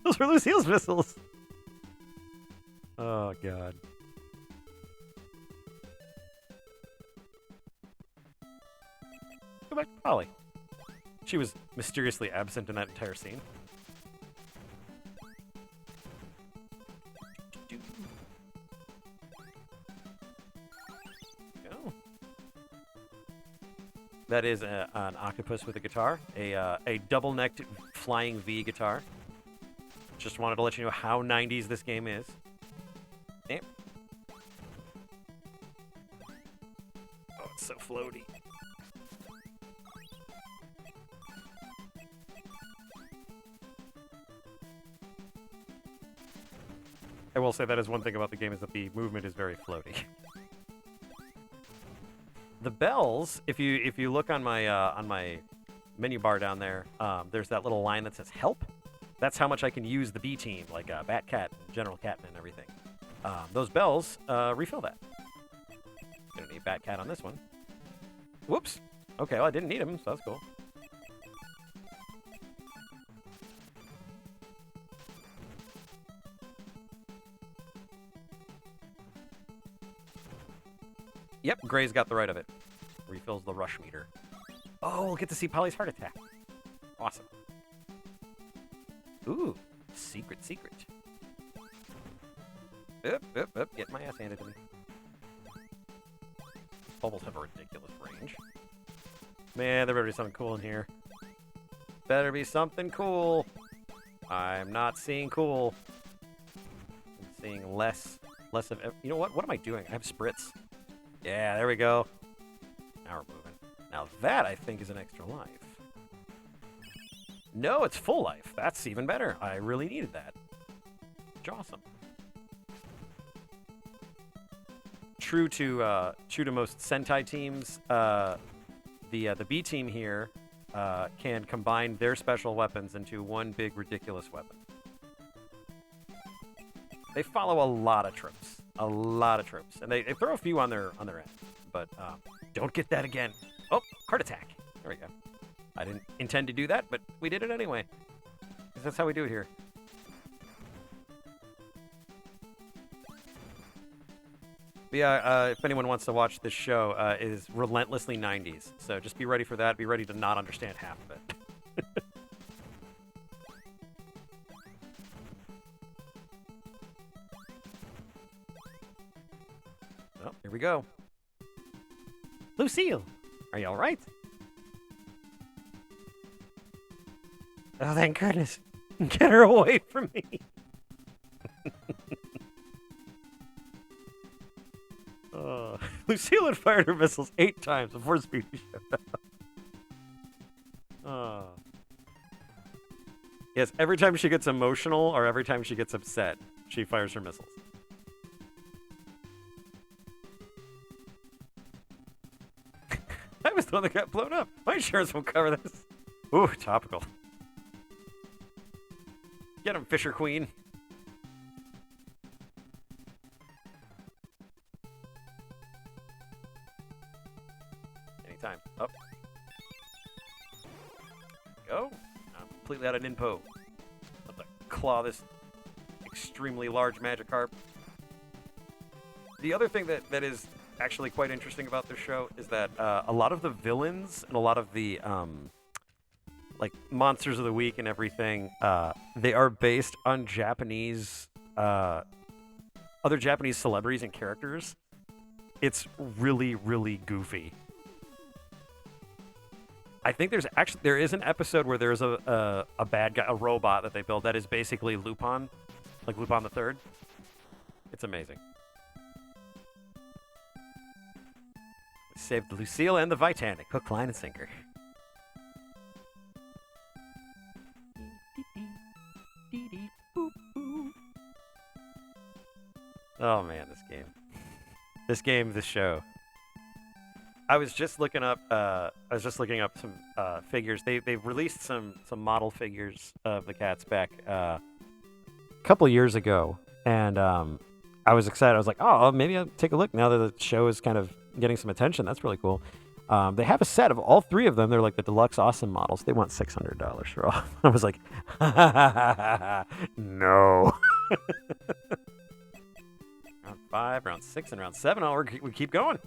Those were Lucille's missiles. Oh, God. Go back to Polly. She was mysteriously absent in that entire scene. Go. That is an octopus with a guitar, a double-necked flying V guitar. Just wanted to let you know how 90s this game is. Yep. Oh, it's so floaty. I will say that is one thing about the game is that the movement is very floaty. The bells, if you look on my menu bar down there, there's that little line that says help. That's how much I can use the B team, like Bat Cat, General Catman, and everything. Those bells refill that. Gonna need Bat Cat on this one. Whoops. Okay, well I didn't need him, so that's cool. Yep, Gray's got the right of it. Refills the rush meter. Oh, we'll get to see Polly's heart attack. Awesome. Ooh, secret. Up, get my ass handed to me. Bubbles have a ridiculous range. Man, there better be something cool in here. Better be something cool. I'm not seeing cool. I'm seeing less of... You know what? What am I doing? I have spritz. Yeah, there we go. Now we're moving. Now that, I think, is an extra life. No, it's full life. That's even better. I really needed that. Awesome. True to most Sentai teams, the B team here can combine their special weapons into one big ridiculous weapon. They follow a lot of tropes. And they throw a few on their end, but don't get that again. Oh, heart attack. There we go. I didn't intend to do that, but we did it anyway. 'Cause that's how we do it here. But yeah, if anyone wants to watch this show, it is relentlessly 90s. So just be ready for that. Be ready to not understand half of it. Well, here we go. Lucille, are you all right? Oh, thank goodness. Get her away from me. Lucille had fired her missiles 8 times before Speedy showed up. Yes, every time she gets emotional or every time she gets upset, she fires her missiles. I was the one that got blown up. My insurance won't cover this. Ooh, topical. Get him, Fisher Queen. Anytime. Up. Go. I'm completely out of ninpo. Let to claw this extremely large Magikarp. The other thing that is actually quite interesting about this show is that a lot of the villains and a lot of the like monsters of the week and everything, they are based on Japanese, other Japanese celebrities and characters. It's really, really goofy. I think there is an episode where there's a bad guy, a robot that they build that is basically Lupin, like Lupin the Third. It's amazing. Saved Lucille and the Titanic. Hook, line, and sinker. Oh man, this game. This show. I was just looking up some figures. They've released some model figures of the cats back a couple years ago, and I was excited. I was like, oh, maybe I'll take a look now that the show is kind of getting some attention. That's really cool. They have a set of all three of them. They're like the deluxe awesome models. They want $600 for all. I was like, no. Round 5, round 6, and round 7. Oh, we keep going.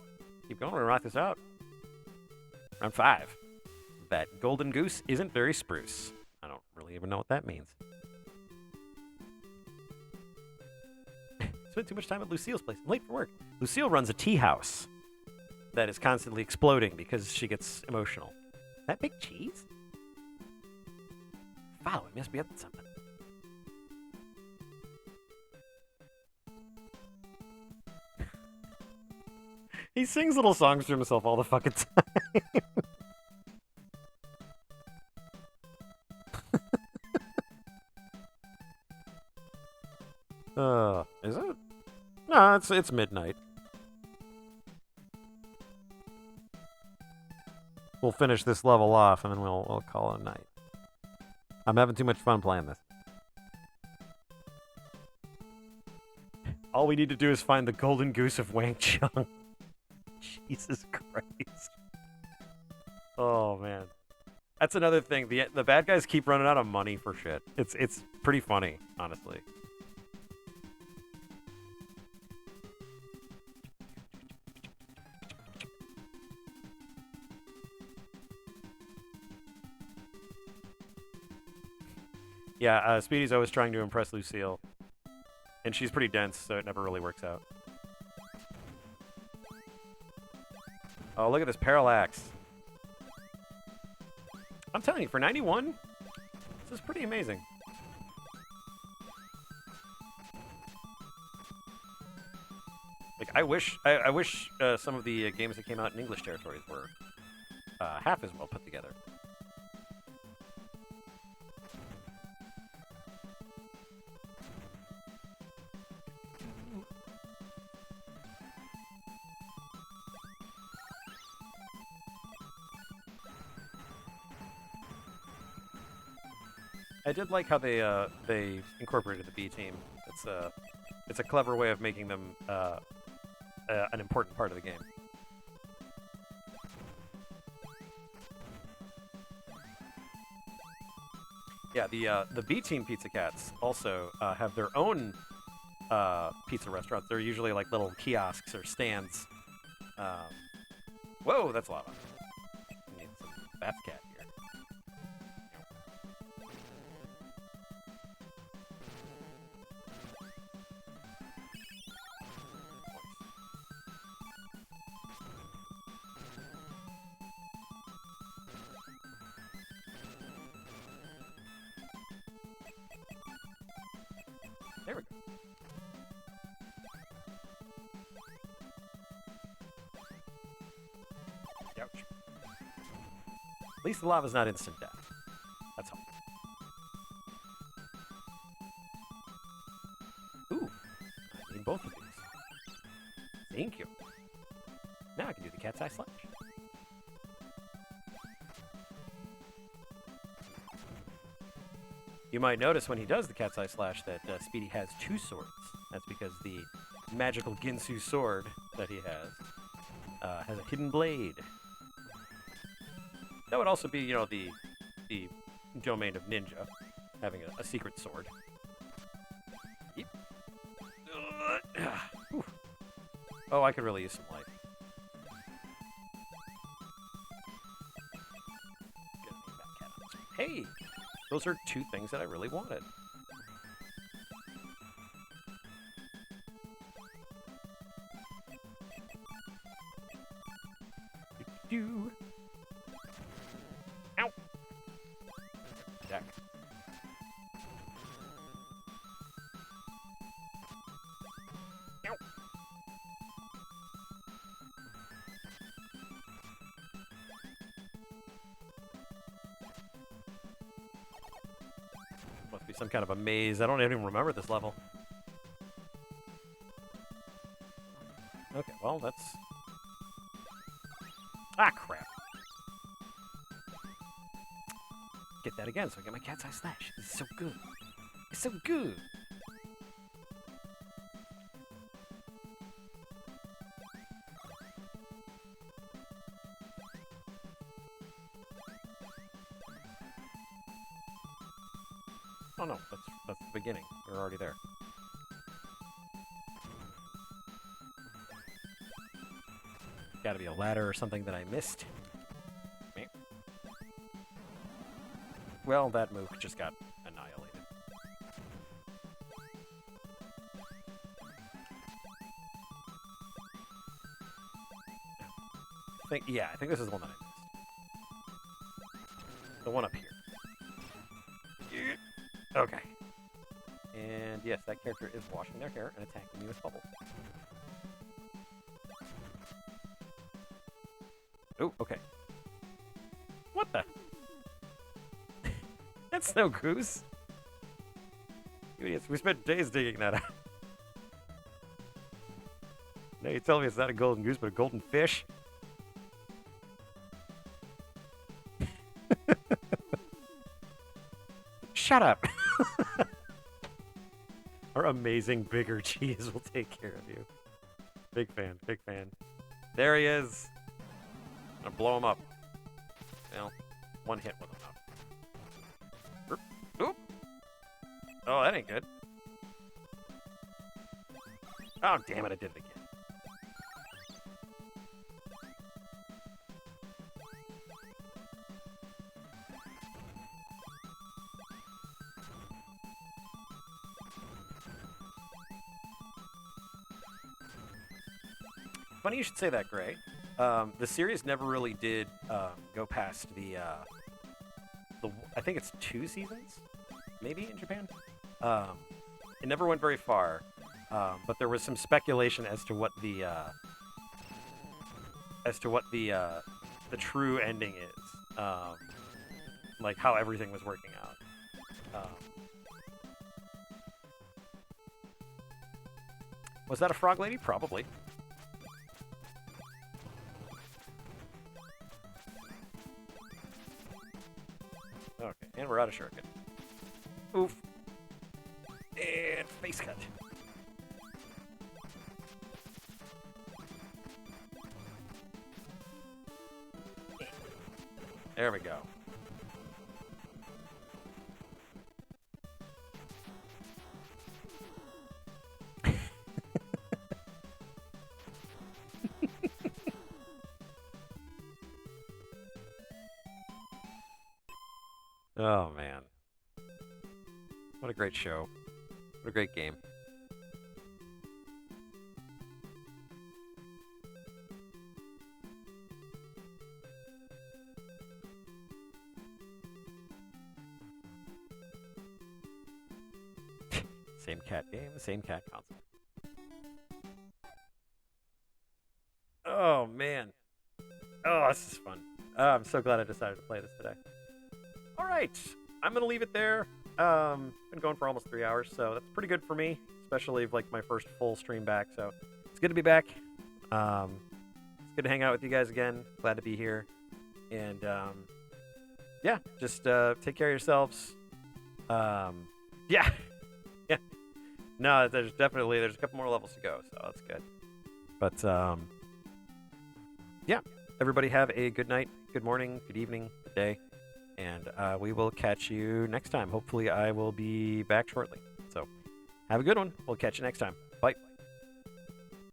Keep going. We're going to rock this out. Round 5. That golden goose isn't very spruce. I don't really even know what that means. Spent too much time at Lucille's place. I'm late for work. Lucille runs a tea house that is constantly exploding because she gets emotional. That big cheese? Follow it. Must be up to something. He sings little songs to himself all the fucking time. Is it? No, it's midnight. We'll finish this level off and then we'll call it a night. I'm having too much fun playing this. All we need to do is find the golden goose of Wang Chung. Jesus Christ. Oh man. That's another thing. The bad guys keep running out of money for shit. It's pretty funny, honestly. Yeah, Speedy's always trying to impress Lucille. And she's pretty dense, so it never really works out. Oh, look at this parallax. I'm telling you, for 91, this is pretty amazing. Like, I wish some of the games that came out in English territories were half as well put together. I did like how they incorporated the B team. It's a clever way of making them an important part of the game. Yeah, the B team Pizza Cats also have their own pizza restaurants. They're usually like little kiosks or stands. Whoa, that's lava. I need some Bath Cat here. There we go. Ouch. At least the lava's not instant death. That's all. Ooh. I need both of these. Thank you. Now I can do the cat's eye slash. You might notice when he does the cat's eye slash that Speedy has two swords. That's because the magical Ginsu sword that he has a hidden blade. That would also be, you know, the domain of ninja, having a secret sword. Yep. Oh, I could really use some life. Hey! Those are two things that I really wanted. Do. Ow! Jack. Ow! be some kind of a maze. I don't even remember this level. Okay, well, that's... Ah, crap. Get that again so I get my cat's eye slash. It's so good. It's so good. Oh no, that's the beginning. We're already there. Gotta be a ladder or something that I missed. Meh. Well, that move just got annihilated. I think this is the one that I missed. The one up here. Okay. And yes, that character is washing their hair and attacking me with bubbles. Oh, okay. What the? That's no goose. You idiots, we spent days digging that out. Now you tell me it's not a golden goose, but a golden fish? Shut up! Our amazing bigger cheese will take care of you. Big fan, big fan. There he is! I'm gonna blow him up. Well, one hit with him up. Oop! Oh, that ain't good. Oh, damn it, I did it again. Funny you should say that, Gray. The series never really did go past the I think it's 2 seasons, maybe in Japan. It never went very far, but there was some speculation as to what the true ending is, like how everything was working out. Was that a frog lady? Probably. Okay, and we're out of shuriken. Oof. And face cut. There we go. Oh, man. What a great show. What a great game. Same cat game, same cat console. Oh, man. Oh, this is fun. I'm so glad I decided to play this today. All right, I'm gonna leave it there. Been going for almost 3 hours, so that's pretty good for me, especially like my first full stream back. So it's good to be back. It's good to hang out with you guys again. Glad to be here, and yeah, just take care of yourselves. Yeah, yeah. No, there's a couple more levels to go, so that's good. But yeah, everybody have a good night, good morning, good evening, good day. And we will catch you next time. Hopefully I will be back shortly. So have a good one. We'll catch you next time. Bye.